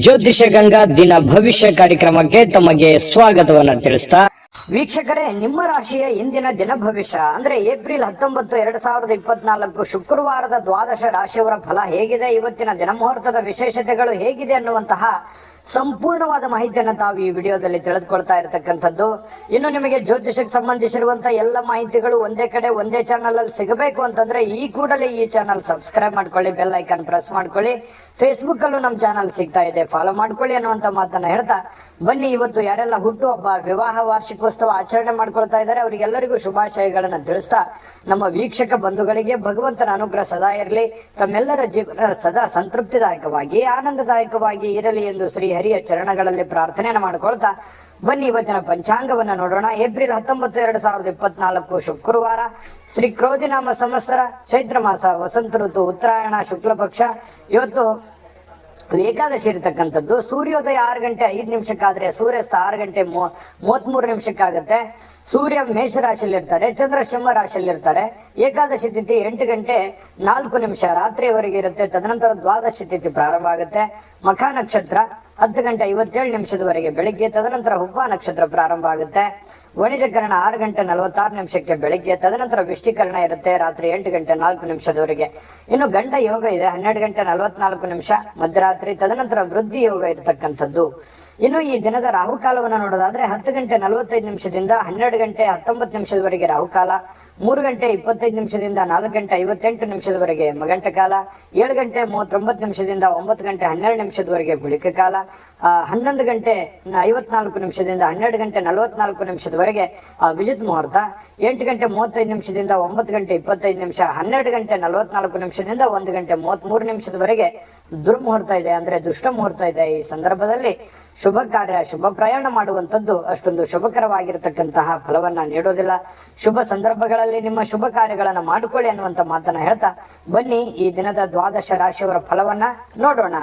ಜ್ಯೋತಿಷ ಗಂಗಾ ದಿನ ಭವಿಷ್ಯ ಕಾರ್ಯಕ್ರಮಕ್ಕೆ ತಮಗೆ ಸ್ವಾಗತವನ್ನ ತಿಳಿಸ್ತಾ ವೀಕ್ಷಕರೇ, ನಿಮ್ಮ ರಾಶಿಯ ಇಂದಿನ ದಿನ ಭವಿಷ್ಯ ಅಂದ್ರೆ ಏಪ್ರಿಲ್ 19, 2024 ಶುಕ್ರವಾರದ ದ್ವಾದಶ ರಾಶಿಯವರ ಫಲ ಹೇಗಿದೆ, ಇವತ್ತಿನ ದಿನ ಮುಹೂರ್ತದ ವಿಶೇಷತೆಗಳು ಹೇಗಿದೆ ಅನ್ನುವಂತಹ ಸಂಪೂರ್ಣವಾದ ಮಾಹಿತಿಯನ್ನು ತಾವು ಈ ವಿಡಿಯೋದಲ್ಲಿ ತಿಳಿದುಕೊಳ್ತಾ ಇರತಕ್ಕಂಥದ್ದು. ಇನ್ನು ನಿಮಗೆ ಜ್ಯೋತಿಷಕ್ಕೆ ಸಂಬಂಧಿಸಿರುವಂತಹ ಎಲ್ಲ ಮಾಹಿತಿಗಳು ಒಂದೇ ಕಡೆ ಒಂದೇ ಚಾನಲ್ ಅಲ್ಲಿ ಸಿಗಬೇಕು ಅಂತಂದ್ರೆ ಈ ಕೂಡಲೇ ಈ ಚಾನಲ್ ಸಬ್ಸ್ಕ್ರೈಬ್ ಮಾಡ್ಕೊಳ್ಳಿ, ಬೆಲ್ ಐಕಾನ್ ಪ್ರೆಸ್ ಮಾಡ್ಕೊಳ್ಳಿ. ಫೇಸ್ಬುಕ್ ಅಲ್ಲೂ ನಮ್ಮ ಚಾನಲ್ ಸಿಗ್ತಾ ಇದೆ, ಫಾಲೋ ಮಾಡ್ಕೊಳ್ಳಿ ಅನ್ನುವಂತ ಮಾತನ್ನ ಹೇಳ್ತಾ ಬನ್ನಿ, ಇವತ್ತು ಯಾರೆಲ್ಲ ಹುಟ್ಟುಹಬ್ಬ, ವಿವಾಹ ವಾರ್ಷಿಕೋತ್ಸವ ಆಚರಣೆ ಮಾಡ್ಕೊಳ್ತಾ ಇದ್ದಾರೆ ಅವರಿಗೆಲ್ಲರಿಗೂ ಶುಭಾಶಯಗಳನ್ನ ತಿಳಿಸ್ತಾ ನಮ್ಮ ವೀಕ್ಷಕ ಬಂಧುಗಳಿಗೆ ಭಗವಂತನ ಅನುಗ್ರಹ ಸದಾ ಇರಲಿ, ತಮ್ಮೆಲ್ಲರ ಜೀವನ ಸದಾ ಸಂತೃಪ್ತಿದಾಯಕವಾಗಿ ಆನಂದದಾಯಕವಾಗಿ ಇರಲಿ ಎಂದು ಶ್ರೀ ಹರಿಯ ಚರಣಗಳಲ್ಲಿ ಪ್ರಾರ್ಥನೆಯನ್ನು ಮಾಡಿಕೊಳ್ತಾ ಬನ್ನಿ ಇವತ್ತಿನ ಪಂಚಾಂಗವನ್ನ ನೋಡೋಣ. ಏಪ್ರಿಲ್ 19, 2024 ಶುಕ್ರವಾರ, ಶ್ರೀ ಕ್ರೋಧಿನಾಮ ಸಂವತ್ಸರ, ಚೈತ್ರ ಮಾಸ, ವಸಂತ ಋತು, ಉತ್ತರಾಯಣ, ಶುಕ್ಲ ಪಕ್ಷ. ಇವತ್ತು ಏಕಾದಶಿ ಇರತಕ್ಕಂಥದ್ದು. ಸೂರ್ಯೋದಯ 6 ಗಂಟೆ 5 ನಿಮಿಷಕ್ಕಾದ್ರೆ ಸೂರ್ಯಾಸ್ತ 6 ಗಂಟೆ 33 ನಿಮಿಷಕ್ಕಾಗತ್ತೆ. ಸೂರ್ಯ ಮೇಷರಾಶಿಯಲ್ಲಿ ಇರ್ತಾರೆ, ಚಂದ್ರ ಸಿಂಹ ರಾಶಿಯಲ್ಲಿ ಇರ್ತಾರೆ. ಏಕಾದಶಿ ತಿಥಿ 8 ಗಂಟೆ 4 ನಿಮಿಷ ರಾತ್ರಿಯವರೆಗೆ ಇರುತ್ತೆ. ತದನಂತರ ದ್ವಾದಶಿ ತಿಥಿ ಪ್ರಾರಂಭ ಆಗುತ್ತೆ. ಮಖ ನಕ್ಷತ್ರ 10 ಗಂಟೆ 57 ನಿಮಿಷದವರೆಗೆ ಬೆಳಿಗ್ಗೆ, ತದನಂತರ ಹುಬ್ಬ ನಕ್ಷತ್ರ ಪ್ರಾರಂಭ ಆಗುತ್ತೆ. ವಣಿಜಕರಣ 6 ಗಂಟೆ 46 ನಿಮಿಷಕ್ಕೆ ಬೆಳಿಗ್ಗೆ, ತದನಂತರ ವಿಷ್ಟಿಕರಣ ಇರುತ್ತೆ ರಾತ್ರಿ 8 ಗಂಟೆ 4 ನಿಮಿಷದವರೆಗೆ. ಇನ್ನು ಗಂಡ ಯೋಗ ಇದೆ 12 ಗಂಟೆ 44 ನಿಮಿಷ ಮಧ್ಯರಾತ್ರಿ, ತದನಂತರ ವೃದ್ಧಿ ಯೋಗ ಇರತಕ್ಕಂಥದ್ದು. ಇನ್ನು ಈ ದಿನದ ರಾಹುಕಾಲವನ್ನು ನೋಡೋದಾದ್ರೆ 10 ಗಂಟೆ 45 ನಿಮಿಷದಿಂದ 12 ಗಂಟೆ 19 ನಿಮಿಷದವರೆಗೆ ರಾಹುಕಾಲ, 3 ಗಂಟೆ 25 ನಿಮಿಷದಿಂದ 4 ಗಂಟೆ 58 ನಿಮಿಷದವರೆಗೆ ಮಗಂಟ ಕಾಲ, 7 ಗಂಟೆ 39 ನಿಮಿಷದಿಂದ 9 ಗಂಟೆ 12 ನಿಮಿಷದವರೆಗೆ ಗುಳಿಕ ಕಾಲ, 11 ಗಂಟೆ 54 ನಿಮಿಷದಿಂದ 12 ಗಂಟೆ 44 ನಿಮಿಷದವರೆಗೆ ವಿಜಿತ್ ಮುಹೂರ್ತ, 8 ಗಂಟೆ 35 ನಿಮಿಷದಿಂದ 9 ಗಂಟೆ 25 ನಿಮಿಷ, 12 ಗಂಟೆ 44 ನಿಮಿಷದಿಂದ 1 ಗಂಟೆ 33 ನಿಮಿಷದವರೆಗೆ ದುರ್ಮುಹೂರ್ತ ಇದೆ, ಅಂದ್ರೆ ದುಷ್ಟ ಮುಹೂರ್ತ ಇದೆ. ಈ ಸಂದರ್ಭದಲ್ಲಿ ಶುಭ ಕಾರ್ಯ, ಶುಭ ಪ್ರಯಾಣ ಮಾಡುವಂತದ್ದು ಅಷ್ಟೊಂದು ಶುಭಕರವಾಗಿರತಕ್ಕಂತಹ ಫಲವನ್ನ ನೀಡೋದಿಲ್ಲ. ಶುಭ ಸಂದರ್ಭಗಳಲ್ಲಿ ನಿಮ್ಮ ಶುಭ ಕಾರ್ಯಗಳನ್ನ ಮಾಡಿಕೊಳ್ಳಿ ಅನ್ನುವಂತ ಮಾತನ್ನ ಹೇಳ್ತಾ ಬನ್ನಿ ಈ ದಿನದ ದ್ವಾದಶ ರಾಶಿಯವರ ಫಲವನ್ನ ನೋಡೋಣ.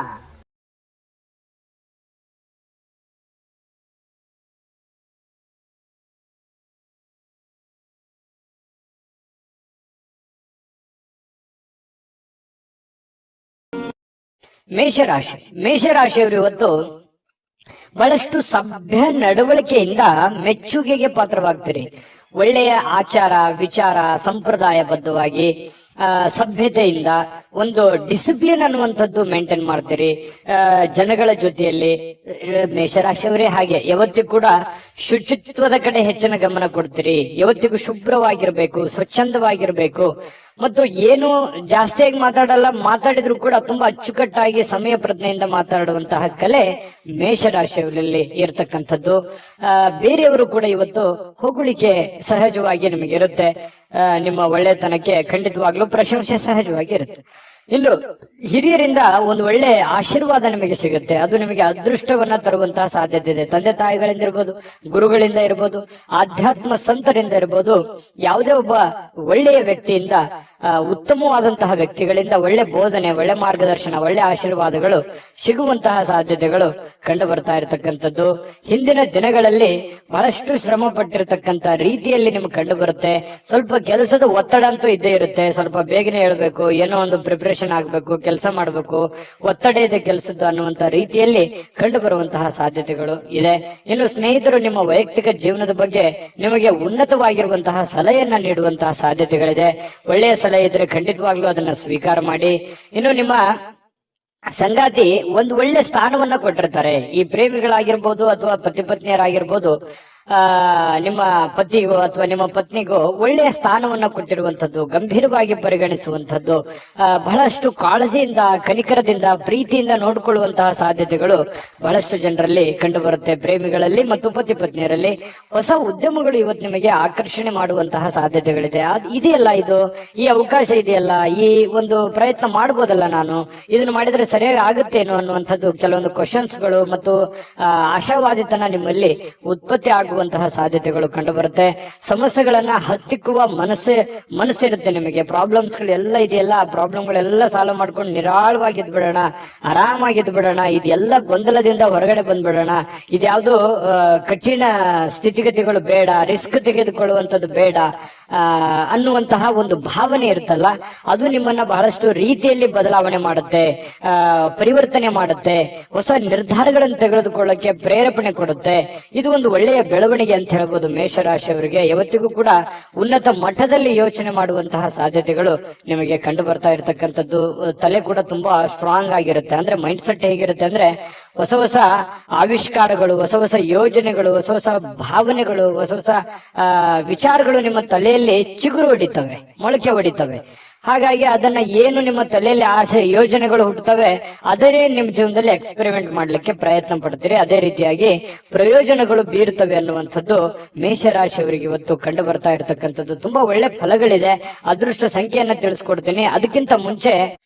ಮೇಷರಾಶಿ. ಮೇಷರಾಶಿಯವರು ಇವತ್ತು ಬಹಳಷ್ಟು ಸಭ್ಯ ನಡವಳಿಕೆಯಿಂದ ಮೆಚ್ಚುಗೆಗೆ ಪಾತ್ರವಾಗ್ತೀರಿ. ಒಳ್ಳೆಯ ಆಚಾರ ವಿಚಾರ ಸಂಪ್ರದಾಯಬದ್ಧವಾಗಿ ಸಭ್ಯತೆಯಿಂದ ಒಂದು ಡಿಸಿಪ್ಲಿನ್ ಅನ್ನುವಂಥದ್ದು ಮೇಂಟೈನ್ ಮಾಡ್ತೀರಿ. ಜನಗಳ ಜೊತೆಯಲ್ಲಿ ಮೇಷರಾಶಿಯವರೇ ಹಾಗೆ ಯಾವತ್ತಿಗೂ ಕೂಡ ಶುಚಿತ್ವದ ಕಡೆ ಹೆಚ್ಚಿನ ಗಮನ ಕೊಡ್ತೀರಿ. ಯಾವತ್ತಿಗೂ ಶುಭ್ರವಾಗಿರ್ಬೇಕು, ಸ್ವಚ್ಛಂದವಾಗಿರ್ಬೇಕು ಮತ್ತು ಏನು ಜಾಸ್ತಿಯಾಗಿ ಮಾತಾಡಲ್ಲ, ಮಾತಾಡಿದ್ರು ಕೂಡ ತುಂಬಾ ಅಚ್ಚುಕಟ್ಟಾಗಿ ಸಮಯ ಪ್ರಜ್ಞೆಯಿಂದ ಮಾತಾಡುವಂತಹ ಕಲೆ ಮೇಷರಾಶಿಯವರಲ್ಲಿ ಇರತಕ್ಕಂಥದ್ದು. ಬೇರೆಯವರು ಕೂಡ ಇವತ್ತು ಹೊಗಳಿಕೆ ಸಹಜವಾಗಿ ನಿಮಗೆ ಇರುತ್ತೆ. ನಿಮ್ಮ ಒಳ್ಳೆತನಕ್ಕೆ ಖಂಡಿತವಾಗ್ಲೂ ಪ್ರಶಂಸೆ ಸಹಜವಾಗಿ ಇರುತ್ತೆ. ಇನ್ನು ಹಿರಿಯರಿಂದ ಒಂದು ಒಳ್ಳೆ ಆಶೀರ್ವಾದ ನಿಮಗೆ ಸಿಗುತ್ತೆ, ಅದು ನಿಮಗೆ ಅದೃಷ್ಟವನ್ನ ತರುವಂತಹ ಸಾಧ್ಯತೆ ಇದೆ. ತಂದೆ ತಾಯಿಗಳಿಂದ ಇರ್ಬೋದು, ಗುರುಗಳಿಂದ ಇರ್ಬೋದು, ಆಧ್ಯಾತ್ಮ ಸಂತರಿಂದ ಇರ್ಬೋದು, ಯಾವುದೇ ಒಬ್ಬ ಒಳ್ಳೆಯ ವ್ಯಕ್ತಿಯಿಂದ, ಉತ್ತಮವಾದಂತಹ ವ್ಯಕ್ತಿಗಳಿಂದ ಒಳ್ಳೆ ಬೋಧನೆ, ಒಳ್ಳೆ ಮಾರ್ಗದರ್ಶನ, ಒಳ್ಳೆ ಆಶೀರ್ವಾದಗಳು ಸಿಗುವಂತಹ ಸಾಧ್ಯತೆಗಳು ಕಂಡು ಬರ್ತಾ ಇರತಕ್ಕಂಥದ್ದು. ಹಿಂದಿನ ದಿನಗಳಲ್ಲಿ ಬಹಳಷ್ಟು ಶ್ರಮ ಪಟ್ಟಿರತಕ್ಕಂತ ರೀತಿಯಲ್ಲಿ ನಿಮ್ಗೆ ಕಂಡು ಬರುತ್ತೆ. ಸ್ವಲ್ಪ ಕೆಲಸದ ಒತ್ತಡ ಅಂತೂ ಇದ್ದೇ ಇರುತ್ತೆ. ಸ್ವಲ್ಪ ಬೇಗನೆ ಹೇಳ್ಬೇಕು, ಏನೋ ಒಂದು ಪ್ರಿಪರೇಷನ್ ಆಗ್ಬೇಕು, ಕೆಲಸ ಮಾಡ್ಬೇಕು, ಒತ್ತಡ ಇದೆ ಕೆಲಸದ್ದು ಅನ್ನುವಂತ ರೀತಿಯಲ್ಲಿ ಕಂಡು ಬರುವಂತಹ ಸಾಧ್ಯತೆಗಳು ಇದೆ. ಇನ್ನು ಸ್ನೇಹಿತರು ನಿಮ್ಮ ವೈಯಕ್ತಿಕ ಜೀವನದ ಬಗ್ಗೆ ನಿಮಗೆ ಉನ್ನತವಾಗಿರುವಂತಹ ಸಲಹೆಯನ್ನ ನೀಡುವಂತಹ ಸಾಧ್ಯತೆಗಳಿದೆ. ಒಳ್ಳೆಯ ಸಲಹೆ ಇದ್ರೆ ಖಂಡಿತವಾಗ್ಲೂ ಅದನ್ನ ಸ್ವೀಕಾರ ಮಾಡಿ. ಇನ್ನು ನಿಮ್ಮ ಸಂಗಾತಿ ಒಂದು ಒಳ್ಳೆ ಸ್ಥಾನವನ್ನ ಕೊಟ್ಟಿರ್ತಾರೆ. ಈ ಪ್ರೇಮಿಗಳಾಗಿರ್ಬೋದು ಅಥವಾ ಪತಿ ಪತ್ನಿಯರಾಗಿರ್ಬೋದು, ನಿಮ್ಮ ಪತಿಗೋ ಅಥವಾ ನಿಮ್ಮ ಪತ್ನಿಗೋ ಒಳ್ಳೆಯ ಸ್ಥಾನವನ್ನ ಕೊಟ್ಟಿರುವಂತದ್ದು, ಗಂಭೀರವಾಗಿ ಪರಿಗಣಿಸುವಂತದ್ದು, ಬಹಳಷ್ಟು ಕಾಳಜಿಯಿಂದ, ಕನಿಕರದಿಂದ, ಪ್ರೀತಿಯಿಂದ ನೋಡಿಕೊಳ್ಳುವಂತಹ ಸಾಧ್ಯತೆಗಳು ಬಹಳಷ್ಟು ಜನರಲ್ಲಿ ಕಂಡು ಬರುತ್ತೆ. ಪ್ರೇಮಿಗಳಲ್ಲಿ ಮತ್ತು ಪತಿ ಪತ್ನಿಯರಲ್ಲಿ ಹೊಸ ಉದ್ಯಮಗಳು ಇವತ್ತು ನಿಮಗೆ ಆಕರ್ಷಣೆ ಮಾಡುವಂತಹ ಸಾಧ್ಯತೆಗಳಿದೆ. ಇದೆಯಲ್ಲ, ಇದು ಈ ಅವಕಾಶ ಇದೆಯಲ್ಲ, ಈ ಒಂದು ಪ್ರಯತ್ನ ಮಾಡ್ಬೋದಲ್ಲ, ನಾನು ಇದನ್ನು ಮಾಡಿದ್ರೆ ಸರಿಯಾಗಿ ಆಗುತ್ತೇನೋ ಅನ್ನುವಂಥದ್ದು ಕೆಲವೊಂದು ಕ್ವಶನ್ಸ್ಗಳು ಮತ್ತು ಆಶಾವಾದಿತನ ನಿಮ್ಮಲ್ಲಿ ಉತ್ಪತ್ತಿ ಆಗುವಂತಹ ಸಾಧ್ಯತೆಗಳು ಕಂಡು ಬರುತ್ತೆ. ಸಮಸ್ಯೆಗಳನ್ನ ಹತ್ತಿಕ್ಕುವ ಮನಸ್ಸಿರುತ್ತೆ ನಿಮಗೆ. ಪ್ರಾಬ್ಲಮ್ಸ್ ಗಳೆಲ್ಲ ಇದೆಯಲ್ಲ, ಆ ಪ್ರಾಬ್ಲಮ್ಗಳೆಲ್ಲ ಸಾಲ್ವ್ ಮಾಡ್ಕೊಂಡು ನಿರಾಳವಾಗಿದ್ ಬಿಡೋಣ, ಆರಾಮಾಗಿದ್ ಬಿಡೋಣ, ಇದೆಲ್ಲ ಗೊಂದಲದಿಂದ ಹೊರಗಡೆ ಬಂದ್ಬಿಡೋಣ, ಇದ್ಯಾವುದು ಕಠಿಣ ಸ್ಥಿತಿಗತಿಗಳು ಬೇಡ, ರಿಸ್ಕ್ ತೆಗೆದುಕೊಳ್ಳುವಂಥದ್ದು ಬೇಡ ಅನ್ನುವಂತಹ ಒಂದು ಭಾವನೆ ಇರುತ್ತಲ್ಲ, ಅದು ನಿಮ್ಮನ್ನ ಬಹಳಷ್ಟು ರೀತಿಯಲ್ಲಿ ಬದಲಾವಣೆ ಮಾಡುತ್ತೆ, ಪರಿವರ್ತನೆ ಮಾಡುತ್ತೆ, ಹೊಸ ನಿರ್ಧಾರಗಳನ್ನು ತೆಗೆದುಕೊಳ್ಳಕ್ಕೆ ಪ್ರೇರೇಪಣೆ ಕೊಡುತ್ತೆ. ಇದು ಒಂದು ಒಳ್ಳೆಯ ಬೆಳವಣಿಗೆ ಅಂತ ಹೇಳ್ಬೋದು. ಮೇಷರಾಶಿಯವರಿಗೆ ಯಾವತ್ತಿಗೂ ಕೂಡ ಉನ್ನತ ಮಟ್ಟದಲ್ಲಿ ಯೋಚನೆ ಮಾಡುವಂತಹ ಸಾಧ್ಯತೆಗಳು ನಿಮಗೆ ಕಂಡು ಬರ್ತಾ ಇರತಕ್ಕಂಥದ್ದು. ತಲೆ ಕೂಡ ತುಂಬಾ ಸ್ಟ್ರಾಂಗ್ ಆಗಿರುತ್ತೆ. ಅಂದ್ರೆ ಮೈಂಡ್ ಸೆಟ್ ಹೇಗಿರುತ್ತೆ ಅಂದ್ರೆ ಹೊಸ ಹೊಸ ಆವಿಷ್ಕಾರಗಳು, ಹೊಸ ಹೊಸ ಯೋಜನೆಗಳು, ಹೊಸ ಹೊಸ ಭಾವನೆಗಳು, ಹೊಸ ಹೊಸ ವಿಚಾರಗಳು ನಿಮ್ಮ ತಲೆಯಲ್ಲಿ ಚಿಗುರು ಹೊಡಿತವೆ, ಮೊಳಕೆ ಹೊಡಿತವೆ. ಹಾಗಾಗಿ ಅದನ್ನ ಏನು ನಿಮ್ಮ ತಲೆಯಲ್ಲಿ ಆಸೆ ಯೋಜನೆಗಳು ಹುಟ್ಟುತ್ತವೆ, ಅದೇ ನಿಮ್ಮ ಜೀವನದಲ್ಲಿ ಎಕ್ಸ್ಪೆರಿಮೆಂಟ್ ಮಾಡ್ಲಿಕ್ಕೆ ಪ್ರಯತ್ನ ಪಡ್ತೀರಿ. ಅದೇ ರೀತಿಯಾಗಿ ಪ್ರಯೋಜನಗಳು ಬೀರುತ್ತವೆ ಅನ್ನುವಂಥದ್ದು ಮೇಷರಾಶಿಯವರಿಗೆ ಇವತ್ತು ಕಂಡು ಬರ್ತಾ ಇರತಕ್ಕಂಥದ್ದು. ತುಂಬಾ ಒಳ್ಳೆ ಫಲಗಳಿದೆ. ಅದೃಷ್ಟ ಸಂಖ್ಯೆಯನ್ನ ತಿಳಿಸ್ಕೊಡ್ತೀನಿ. ಅದಕ್ಕಿಂತ ಮುಂಚೆ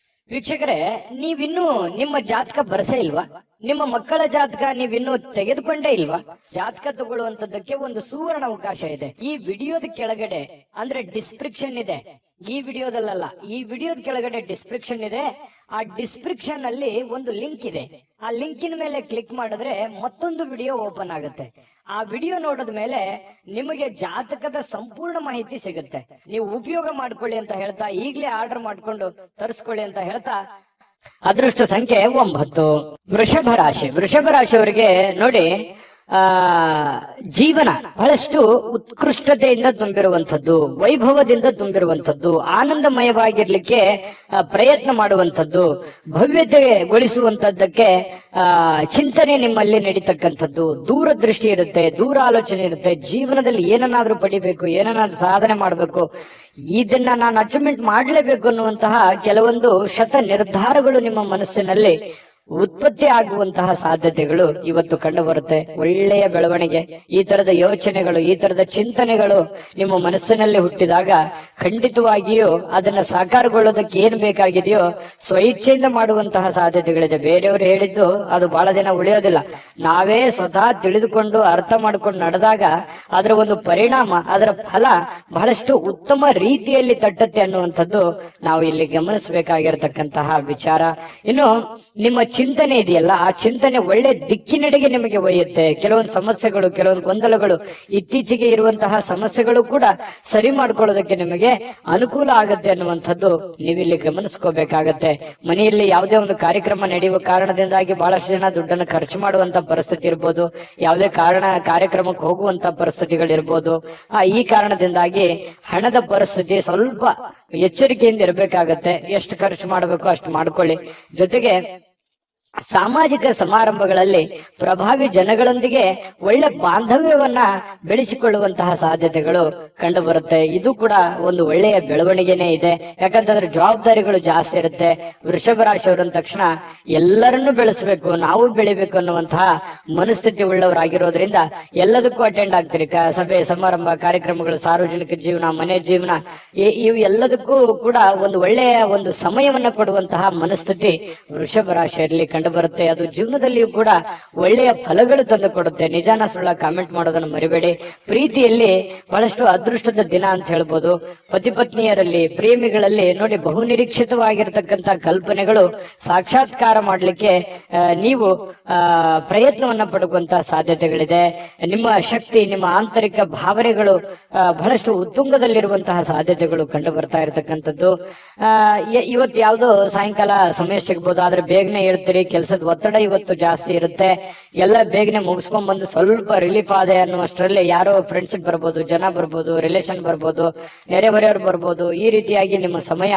ವೀಕ್ಷಕರೇ, ನೀವಿನ್ನೂ ನಿಮ್ಮ ಜಾತಕ ಬರಸೇ ಇಲ್ವಾ? ನಿಮ್ಮ ಮಕ್ಕಳ ಜಾತಕ ನೀವಿನ್ನೂ ತೆಗೆದುಕೊಂಡೇ ಇಲ್ವಾ? ಜಾತಕ ತಗೊಳ್ಳುವಂತದ್ದಕ್ಕೆ ಒಂದು ಸುವರ್ಣ ಅವಕಾಶ ಇದೆ. ಈ ವಿಡಿಯೋದ ಕೆಳಗಡೆ ಅಂದ್ರೆ ಡಿಸ್ಕ್ರಿಪ್ಷನ್ ಇದೆ. ಈ ವಿಡಿಯೋದಲ್ಲ, ಈ ವಿಡಿಯೋದ ಕೆಳಗಡೆ ಡಿಸ್ಕ್ರಿಪ್ಷನ್ ಇದೆ. ಆ ಡಿಸ್ಕ್ರಿಪ್ಷನ್ ಅಲ್ಲಿ ಒಂದು ಲಿಂಕ್ ಇದೆ. ಆ ಲಿಂಕಿನ ಮೇಲೆ ಕ್ಲಿಕ್ ಮಾಡಿದ್ರೆ ಮತ್ತೊಂದು ವಿಡಿಯೋ ಓಪನ್ ಆಗುತ್ತೆ. ಆ ವಿಡಿಯೋ ನೋಡಿದ ಮೇಲೆ ನಿಮಗೆ ಜಾತಕದ ಸಂಪೂರ್ಣ ಮಾಹಿತಿ ಸಿಗುತ್ತೆ. ನೀವು ಉಪಯೋಗ ಮಾಡ್ಕೊಳ್ಳಿ ಅಂತ ಹೇಳ್ತಾ, ಈಗಲೇ ಆರ್ಡರ್ ಮಾಡ್ಕೊಂಡು ತರಿಸ್ಕೊಳ್ಳಿ ಅಂತ ಹೇಳ್ತಾ, ಅದೃಷ್ಟ ಸಂಖ್ಯೆ 9. ವೃಷಭ ರಾಶಿ. ವೃಷಭ ರಾಶಿಯವರಿಗೆ ನೋಡಿ, ಜೀವನ ಬಹಳಷ್ಟು ಉತ್ಕೃಷ್ಟತೆಯಿಂದ ತುಂಬಿರುವಂಥದ್ದು, ವೈಭವದಿಂದ ತುಂಬಿರುವಂಥದ್ದು, ಆನಂದಮಯವಾಗಿರ್ಲಿಕ್ಕೆ ಪ್ರಯತ್ನ ಮಾಡುವಂಥದ್ದು, ಭವ್ಯತೆಗೊಳಿಸುವಂತದ್ದಕ್ಕೆ ಚಿಂತನೆ ನಿಮ್ಮಲ್ಲಿ ನಡೀತಕ್ಕಂಥದ್ದು, ದೂರದೃಷ್ಟಿ ಇರುತ್ತೆ, ದೂರ ಆಲೋಚನೆ ಇರುತ್ತೆ. ಜೀವನದಲ್ಲಿ ಏನನ್ನಾದ್ರೂ ಪಡಿಬೇಕು, ಏನನ್ನಾದ್ರೂ ಸಾಧನೆ ಮಾಡಬೇಕು, ಇದನ್ನ ನಾನು ಅಚೀವ್ಮೆಂಟ್ ಮಾಡಲೇಬೇಕು ಅನ್ನುವಂತಹ ಕೆಲವೊಂದು ಶತ ನಿರ್ಧಾರಗಳು ನಿಮ್ಮ ಮನಸ್ಸಿನಲ್ಲಿ ಉತ್ಪತ್ತಿ ಆಗುವಂತಹ ಸಾಧ್ಯತೆಗಳು ಇವತ್ತು ಕಂಡು ಬರುತ್ತೆ. ಒಳ್ಳೆಯ ಬೆಳವಣಿಗೆ, ಈ ತರದ ಯೋಚನೆಗಳು, ಈ ತರದ ಚಿಂತನೆಗಳು ನಿಮ್ಮ ಮನಸ್ಸಿನಲ್ಲಿ ಹುಟ್ಟಿದಾಗ ಖಂಡಿತವಾಗಿಯೂ ಅದನ್ನ ಸಾಕಾರಗೊಳ್ಳೋದಕ್ಕೆ ಏನ್ ಬೇಕಾಗಿದೆಯೋ ಸ್ವಇಚ್ಛೆಯಿಂದ ಮಾಡುವಂತಹ ಸಾಧ್ಯತೆಗಳಿದೆ. ಬೇರೆಯವರು ಹೇಳಿದ್ದು ಅದು ಬಹಳ ದಿನ ಉಳಿಯೋದಿಲ್ಲ. ನಾವೇ ಸ್ವತಃ ತಿಳಿದುಕೊಂಡು ಅರ್ಥ ಮಾಡ್ಕೊಂಡು ನಡೆದಾಗ ಅದರ ಒಂದು ಪರಿಣಾಮ, ಅದರ ಫಲ ಬಹಳಷ್ಟು ಉತ್ತಮ ರೀತಿಯಲ್ಲಿ ತಟ್ಟತ್ತೆ ಅನ್ನುವಂಥದ್ದು ನಾವು ಇಲ್ಲಿ ಗಮನಿಸಬೇಕಾಗಿರತಕ್ಕಂತಹ ವಿಚಾರ. ಇನ್ನು ನಿಮ್ಮ ಚಿಂತನೆ ಇದೆಯಲ್ಲ, ಆ ಚಿಂತನೆ ಒಳ್ಳೆ ದಿಕ್ಕಿನೆಡೆಗೆ ನಿಮಗೆ ಒಯ್ಯುತ್ತೆ. ಕೆಲವೊಂದು ಸಮಸ್ಯೆಗಳು, ಕೆಲವೊಂದು ಗೊಂದಲಗಳು, ಇತ್ತೀಚೆಗೆ ಇರುವಂತಹ ಸಮಸ್ಯೆಗಳು ಕೂಡ ಸರಿ ಮಾಡ್ಕೊಳ್ಳೋದಕ್ಕೆ ನಿಮಗೆ ಅನುಕೂಲ ಆಗುತ್ತೆ ಅನ್ನುವಂಥದ್ದು ನೀವಿಲ್ಲಿ ಗಮನಿಸ್ಕೋಬೇಕಾಗತ್ತೆ. ಮನೆಯಲ್ಲಿ ಯಾವುದೇ ಒಂದು ಕಾರ್ಯಕ್ರಮ ನಡೆಯುವ ಕಾರಣದಿಂದಾಗಿ ಬಹಳಷ್ಟು ಜನ ದುಡ್ಡನ್ನು ಖರ್ಚು ಮಾಡುವಂತ ಪರಿಸ್ಥಿತಿ ಇರ್ಬೋದು, ಯಾವುದೇ ಕಾರ್ಯಕ್ರಮಕ್ಕೆ ಹೋಗುವಂತ ಪರಿಸ್ಥಿತಿಗಳಿರ್ಬೋದು. ಈ ಕಾರಣದಿಂದಾಗಿ ಹಣದ ಪರಿಸ್ಥಿತಿ ಸ್ವಲ್ಪ ಎಚ್ಚರಿಕೆಯಿಂದ ಇರಬೇಕಾಗತ್ತೆ. ಎಷ್ಟು ಖರ್ಚು ಮಾಡಬೇಕು ಅಷ್ಟು ಮಾಡ್ಕೊಳ್ಳಿ. ಜೊತೆಗೆ ಸಾಮಾಜಿಕ ಸಮಾರಂಭಗಳಲ್ಲಿ ಪ್ರಭಾವಿ ಜನಗಳೊಂದಿಗೆ ಒಳ್ಳೆ ಬಾಂಧವ್ಯವನ್ನ ಬೆಳೆಸಿಕೊಳ್ಳುವಂತಹ ಸಾಧ್ಯತೆಗಳು ಕಂಡು ಬರುತ್ತೆ. ಇದು ಕೂಡ ಒಂದು ಒಳ್ಳೆಯ ಬೆಳವಣಿಗೆನೇ ಇದೆ. ಯಾಕಂತಂದ್ರೆ ಜವಾಬ್ದಾರಿಗಳು ಜಾಸ್ತಿ ಇರುತ್ತೆ. ವೃಷಭ ರಾಶಿಯವರ ತಕ್ಷಣ ಎಲ್ಲರನ್ನೂ ಬೆಳೆಸಬೇಕು, ನಾವು ಬೆಳಿಬೇಕು ಅನ್ನುವಂತಹ ಮನಸ್ಥಿತಿ ಉಳ್ಳವರಾಗಿರೋದ್ರಿಂದ ಎಲ್ಲದಕ್ಕೂ ಅಟೆಂಡ್ ಆಗ್ತೀರಿ. ಸಭೆ ಸಮಾರಂಭ, ಕಾರ್ಯಕ್ರಮಗಳು, ಸಾರ್ವಜನಿಕ ಜೀವನ, ಮನೆ ಜೀವನ, ಇವು ಎಲ್ಲದಕ್ಕೂ ಕೂಡ ಒಂದು ಒಳ್ಳೆಯ ಒಂದು ಸಮಯವನ್ನ ಕೊಡುವಂತಹ ಮನಸ್ಥಿತಿ ವೃಷಭ ರಾಶಿಯಲ್ಲಿ ಕಂಡು ಬರುತ್ತೆ. ಅದು ಜೀವನದಲ್ಲಿಯೂ ಕೂಡ ಒಳ್ಳೆಯ ಫಲಗಳು ತಂದು ಕೊಡುತ್ತೆ. ನಿಜಾನ ಸುಳ್ಳ ಕಾಮೆಂಟ್ ಮಾಡೋದನ್ನು ಮರಿಬೇಡಿ. ಪ್ರೀತಿಯಲ್ಲಿ ಬಹಳಷ್ಟು ಅದೃಷ್ಟದ ದಿನ ಅಂತ ಹೇಳ್ಬೋದು. ಪತಿ ಪತ್ನಿಯರಲ್ಲಿ, ಪ್ರೇಮಿಗಳಲ್ಲಿ ನೋಡಿ, ಬಹುನಿರೀಕ್ಷಿತವಾಗಿರ್ತಕ್ಕಂಥ ಕಲ್ಪನೆಗಳು ಸಾಕ್ಷಾತ್ಕಾರ ಮಾಡಲಿಕ್ಕೆ ನೀವು ಪ್ರಯತ್ನವನ್ನ ಪಡುವಂತಹ ಸಾಧ್ಯತೆಗಳಿದೆ. ನಿಮ್ಮ ಶಕ್ತಿ, ನಿಮ್ಮ ಆಂತರಿಕ ಭಾವನೆಗಳು ಬಹಳಷ್ಟು ಉತ್ತುಂಗದಲ್ಲಿರುವಂತಹ ಸಾಧ್ಯತೆಗಳು ಕಂಡು ಬರ್ತಾ ಇರತಕ್ಕಂಥದ್ದು. ಇವತ್ತು ಯಾವ್ದೋ ಸಾಯಂಕಾಲ ಸಮಯ ಸಿಗ್ಬೋದು, ಆದ್ರೆ ಬೇಗನೆ ಹೇಳ್ತೀರಿ. ಕೆಲಸದ ಒತ್ತಡ ಇವತ್ತು ಜಾಸ್ತಿ ಇರುತ್ತೆ. ಎಲ್ಲ ಬೇಗನೆ ಮುಗಿಸ್ಕೊಂಡ್ ಬಂದು ಸ್ವಲ್ಪ ರಿಲೀಫ್ ಆದೆ ಅನ್ನುವಷ್ಟರಲ್ಲಿ ಯಾರೋ ಫ್ರೆಂಡ್ಶಿಪ್ ಬರ್ಬೋದು, ಜನ ಬರ್ಬೋದು, ರಿಲೇಷನ್ ಬರ್ಬೋದು, ನೆರೆಹೊರೆಯವ್ರು ಬರ್ಬೋದು. ಈ ರೀತಿಯಾಗಿ ನಿಮ್ಮ ಸಮಯ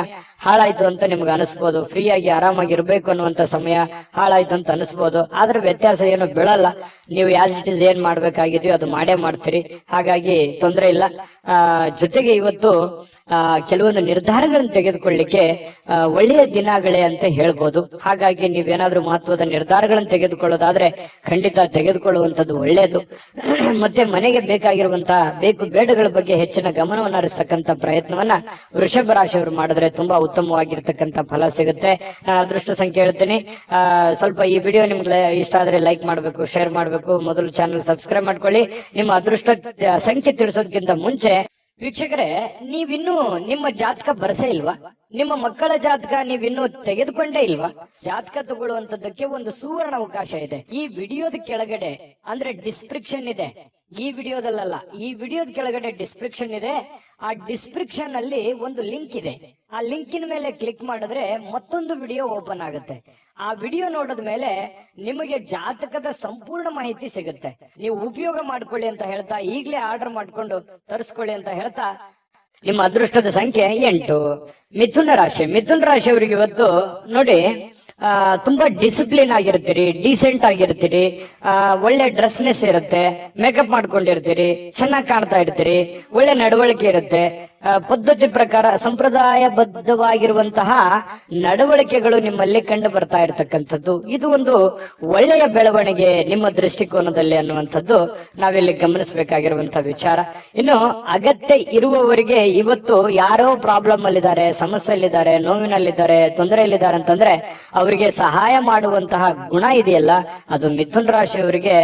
ಹಾಳಾಯ್ತು ಅಂತ ನಿಮ್ಗೆ ಅನಿಸ್ಬೋದು. ಫ್ರೀ ಆಗಿ ಆರಾಮಾಗಿ ಇರ್ಬೇಕು ಅನ್ನುವಂತ ಸಮಯ ಹಾಳಾಯ್ತು ಅಂತ ಅನಿಸ್ಬೋದು. ಆದ್ರೆ ವ್ಯತ್ಯಾಸ ಏನು ಬೀಳಲ್ಲ. ನೀವು ಆಸ್ ಇಟ್ ಇಸ್ ಏನ್ ಮಾಡ್ಬೇಕಾಗಿದೆಯೋ ಅದು ಮಾಡೇ ಮಾಡ್ತೀರಿ. ಹಾಗಾಗಿ ತೊಂದರೆ ಇಲ್ಲ. ಜೊತೆಗೆ ಇವತ್ತು ಕೆಲವೊಂದು ನಿರ್ಧಾರಗಳನ್ನು ತೆಗೆದುಕೊಳ್ಳಿಕ್ಕೆ ಒಳ್ಳೆಯ ದಿನಗಳೇ ಅಂತ ಹೇಳ್ಬೋದು. ಹಾಗಾಗಿ ನೀವೇನಾದ್ರೂ ಏನಾದ್ರೂ ಮಹತ್ವದ ನಿರ್ಧಾರಗಳನ್ನು ತೆಗೆದುಕೊಳ್ಳೋದಾದ್ರೆ ಖಂಡಿತ ತೆಗೆದುಕೊಳ್ಳುವಂತದ್ದು ಒಳ್ಳೆಯದು. ಮತ್ತೆ ಮನೆಗೆ ಬೇಕಾಗಿರುವಂತಹ ಬೇಕು ಬೇಡಗಳ ಬಗ್ಗೆ ಹೆಚ್ಚಿನ ಗಮನವನ್ನು ಹರಿಸತಕ್ಕಂತ ಪ್ರಯತ್ನವನ್ನ ವೃಷಭ ರಾಶಿಯವರು ಮಾಡಿದ್ರೆ ತುಂಬಾ ಉತ್ತಮವಾಗಿರ್ತಕ್ಕಂಥ ಫಲ ಸಿಗುತ್ತೆ. ನಾನು ಅದೃಷ್ಟ ಸಂಖ್ಯೆ ಹೇಳ್ತೀನಿ. ಸ್ವಲ್ಪ ಈ ವಿಡಿಯೋ ನಿಮ್ಗೆ ಇಷ್ಟ ಆದ್ರೆ ಲೈಕ್ ಮಾಡಬೇಕು, ಶೇರ್ ಮಾಡಬೇಕು, ಮೊದಲು ಚಾನಲ್ ಸಬ್ಸ್ಕ್ರೈಬ್ ಮಾಡ್ಕೊಳ್ಳಿ. ನಿಮ್ಮ ಅದೃಷ್ಟ ಸಂಖ್ಯೆ ತಿಳಿಸೋದಕ್ಕಿಂತ ಮುಂಚೆ ವೀಕ್ಷಕರೇ, ನೀವಿನ್ನೂ ನಿಮ್ಮ ಜಾತಕ ಬರಸೇ ಇಲ್ವಾ? ನಿಮ್ಮ ಮಕ್ಕಳ ಜಾತಕ ನೀವಿನ್ನೂ ತೆಗೆದುಕೊಂಡೇ ಇಲ್ವಾ? ಜಾತಕ ತಗೊಳ್ಳುವಂತದ್ದಕ್ಕೆ ಒಂದು ಸುವರ್ಣ ಅವಕಾಶ ಇದೆ. ಈ ವಿಡಿಯೋದ ಕೆಳಗಡೆ ಅಂದ್ರೆ ಡಿಸ್ಕ್ರಿಪ್ಷನ್ ಇದೆ. ಈ ವಿಡಿಯೋದಲ್ಲ, ಈ ವಿಡಿಯೋದ ಕೆಳಗಡೆ ಡಿಸ್ಕ್ರಿಪ್ಷನ್ ಇದೆ. ಆ ಡಿಸ್ಕ್ರಿಪ್ಷನ್ ಅಲ್ಲಿ ಒಂದು ಲಿಂಕ್ ಇದೆ. ಆ ಲಿಂಕಿನ ಮೇಲೆ ಕ್ಲಿಕ್ ಮಾಡಿದ್ರೆ ಮತ್ತೊಂದು ವಿಡಿಯೋ ಓಪನ್ ಆಗುತ್ತೆ. ಆ ವಿಡಿಯೋ ನೋಡಿದ ಮೇಲೆ ನಿಮಗೆ ಜಾತಕದ ಸಂಪೂರ್ಣ ಮಾಹಿತಿ ಸಿಗುತ್ತೆ. ನೀವು ಉಪಯೋಗ ಮಾಡ್ಕೊಳ್ಳಿ ಅಂತ ಹೇಳ್ತಾ, ಈಗಲೇ ಆರ್ಡರ್ ಮಾಡ್ಕೊಂಡು ತರಿಸ್ಕೊಳ್ಳಿ ಅಂತ ಹೇಳ್ತಾ, ನಿಮ್ಮ ಅದೃಷ್ಟದ ಸಂಖ್ಯೆ 8. ಮಿಥುನ ರಾಶಿ. ಮಿಥುನ ರಾಶಿಯವರಿಗೆ ಇವತ್ತು ನೋಡಿ, ತುಂಬಾ ಡಿಸಿಪ್ಲಿನ್ ಆಗಿರ್ತೀರಿ, ಡೀಸೆಂಟ್ ಆಗಿರ್ತೀರಿ, ಒಳ್ಳೆ ಡ್ರೆಸ್ನೆಸ್ ಇರುತ್ತೆ, ಮೇಕಪ್ ಮಾಡ್ಕೊಂಡಿರ್ತೀರಿ, ಚೆನ್ನಾಗಿ ಕಾಣ್ತಾ ಇರ್ತೀರಿ, ಒಳ್ಳೆ ನಡವಳಿಕೆ ಇರುತ್ತೆ, ಪದ್ಧತಿ ಪ್ರಕಾರ ಸಂಪ್ರದಾಯಬದ್ಧವಾಗಿರುವಂತಹ ನಡವಳಿಕೆಗಳು ನಿಮ್ಮಲ್ಲಿ ಕಂಡು ಬರ್ತಾ ಇರತಕ್ಕಂಥದ್ದು. ಇದು ಒಂದು ಒಳ್ಳೆಯ ಬೆಳವಣಿಗೆ ನಿಮ್ಮ ದೃಷ್ಟಿಕೋನದಲ್ಲಿ ಅನ್ನುವಂಥದ್ದು ನಾವಿಲ್ಲಿ ಗಮನಿಸಬೇಕಾಗಿರುವಂತಹ ವಿಚಾರ. ಇನ್ನು ಅಗತ್ಯ ಇರುವವರಿಗೆ ಇವತ್ತು ಯಾರೋ ಪ್ರಾಬ್ಲಮ್ ಅಲ್ಲಿದ್ದಾರೆ, ಸಮಸ್ಯೆಯಲ್ಲಿದ್ದಾರೆ, ನೋವಿನಲ್ಲಿದ್ದಾರೆ, ತೊಂದರೆಯಲ್ಲಿದ್ದಾರೆ ಅಂತಂದ್ರೆ ಅವರಿಗೆ ಸಹಾಯ ಮಾಡುವಂತಹ ಗುಣ ಇದೆಯಲ್ಲ, ಅದು ಮಿಥುನ್ ರಾಶಿಯವರಿಗೆ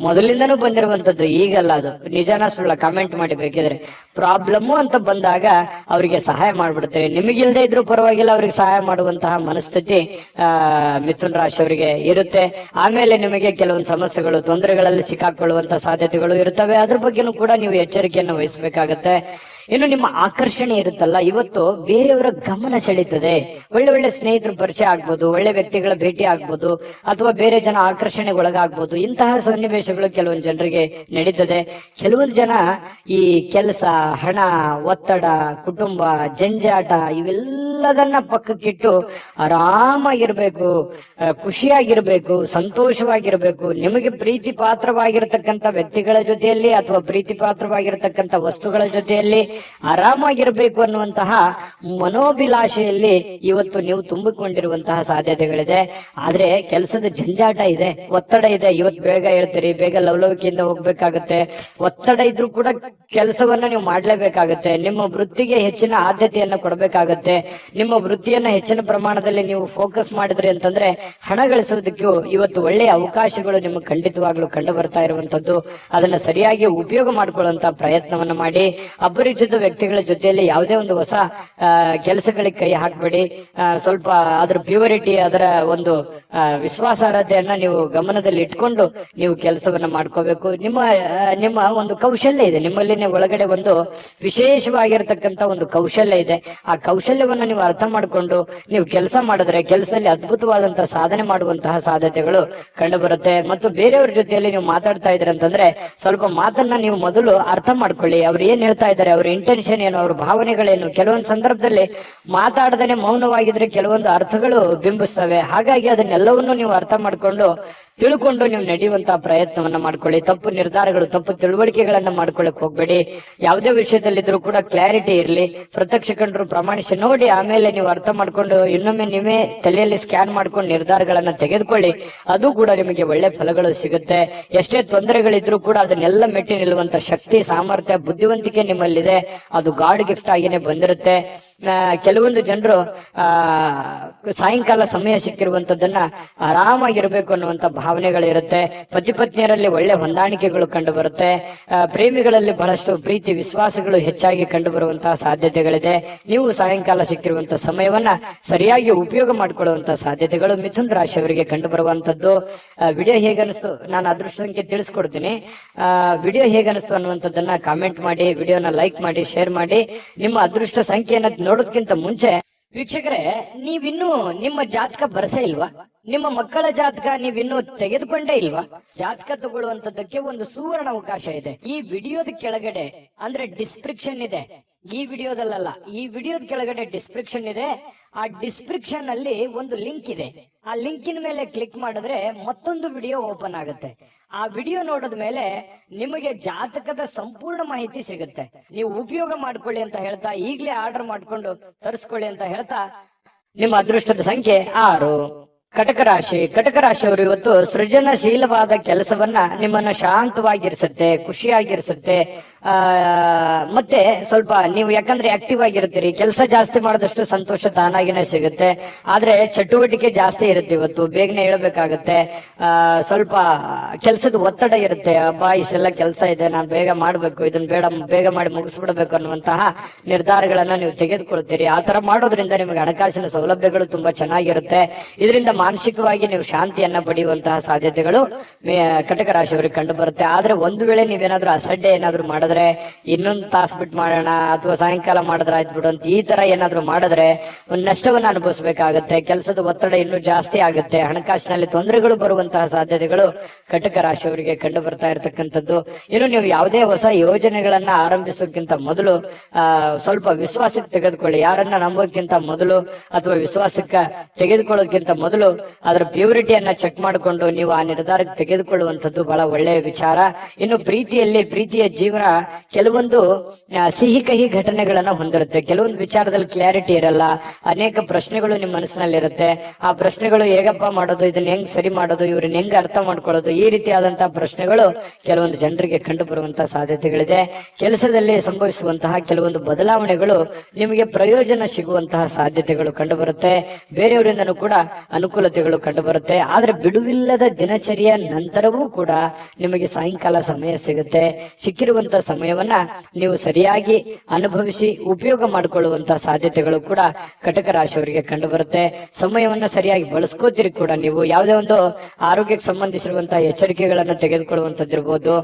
ಮೊದಲಿಂದನೂ ಬಂದಿರುವಂತದ್ದು, ಈಗಲ್ಲ. ಅದು ನಿಜಾನ ಸುಳ್ಳ ಕಾಮೆಂಟ್ ಮಾಡಿ ಬೇಕಿದ್ರೆ. ಪ್ರಾಬ್ಲಮ್ ಅಂತ ಬಂದಾಗ ಅವರಿಗೆ ಸಹಾಯ ಮಾಡ್ಬಿಡ್ತೇವೆ. ನಿಮಗಿಲ್ದೇ ಇದ್ರೂ ಪರವಾಗಿಲ್ಲ, ಅವ್ರಿಗೆ ಸಹಾಯ ಮಾಡುವಂತಹ ಮನಸ್ಥಿತಿ ಮಿಥುನ್ ರಾಶಿಯವರಿಗೆ ಇರುತ್ತೆ. ಆಮೇಲೆ ನಿಮಗೆ ಕೆಲವೊಂದು ಸಮಸ್ಯೆಗಳು, ತೊಂದರೆಗಳಲ್ಲಿ ಸಿಕ್ಕಾಕೊಳ್ಳುವಂತಹ ಸಾಧ್ಯತೆಗಳು ಇರ್ತವೆ. ಅದ್ರ ಬಗ್ಗೆನೂ ಕೂಡ ನೀವು ಎಚ್ಚರಿಕೆಯನ್ನು ವಹಿಸಬೇಕಾಗತ್ತೆ. ಇನ್ನು ನಿಮ್ಮ ಆಕರ್ಷಣೆ ಇರುತ್ತಲ್ಲ, ಇವತ್ತು ಬೇರೆಯವರ ಗಮನ ಸೆಳೀತದೆ. ಒಳ್ಳೆ ಒಳ್ಳೆ ಸ್ನೇಹಿತರು ಪರಿಚಯ ಆಗ್ಬೋದು, ಒಳ್ಳೆ ವ್ಯಕ್ತಿಗಳ ಭೇಟಿ ಆಗ್ಬೋದು, ಅಥವಾ ಬೇರೆ ಜನ ಆಕರ್ಷಣೆಗೆ ಒಳಗಾಗ್ಬೋದು. ಇಂತಹ ಸನ್ನಿವೇಶಗಳು ಕೆಲವೊಂದು ಜನರಿಗೆ ನಡೀತದೆ. ಕೆಲವೊಂದು ಜನ ಈ ಕೆಲಸ, ಹಣ, ಒತ್ತಡ, ಕುಟುಂಬ, ಜಂಜಾಟ ಇವೆಲ್ಲದನ್ನ ಪಕ್ಕಕ್ಕಿಟ್ಟು ಆರಾಮಾಗಿರ್ಬೇಕು, ಖುಷಿಯಾಗಿರ್ಬೇಕು, ಸಂತೋಷವಾಗಿರ್ಬೇಕು, ನಿಮಗೆ ಪ್ರೀತಿ ಪಾತ್ರವಾಗಿರತಕ್ಕಂತ ವ್ಯಕ್ತಿಗಳ ಜೊತೆಯಲ್ಲಿ ಅಥವಾ ಪ್ರೀತಿ ಪಾತ್ರವಾಗಿರತಕ್ಕಂತ ವಸ್ತುಗಳ ಜೊತೆಯಲ್ಲಿ ಆರಾಮಾಗಿರ್ಬೇಕು ಅನ್ನುವಂತಹ ಮನೋಭಿಲಾಷೆಯಲ್ಲಿ ಇವತ್ತು ನೀವು ತುಂಬಿಕೊಂಡಿರುವಂತಹ ಸಾಧ್ಯತೆಗಳಿದೆ. ಆದ್ರೆ ಕೆಲಸದ ಜಂಜಾಟ ಇದೆ, ಒತ್ತಡ ಇದೆ. ಇವತ್ತು ಬೇಗ ಹೇಳ್ತೀರಿ, ಬೇಗ ಲವಲವಿಕೆಯಿಂದ ಹೋಗ್ಬೇಕಾಗತ್ತೆ. ಒತ್ತಡ ಇದ್ರೂ ಕೂಡ ಕೆಲಸವನ್ನ ನೀವು ಮಾಡ್ಲೇಬೇಕಾಗತ್ತೆ. ನಿಮ್ಮ ವೃತ್ತಿಗೆ ಹೆಚ್ಚಿನ ಆದ್ಯತೆಯನ್ನ ಕೊಡಬೇಕಾಗತ್ತೆ. ನಿಮ್ಮ ವೃತ್ತಿಯನ್ನ ಹೆಚ್ಚಿನ ಪ್ರಮಾಣದಲ್ಲಿ ನೀವು ಫೋಕಸ್ ಮಾಡಿದ್ರಿ ಅಂತಂದ್ರೆ ಹಣ ಗಳಿಸೋದಕ್ಕೂ ಇವತ್ತು ಒಳ್ಳೆಯ ಅವಕಾಶಗಳು ನಿಮಗೆ ಖಂಡಿತವಾಗ್ಲೂ ಕಂಡು ಬರ್ತಾ ಇರುವಂತದ್ದು. ಅದನ್ನ ಸರಿಯಾಗಿ ಉಪಯೋಗ ಮಾಡ್ಕೊಳ್ಳುವಂತ ಪ್ರಯತ್ನವನ್ನ ಮಾಡಿ. ಅಪರಿಚಿತ ವ್ಯಕ್ತಿಗಳ ಜೊತೆಯಲ್ಲಿ ಯಾವುದೇ ಒಂದು ಹೊಸ ಕೆಲಸಗಳಿಗೆ ಕೈ ಹಾಕಬೇಡಿ. ಸ್ವಲ್ಪ ಅದರ ಪ್ಯೂರಿಟಿ, ಅದರ ಒಂದು ವಿಶ್ವಾಸಾರ್ಹತೆಯನ್ನ ನೀವು ಗಮನದಲ್ಲಿ ಇಟ್ಕೊಂಡು ನೀವು ಕೆಲಸವನ್ನ ಮಾಡ್ಕೋಬೇಕು. ನಿಮ್ಮ ಒಂದು ಕೌಶಲ್ಯ ಇದೆ, ನಿಮ್ಮಲ್ಲಿ ಒಳಗಡೆ ಒಂದು ವಿಶೇಷವಾಗಿರತಕ್ಕಂತ ಒಂದು ಕೌಶಲ್ಯ ಇದೆ. ಆ ಕೌಶಲ್ಯವನ್ನ ನೀವು ಅರ್ಥ ಮಾಡಿಕೊಂಡು ನೀವು ಕೆಲಸ ಮಾಡಿದ್ರೆ ಕೆಲಸದಲ್ಲಿ ಅದ್ಭುತವಾದಂತಹ ಸಾಧನೆ ಮಾಡುವಂತಹ ಸಾಧ್ಯತೆಗಳು ಕಂಡು ಬರುತ್ತೆ. ಮತ್ತು ಬೇರೆಯವ್ರ ಜೊತೆಯಲ್ಲಿ ನೀವು ಮಾತಾಡ್ತಾ ಇದ್ರೆ ಅಂತಂದ್ರೆ ಸ್ವಲ್ಪ ಮಾತನ್ನ ನೀವು ಮೊದಲು ಅರ್ಥ ಮಾಡ್ಕೊಳ್ಳಿ. ಅವ್ರು ಏನ್ ಹೇಳ್ತಾ ಇದ್ದಾರೆ, ಅವ್ರ ಇಂಟೆನ್ಷನ್ ಏನು, ಅವ್ರ ಭಾವನೆಗಳೇನು. ಕೆಲವೊಂದು ಸಂದರ್ಭದಲ್ಲಿ ಮಾತಾಡದೇನೆ ಮೌನವಾಗಿದ್ರೆ ಕೆಲವೊಂದು ಅರ್ಥಗಳು ಬಿಂಬಿಸ್ತವೆ. ಹಾಗಾಗಿ ಅದನ್ನೆಲ್ಲವನ್ನು ನೀವು ಅರ್ಥ ಮಾಡ್ಕೊಂಡು ತಿಳ್ಕೊಂಡು ನೀವು ನಡೆಯುವಂತಹ ಪ್ರಯತ್ನವನ್ನ ಮಾಡ್ಕೊಳ್ಳಿ. ತಪ್ಪು ನಿರ್ಧಾರಗಳು, ತಪ್ಪು ತಿಳುವಳಿಕೆಗಳನ್ನ ಮಾಡ್ಕೊಳ್ಳಕ್ ಹೋಗ್ಬೇಡಿ. ಯಾವುದೇ ವಿಷಯದಲ್ಲಿದ್ರು ಕೂಡ ಕ್ಲಾರಿಟಿ ಇರಲಿ. ಪ್ರತ್ಯಕ್ಷ ಕಂಡ್ರು ಪ್ರಮಾಣಿಸಿ ನೋಡಿ, ಆಮೇಲೆ ನೀವು ಅರ್ಥ ಮಾಡ್ಕೊಂಡು ಇನ್ನೊಮ್ಮೆ ನೀವೇ ತಲೆಯಲ್ಲಿ ಸ್ಕ್ಯಾನ್ ಮಾಡ್ಕೊಂಡು ನಿರ್ಧಾರಗಳನ್ನ ತೆಗೆದುಕೊಳ್ಳಿ. ಅದು ಕೂಡ ನಿಮಗೆ ಒಳ್ಳೆ ಫಲಗಳು ಸಿಗುತ್ತೆ. ಎಷ್ಟೇ ತೊಂದರೆಗಳಿದ್ರು ಕೂಡ ಅದನ್ನೆಲ್ಲ ಮೆಟ್ಟಿ ನಿಲ್ಲುವಂತ ಶಕ್ತಿ, ಸಾಮರ್ಥ್ಯ, ಬುದ್ಧಿವಂತಿಕೆ ನಿಮ್ಮಲ್ಲಿದೆ. ಅದು ಗಾಡ್ ಗಿಫ್ಟ್ ಆಗಿನೇ ಬಂದಿರುತ್ತೆ. ಕೆಲವೊಂದು ಜನರು ಸಾಯಂಕಾಲ ಸಮಯ ಸಿಕ್ಕಿರುವಂತದ್ದನ್ನ ಆರಾಮಾಗಿರ್ಬೇಕು ಅನ್ನುವಂತ ಭಾವನೆಗಳಿರುತ್ತೆ. ಪತಿ ಪತ್ನಿಯರಲ್ಲಿ ಒಳ್ಳೆ ಹೊಂದಾಣಿಕೆಗಳು ಕಂಡು ಬರುತ್ತೆ. ಪ್ರೇಮಿಗಳಲ್ಲಿ ಬಹಳಷ್ಟು ಪ್ರೀತಿ ವಿಶ್ವಾಸಗಳು ಹೆಚ್ಚಾಗಿ ಕಂಡು ಬರುವಂತಹ ಸಾಧ್ಯತೆಗಳಿದೆ. ನೀವು ಸಾಯಂಕಾಲ ಸಿಕ್ಕಿರುವಂತಹ ಸಮಯವನ್ನ ಸರಿಯಾಗಿ ಉಪಯೋಗ ಮಾಡಿಕೊಳ್ಳುವಂತಹ ಸಾಧ್ಯತೆಗಳು ಮಿಥುನ್ ರಾಶಿಯವರಿಗೆ ಕಂಡು ಬರುವಂತದ್ದು. ವಿಡಿಯೋ ಹೇಗನಿಸ್ತು ನಾನು ಅದೃಷ್ಟ ಸಂಖ್ಯೆ ತಿಳಿಸ್ಕೊಡ್ತೀನಿ. ವಿಡಿಯೋ ಹೇಗನಿಸ್ತು ಅನ್ನುವಂಥದ್ದನ್ನ ಕಾಮೆಂಟ್ ಮಾಡಿ, ವಿಡಿಯೋನ ಲೈಕ್ ಮಾಡಿ, ಶೇರ್ ಮಾಡಿ. ನಿಮ್ಮ ಅದೃಷ್ಟ ಸಂಖ್ಯೆಯನ್ನ ನೋಡೋದಕ್ಕಿಂತ ಮುಂಚೆ ವೀಕ್ಷಕರೇ, ನೀವಿನ್ನೂ ನಿಮ್ಮ ಜಾತಕ ಬರಸೇ ಇಲ್ವಾ? ನಿಮ್ಮ ಮಕ್ಕಳ ಜಾತಕ ನೀವಿನ್ನೂ ತೆಗೆದುಕೊಂಡೇ ಇಲ್ವಾ? ಜಾತಕ ತಗೊಳ್ಳುವಂತದ್ದಕ್ಕೆ ಒಂದು ಸುವರ್ಣ ಅವಕಾಶ ಇದೆ. ಈ ವಿಡಿಯೋದ ಕೆಳಗಡೆ ಅಂದ್ರೆ ಡಿಸ್ಕ್ರಿಪ್ಷನ್ ಇದೆ. ಈ ವಿಡಿಯೋದಲ್ಲ, ಈ ವಿಡಿಯೋದ ಕೆಳಗಡೆ ಡಿಸ್ಕ್ರಿಪ್ಷನ್ ಇದೆ. ಆ ಡಿಸ್ಕ್ರಿಪ್ಷನ್ ಅಲ್ಲಿ ಒಂದು ಲಿಂಕ್ ಇದೆ. ಆ ಲಿಂಕಿನ ಮೇಲೆ ಕ್ಲಿಕ್ ಮಾಡಿದ್ರೆ ಮತ್ತೊಂದು ವಿಡಿಯೋ ಓಪನ್ ಆಗುತ್ತೆ. ಆ ವಿಡಿಯೋ ನೋಡಿದ ಮೇಲೆ ನಿಮಗೆ ಜಾತಕದ ಸಂಪೂರ್ಣ ಮಾಹಿತಿ ಸಿಗುತ್ತೆ. ನೀವು ಉಪಯೋಗ ಮಾಡ್ಕೊಳ್ಳಿ ಅಂತ ಹೇಳ್ತಾ, ಈಗಲೇ ಆರ್ಡರ್ ಮಾಡ್ಕೊಂಡು ತರಿಸ್ಕೊಳ್ಳಿ ಅಂತ ಹೇಳ್ತಾ, ನಿಮ್ಮ ಅದೃಷ್ಟದ ಸಂಖ್ಯೆ 6. ಕಟಕ ರಾಶಿಯವರು ಇವತ್ತು ಸೃಜನಶೀಲವಾದ ಕೆಲಸವನ್ನ ನಿಮ್ಮನ್ನ ಶಾಂತವಾಗಿರಿಸುತ್ತೆ, ಖುಷಿಯಾಗಿರಿಸುತ್ತೆ. ಮತ್ತೆ ಸ್ವಲ್ಪ ನೀವು ಯಾಕಂದ್ರೆ ಆಕ್ಟಿವ್ ಆಗಿರ್ತೀರಿ, ಕೆಲಸ ಜಾಸ್ತಿ ಮಾಡಿದಷ್ಟು ಸಂತೋಷ ತಾನಾಗಿನೇ ಸಿಗುತ್ತೆ. ಆದ್ರೆ ಚಟುವಟಿಕೆ ಜಾಸ್ತಿ ಇರುತ್ತೆ, ಇವತ್ತು ಬೇಗನೆ ಹೇಳಬೇಕಾಗತ್ತೆ. ಸ್ವಲ್ಪ ಕೆಲಸದ ಒತ್ತಡ ಇರುತ್ತೆ. ಅಬ್ಬಾ ಇಷ್ಟೆಲ್ಲ ಕೆಲಸ ಇದೆ, ನಾನು ಬೇಗ ಮಾಡ್ಬೇಕು, ಇದನ್ನ ಬೇಗ ಮಾಡಿ ಮುಗಿಸ್ಬಿಡ್ಬೇಕು ಅನ್ನುವಂತಹ ನಿರ್ಧಾರಗಳನ್ನ ನೀವು ತೆಗೆದುಕೊಳ್ತೀರಿ. ಆ ತರ ಮಾಡೋದ್ರಿಂದ ನಿಮಗೆ ಹಣಕಾಸಿನ ಸೌಲಭ್ಯಗಳು ತುಂಬಾ ಚೆನ್ನಾಗಿರುತ್ತೆ. ಇದರಿಂದ ಮಾನಸಿಕವಾಗಿ ನೀವು ಶಾಂತಿಯನ್ನ ಪಡೆಯುವಂತಹ ಸಾಧ್ಯತೆಗಳು ಕಟಕ ರಾಶಿಯವರಿಗೆ ಕಂಡು ಬರುತ್ತೆ. ಆದ್ರೆ ಒಂದು ವೇಳೆ ನೀವೇನಾದ್ರೂ ಅಸಡ್ಡೆ ಏನಾದ್ರು ಮಾಡಿದ್ರೆ, ಇನ್ನೊಂದು ತಾಸು ಬಿಟ್ಟು ಮಾಡೋಣ ಅಥವಾ ಸಾಯಂಕಾಲ ಮಾಡಿದ್ರೆ ಆಯ್ತು ಬಿಡು ಅಂತ ಈ ತರ ಏನಾದ್ರು ಮಾಡಿದ್ರೆ ಒಂದು ನಷ್ಟವನ್ನ ಅನುಭವಿಸಬೇಕಾಗುತ್ತೆ. ಕೆಲಸದ ಒತ್ತಡ ಇನ್ನೂ ಜಾಸ್ತಿ ಆಗುತ್ತೆ. ಹಣಕಾಸಿನಲ್ಲಿ ತೊಂದರೆಗಳು ಬರುವಂತಹ ಸಾಧ್ಯತೆಗಳು ಕಟಕ ರಾಶಿಯವರಿಗೆ ಕಂಡು ಬರ್ತಾ ಇರತಕ್ಕಂಥದ್ದು. ಇನ್ನು ನೀವು ಯಾವುದೇ ಹೊಸ ಯೋಜನೆಗಳನ್ನ ಆರಂಭಿಸೋಕ್ಕಿಂತ ಮೊದಲು ಸ್ವಲ್ಪ ವಿಶ್ವಾಸಕ್ಕೆ ತೆಗೆದುಕೊಳ್ಳಿ. ಯಾರನ್ನ ನಂಬೋದಕ್ಕಿಂತ ಮೊದಲು ಅಥವಾ ವಿಶ್ವಾಸಕ್ಕೆ ತೆಗೆದುಕೊಳ್ಳೋದಕ್ಕಿಂತ ಮೊದಲು ಅದರ ಪ್ಯೂರಿಟಿಯನ್ನ ಚೆಕ್ ಮಾಡಿಕೊಂಡು ನೀವು ಆ ನಿರ್ಧಾರಕ್ಕೆ ತೆಗೆದುಕೊಳ್ಳುವಂಥದ್ದು ಬಹಳ ಒಳ್ಳೆಯ ವಿಚಾರ. ಇನ್ನು ಪ್ರೀತಿಯ ಜೀವನ ಕೆಲವೊಂದು ಸಿಹಿ ಕಹಿ ಘಟನೆಗಳನ್ನ ಹೊಂದಿರುತ್ತೆ. ಕೆಲವೊಂದು ವಿಚಾರದಲ್ಲಿ ಕ್ಲಾರಿಟಿ ಇರಲ್ಲ, ಅನೇಕ ಪ್ರಶ್ನೆಗಳು ನಿಮ್ಮ ಮನಸ್ಸಿನಲ್ಲಿರುತ್ತೆ. ಆ ಪ್ರಶ್ನೆಗಳು ಹೇಗಪ್ಪ ಮಾಡೋದು, ಇದನ್ನ ಹೆಂಗ್ ಸರಿ ಮಾಡೋದು, ಇವ್ರನ್ನ ಹೆಂಗ್ ಅರ್ಥ ಮಾಡ್ಕೊಳ್ಳೋದು, ಈ ರೀತಿಯಾದಂತಹ ಪ್ರಶ್ನೆಗಳು ಕೆಲವೊಂದು ಜನರಿಗೆ ಕಂಡು ಬರುವಂತಹ ಸಾಧ್ಯತೆಗಳಿದೆ. ಕೆಲಸದಲ್ಲಿ ಸಂಭವಿಸುವಂತಹ ಕೆಲವೊಂದು ಬದಲಾವಣೆಗಳು ನಿಮಗೆ ಪ್ರಯೋಜನ ಸಿಗುವಂತಹ ಸಾಧ್ಯತೆಗಳು ಕಂಡು ಬರುತ್ತೆ. ಬೇರೆಯವರಿಂದನೂ ಕೂಡ ಅನುಕೂಲತೆಗಳು ಕಂಡು ಬರುತ್ತೆ. ಆದ್ರೆ ಬಿಡುವಿಲ್ಲದ ದಿನಚರಿಯ ನಂತರವೂ ಕೂಡ ನಿಮಗೆ ಸಾಯಂಕಾಲ ಸಮಯ ಸಿಗುತ್ತೆ. ಸಿಕ್ಕಿರುವಂತಹ ಸಮಯವನ್ನ ನೀವು ಸರಿಯಾಗಿ ಅನುಭವಿಸಿ ಉಪಯೋಗ ಮಾಡಿಕೊಳ್ಳುವಂತಹ ಸಾಧ್ಯತೆಗಳು ಕೂಡ ಕಟಕ ರಾಶಿಯವರಿಗೆ ಕಂಡು ಬರುತ್ತೆ. ಸಮಯವನ್ನ ಸರಿಯಾಗಿ ಬಳಸ್ಕೋತೀರಿ ಕೂಡ. ನೀವು ಯಾವುದೇ ಒಂದು ಆರೋಗ್ಯಕ್ಕೆ ಸಂಬಂಧಿಸಿರುವಂತಹ ಎಚ್ಚರಿಕೆಗಳನ್ನ ತೆಗೆದುಕೊಳ್ಳುವಂತದ್ದಿರ್ಬೋದು,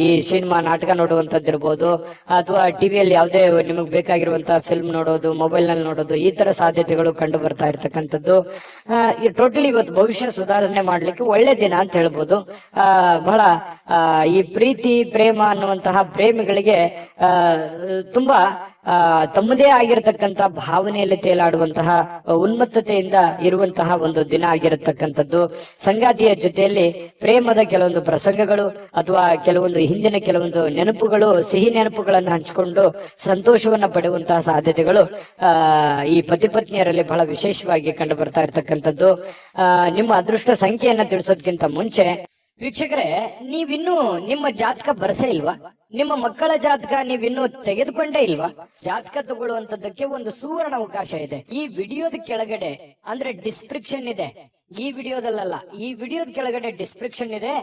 ಈ ಸಿನಿಮಾ ನಾಟಕ ನೋಡುವಂತದ್ದಿರ್ಬೋದು, ಅಥವಾ ಟಿವಿಯಲ್ಲಿ ಯಾವುದೇ ನಿಮಗೆ ಬೇಕಾಗಿರುವಂತಹ ಫಿಲ್ಮ್ ನೋಡೋದು, ಮೊಬೈಲ್ ನಲ್ಲಿ ನೋಡೋದು, ಈ ತರ ಸಾಧ್ಯತೆಗಳು ಕಂಡು ಬರ್ತಾ ಇರ್ತಕ್ಕಂಥದ್ದು. ಟೋಟಲಿ ಇವತ್ತು ಭವಿಷ್ಯ ಸುಧಾರಣೆ ಮಾಡ್ಲಿಕ್ಕೆ ಒಳ್ಳೆ ದಿನ ಅಂತ ಹೇಳ್ಬೋದು. ಬಹಳ ಈ ಪ್ರೀತಿ ಪ್ರೇಮ ಅನ್ನುವಂತಹ ಪ್ರೇಮಿಗಳಿಗೆ ತುಂಬಾ ತಮ್ಮದೇ ಆಗಿರತಕ್ಕಂತ ಭಾವನೆಯಲ್ಲಿ ತೇಲಾಡುವಂತಹ ಉನ್ಮತ್ತತೆಯಿಂದ ಇರುವಂತಹ ಒಂದು ದಿನ ಆಗಿರತಕ್ಕಂಥದ್ದು. ಸಂಗಾತಿಯ ಜೊತೆಯಲ್ಲಿ ಪ್ರೇಮದ ಕೆಲವೊಂದು ಪ್ರಸಂಗಗಳು ಅಥವಾ ಕೆಲವೊಂದು ಹಿಂದಿನ ಕೆಲವೊಂದು ನೆನಪುಗಳು, ಸಿಹಿ ನೆನಪುಗಳನ್ನು ಹಂಚಿಕೊಂಡು ಸಂತೋಷವನ್ನ ಪಡೆಯುವಂತಹ ಸಾಧ್ಯತೆಗಳು ಈ ಪತಿ ಪತ್ನಿಯರಲ್ಲಿ ಬಹಳ ವಿಶೇಷವಾಗಿ ಕಂಡು ಬರ್ತಾ ಇರ್ತಕ್ಕಂಥದ್ದು. ನಿಮ್ಮ ಅದೃಷ್ಟ ಸಂಖ್ಯೆಯನ್ನ ತಿಳಿಸೋದಕ್ಕಿಂತ ಮುಂಚೆ ವೀಕ್ಷಕರೇ, ನೀವಿನ್ನೂ ನಿಮ್ಮ ಜಾತಕ ಬರಸೇ ಇಲ್ವಾ? ನಿಮ್ಮ ಮಕ್ಕಳ ಜಾತಕ ನೀವಿನ್ನೂ ತೆಗೆದುಕೊಂಡೇ ಇಲ್ವಾ? ಜಾತಕ ತಗೊಳ್ಳುವಂತದ್ದಕ್ಕೆ ಒಂದು ಸುವರ್ಣ ಅವಕಾಶ ಇದೆ. ಈ ವಿಡಿಯೋದ ಕೆಳಗಡೆ ಅಂದ್ರೆ ಡಿಸ್ಕ್ರಿಪ್ಷನ್ ಇದೆ. ಈ ವಿಡಿಯೋದಲ್ಲ, ಈ ವಿಡಿಯೋದ ಕೆಳಗಡೆ ಡಿಸ್ಕ್ರಿಪ್ಷನ್ ಇದೆ.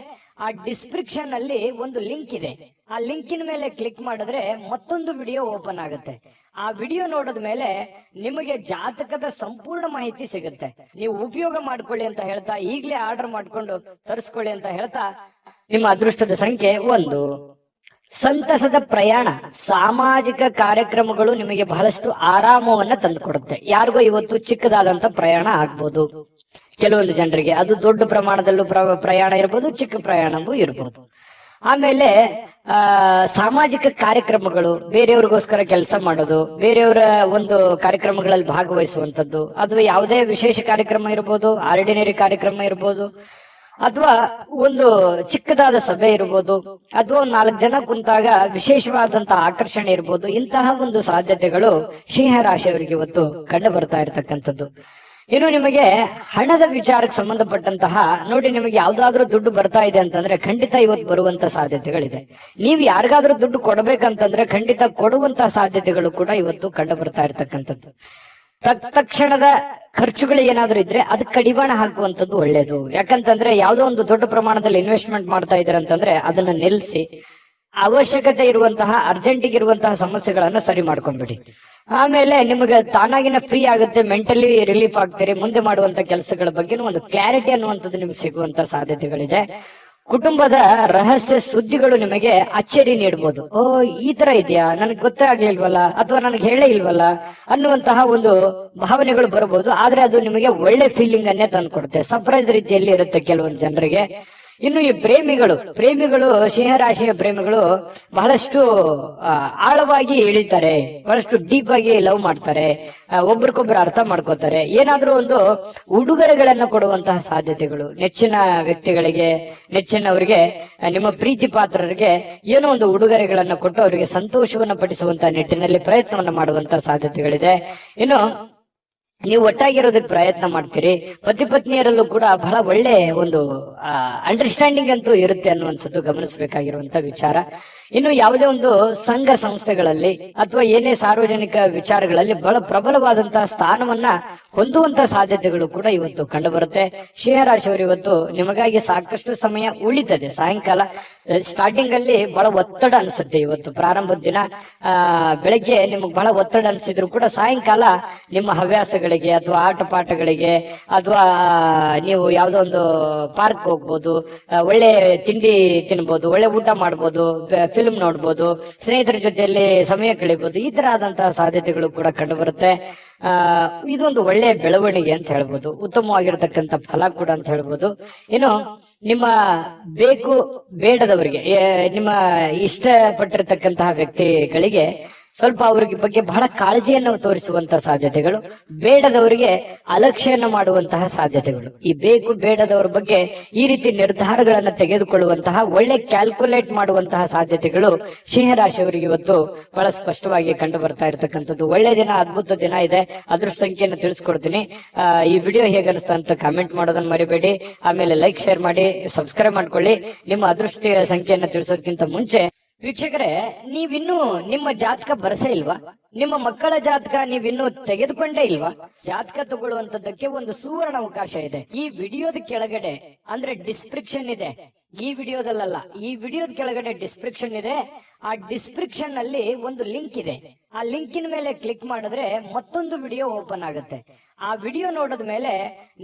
ಆ ಡಿಸ್ಕ್ರಿಪ್ಷನ್ ಅಲ್ಲಿ ಒಂದು ಲಿಂಕ್ ಇದೆ. ಆ ಲಿಂಕಿನ ಮೇಲೆ ಕ್ಲಿಕ್ ಮಾಡಿದ್ರೆ ಮತ್ತೊಂದು ವಿಡಿಯೋ ಓಪನ್ ಆಗುತ್ತೆ. ಆ ವಿಡಿಯೋ ನೋಡಿದ ಮೇಲೆ ನಿಮಗೆ ಜಾತಕದ ಸಂಪೂರ್ಣ ಮಾಹಿತಿ ಸಿಗುತ್ತೆ. ನೀವು ಉಪಯೋಗ ಮಾಡ್ಕೊಳ್ಳಿ ಅಂತ ಹೇಳ್ತಾ, ಈಗಲೇ ಆರ್ಡರ್ ಮಾಡ್ಕೊಂಡು ತರಿಸ್ಕೊಳ್ಳಿ ಅಂತ ಹೇಳ್ತಾ, ನಿಮ್ಮ ಅದೃಷ್ಟದ ಸಂಖ್ಯೆ 1. ಸಂತಸದ ಪ್ರಯಾಣ, ಸಾಮಾಜಿಕ ಕಾರ್ಯಕ್ರಮಗಳು ನಿಮಗೆ ಬಹಳಷ್ಟು ಆರಾಮವನ್ನ ತಂದುಕೊಡುತ್ತೆ. ಯಾರಿಗೋ ಇವತ್ತು ಚಿಕ್ಕದಾದಂತ ಪ್ರಯಾಣ ಆಗ್ಬೋದು. ಕೆಲವೊಂದು ಜನರಿಗೆ ಅದು ದೊಡ್ಡ ಪ್ರಮಾಣದಲ್ಲೂ ಪ್ರಯಾಣ ಇರ್ಬೋದು, ಚಿಕ್ಕ ಪ್ರಯಾಣವೂ ಇರ್ಬೋದು. ಆಮೇಲೆ ಸಾಮಾಜಿಕ ಕಾರ್ಯಕ್ರಮಗಳು, ಬೇರೆಯವ್ರಿಗೋಸ್ಕರ ಕೆಲಸ ಮಾಡೋದು, ಬೇರೆಯವರ ಒಂದು ಕಾರ್ಯಕ್ರಮಗಳಲ್ಲಿ ಭಾಗವಹಿಸುವಂತದ್ದು, ಅದು ಯಾವುದೇ ವಿಶೇಷ ಕಾರ್ಯಕ್ರಮ ಇರ್ಬೋದು, ಆರ್ಡಿನರಿ ಕಾರ್ಯಕ್ರಮ ಇರ್ಬೋದು, ಅಥವಾ ಒಂದು ಚಿಕ್ಕದಾದ ಸಭೆ ಇರ್ಬೋದು, ಅಥವಾ 4 ಜನ ಕುಂತಾಗ ವಿಶೇಷವಾದಂತಹ ಆಕರ್ಷಣೆ ಇರ್ಬೋದು. ಇಂತಹ ಒಂದು ಸಾಧ್ಯತೆಗಳು ಸಿಂಹ ರಾಶಿಯವರಿಗೆ ಇವತ್ತು ಕಂಡು ಬರ್ತಾ ಇರತಕ್ಕಂಥದ್ದು. ಇನ್ನು ನಿಮಗೆ ಹಣದ ವಿಚಾರಕ್ಕೆ ಸಂಬಂಧಪಟ್ಟಂತಹ ನೋಡಿ, ನಿಮಗೆ ಯಾವ್ದಾದ್ರೂ ದುಡ್ಡು ಬರ್ತಾ ಇದೆ ಅಂತಂದ್ರೆ ಖಂಡಿತ ಇವತ್ತು ಬರುವಂತ ಸಾಧ್ಯತೆಗಳಿದೆ. ನೀವು ಯಾರಿಗಾದ್ರೂ ದುಡ್ಡು ಕೊಡಬೇಕಂತಂದ್ರೆ ಖಂಡಿತ ಕೊಡುವಂತಹ ಸಾಧ್ಯತೆಗಳು ಕೂಡ ಇವತ್ತು ಕಂಡು ಬರ್ತಾ ಇರ್ತಕ್ಕಂಥದ್ದು. ತಕ್ಷಣದ ಖರ್ಚುಗಳು ಏನಾದ್ರೂ ಇದ್ರೆ ಅದಕ್ಕೆ ಕಡಿವಾಣ ಹಾಕುವಂತದ್ದು ಒಳ್ಳೇದು. ಯಾಕಂತಂದ್ರೆ ಯಾವುದೋ ಒಂದು ದೊಡ್ಡ ಪ್ರಮಾಣದಲ್ಲಿ ಇನ್ವೆಸ್ಟ್ಮೆಂಟ್ ಮಾಡ್ತಾ ಇದ್ದೀರ ಅಂತಂದ್ರೆ ಅದನ್ನ ನಿಲ್ಲಿಸಿ ಅವಶ್ಯಕತೆ ಇರುವಂತಹ ಅರ್ಜೆಂಟಿಗೆ ಇರುವಂತಹ ಸಮಸ್ಯೆಗಳನ್ನ ಸರಿ ಮಾಡ್ಕೊಂಡ್ಬಿಡಿ. ಆಮೇಲೆ ನಿಮಗೆ ತಾನಾಗಿನ ಫ್ರೀ ಆಗುತ್ತೆ, ಮೆಂಟಲಿ ರಿಲೀಫ್ ಆಗ್ತೀರಿ. ಮುಂದೆ ಮಾಡುವಂತ ಕೆಲಸಗಳ ಬಗ್ಗೆ ಒಂದು ಕ್ಲಾರಿಟಿ ಅನ್ನುವಂಥದ್ದು ನಿಮ್ಗೆ ಸಿಗುವಂತ ಸಾಧ್ಯತೆಗಳಿದೆ. ಕುಟುಂಬದ ರಹಸ್ಯ ಸುದ್ದಿಗಳು ನಿಮಗೆ ಅಚ್ಚರಿ ನೀಡಬಹುದು. ಈ ತರ ಇದೆಯಾ, ನನಗೆ ಗೊತ್ತೇ ಆಗ್ಲಿಲ್ವಲ್ಲ, ಅಥವಾ ನನಗೆ ಹೇಳೇ ಇಲ್ವಲ್ಲ ಅನ್ನುವಂತಹ ಒಂದು ಭಾವನೆಗಳು ಬರಬಹುದು. ಆದ್ರೆ ಅದು ನಿಮಗೆ ಒಳ್ಳೆ ಫೀಲಿಂಗ್ ಅನ್ನೇ ತಂದ್ಕೊಡುತ್ತೆ. ಸರ್ಪ್ರೈಸ್ ರೀತಿಯಲ್ಲಿ ಇರುತ್ತೆ ಕೆಲವೊಂದು ಜನರಿಗೆ. ಇನ್ನು ಈ ಪ್ರೇಮಿಗಳು ಸಿಂಹರಾಶಿಯ ಪ್ರೇಮಿಗಳು ಬಹಳಷ್ಟು ಆಳವಾಗಿ ಇಳಿತಾರೆ, ಬಹಳಷ್ಟು ಡೀಪ್ ಆಗಿ ಲವ್ ಮಾಡ್ತಾರೆ, ಒಬ್ರಿಗೊಬ್ರು ಅರ್ಥ ಮಾಡ್ಕೋತಾರೆ. ಏನಾದ್ರೂ ಒಂದು ಉಡುಗೊರೆಗಳನ್ನ ಕೊಡುವಂತಹ ಸಾಧ್ಯತೆಗಳು, ನೆಚ್ಚಿನ ವ್ಯಕ್ತಿಗಳಿಗೆ, ನೆಚ್ಚಿನವರಿಗೆ, ನಿಮ್ಮ ಪ್ರೀತಿ ಪಾತ್ರರಿಗೆ ಏನೋ ಒಂದು ಉಡುಗೊರೆಗಳನ್ನ ಕೊಟ್ಟು ಅವರಿಗೆ ಸಂತೋಷವನ್ನ ಪಡಿಸುವಂತಹ ನಿಟ್ಟಿನಲ್ಲಿ ಪ್ರಯತ್ನವನ್ನ ಮಾಡುವಂತಹ ಸಾಧ್ಯತೆಗಳಿದೆ. ಇನ್ನು ನೀವು ಒಟ್ಟಾಗಿರೋದಕ್ಕೆ ಪ್ರಯತ್ನ ಮಾಡ್ತೀರಿ. ಪತಿ ಪತ್ನಿಯರಲ್ಲೂ ಕೂಡ ಬಹಳ ಒಳ್ಳೆ ಒಂದು ಅಂಡರ್ಸ್ಟ್ಯಾಂಡಿಂಗ್ ಅಂತೂ ಇರುತ್ತೆ ಅನ್ನುವಂಥದ್ದು ಗಮನಿಸಬೇಕಾಗಿರುವಂತ ವಿಚಾರ. ಇನ್ನು ಯಾವುದೇ ಒಂದು ಸಂಘ ಸಂಸ್ಥೆಗಳಲ್ಲಿ ಅಥವಾ ಏನೇ ಸಾರ್ವಜನಿಕ ವಿಚಾರಗಳಲ್ಲಿ ಬಹಳ ಪ್ರಬಲವಾದಂತಹ ಸ್ಥಾನವನ್ನ ಹೊಂದುವಂತ ಸಾಧ್ಯತೆಗಳು ಕೂಡ ಇವತ್ತು ಕಂಡು ಬರುತ್ತೆ. ಸಿಂಹರಾಶಿಯವರು ಇವತ್ತು ನಿಮಗಾಗಿ ಸಾಕಷ್ಟು ಸಮಯ ಉಳಿತದೆ. ಸಾಯಂಕಾಲ ಸ್ಟಾರ್ಟಿಂಗ್ ಅಲ್ಲಿ ಬಹಳ ಒತ್ತಡ ಅನಿಸುತ್ತೆ. ಇವತ್ತು ಪ್ರಾರಂಭದ ದಿನ ಬೆಳಗ್ಗೆ ನಿಮಗೆ ಬಹಳ ಒತ್ತಡ ಅನಿಸಿದ್ರು ಕೂಡ ಸಾಯಂಕಾಲ ನಿಮ್ಮ ಹವ್ಯಾಸಗಳಿಗೆ ಅಥವಾ ಆಟ ಪಾಠಗಳಿಗೆ ಅಥವಾ ನೀವು ಯಾವುದೋ ಒಂದು ಪಾರ್ಕ್ ಹೋಗ್ಬೋದು, ಒಳ್ಳೆ ತಿಂಡಿ ತಿನ್ಬೋದು, ಒಳ್ಳೆ ಊಟ ಮಾಡ್ಬೋದು, ಫಿಲ್ಮ್ ನೋಡ್ಬೋದು, ಸ್ನೇಹಿತರ ಜೊತೆಯಲ್ಲಿ ಸಮಯ ಕಳಿಬಹುದು. ಈ ತರ ಆದಂತಹ ಸಾಧ್ಯತೆಗಳು ಕೂಡ ಕಂಡು ಬರುತ್ತೆ. ಇದೊಂದು ಒಳ್ಳೆಯ ಬೆಳವಣಿಗೆ ಅಂತ ಹೇಳ್ಬೋದು, ಉತ್ತಮವಾಗಿರತಕ್ಕಂತ ಫಲ ಕೂಡ ಅಂತ ಹೇಳ್ಬೋದು. ಇನ್ನು ನಿಮ್ಮ ಬೇಕು ಬೇಡದವರಿಗೆ, ನಿಮ್ಮ ಇಷ್ಟಪಟ್ಟಿರತಕ್ಕಂತಹ ವ್ಯಕ್ತಿಗಳಿಗೆ ಸ್ವಲ್ಪ ಅವ್ರಿಗೆ ಬಗ್ಗೆ ಬಹಳ ಕಾಳಜಿಯನ್ನು ತೋರಿಸುವಂತಹ ಸಾಧ್ಯತೆಗಳು, ಬೇಡದವರಿಗೆ ಅಲಕ್ಷ್ಯನ ಮಾಡುವಂತಹ ಸಾಧ್ಯತೆಗಳು. ಈ ಬೇಕು ಬೇಡದವರ ಬಗ್ಗೆ ಈ ರೀತಿ ನಿರ್ಧಾರಗಳನ್ನ ತೆಗೆದುಕೊಳ್ಳುವಂತಹ ಒಳ್ಳೆ ಕ್ಯಾಲ್ಕುಲೇಟ್ ಮಾಡುವಂತಹ ಸಾಧ್ಯತೆಗಳು ಸಿಂಹರಾಶಿಯವರಿಗೆ ಇವತ್ತು ಬಹಳ ಸ್ಪಷ್ಟವಾಗಿ ಕಂಡು ಬರ್ತಾ ಇರತಕ್ಕಂಥದ್ದು. ಒಳ್ಳೆ ದಿನ, ಅದ್ಭುತ ದಿನ ಇದೆ. ಅದೃಷ್ಟ ಸಂಖ್ಯೆಯನ್ನು ತಿಳಿಸ್ಕೊಡ್ತೀನಿ. ಈ ವಿಡಿಯೋ ಹೇಗನ್ನಿಸ್ತಾ ಅಂತ ಕಾಮೆಂಟ್ ಮಾಡೋದನ್ನ ಮರಿಬೇಡಿ. ಆಮೇಲೆ ಲೈಕ್, ಶೇರ್ ಮಾಡಿ, ಸಬ್ಸ್ಕ್ರೈಬ್ ಮಾಡ್ಕೊಳ್ಳಿ. ನಿಮ್ಮ ಅದೃಷ್ಟ ಸಂಖ್ಯೆಯನ್ನು ತಿಳಿಸೋದಕ್ಕಿಂತ ಮುಂಚೆ ವೀಕ್ಷಕರೇ, ನೀವಿನ್ನೂ ನಿಮ್ಮ ಜಾತಕ ಬರಸೇ ಇಲ್ವಾ? ನಿಮ್ಮ ಮಕ್ಕಳ ಜಾತಕ ನೀವಿನ್ನೂ ತೆಗೆದುಕೊಂಡೇ ಇಲ್ವಾ? ಜಾತಕ ತಗೊಳ್ಳುವಂತದ್ದಕ್ಕೆ ಒಂದು ಸುವರ್ಣ ಅವಕಾಶ ಇದೆ. ಈ ವಿಡಿಯೋದ ಕೆಳಗಡೆ ಅಂದ್ರೆ ಡಿಸ್ಕ್ರಿಪ್ಷನ್ ಇದೆ. ಈ ವಿಡಿಯೋದಲ್ಲ, ಈ ವಿಡಿಯೋದ ಕೆಳಗಡೆ ಡಿಸ್ಕ್ರಿಪ್ಷನ್ ಇದೆ. ಆ ಡಿಸ್ಕ್ರಿಪ್ಷನ್ ನಲ್ಲಿ ಒಂದು ಲಿಂಕ್ ಇದೆ. ಆ ಲಿಂಕಿನ ಮೇಲೆ ಕ್ಲಿಕ್ ಮಾಡಿದ್ರೆ ಮತ್ತೊಂದು ವಿಡಿಯೋ ಓಪನ್ ಆಗುತ್ತೆ. ಆ ವಿಡಿಯೋ ನೋಡಿದ ಮೇಲೆ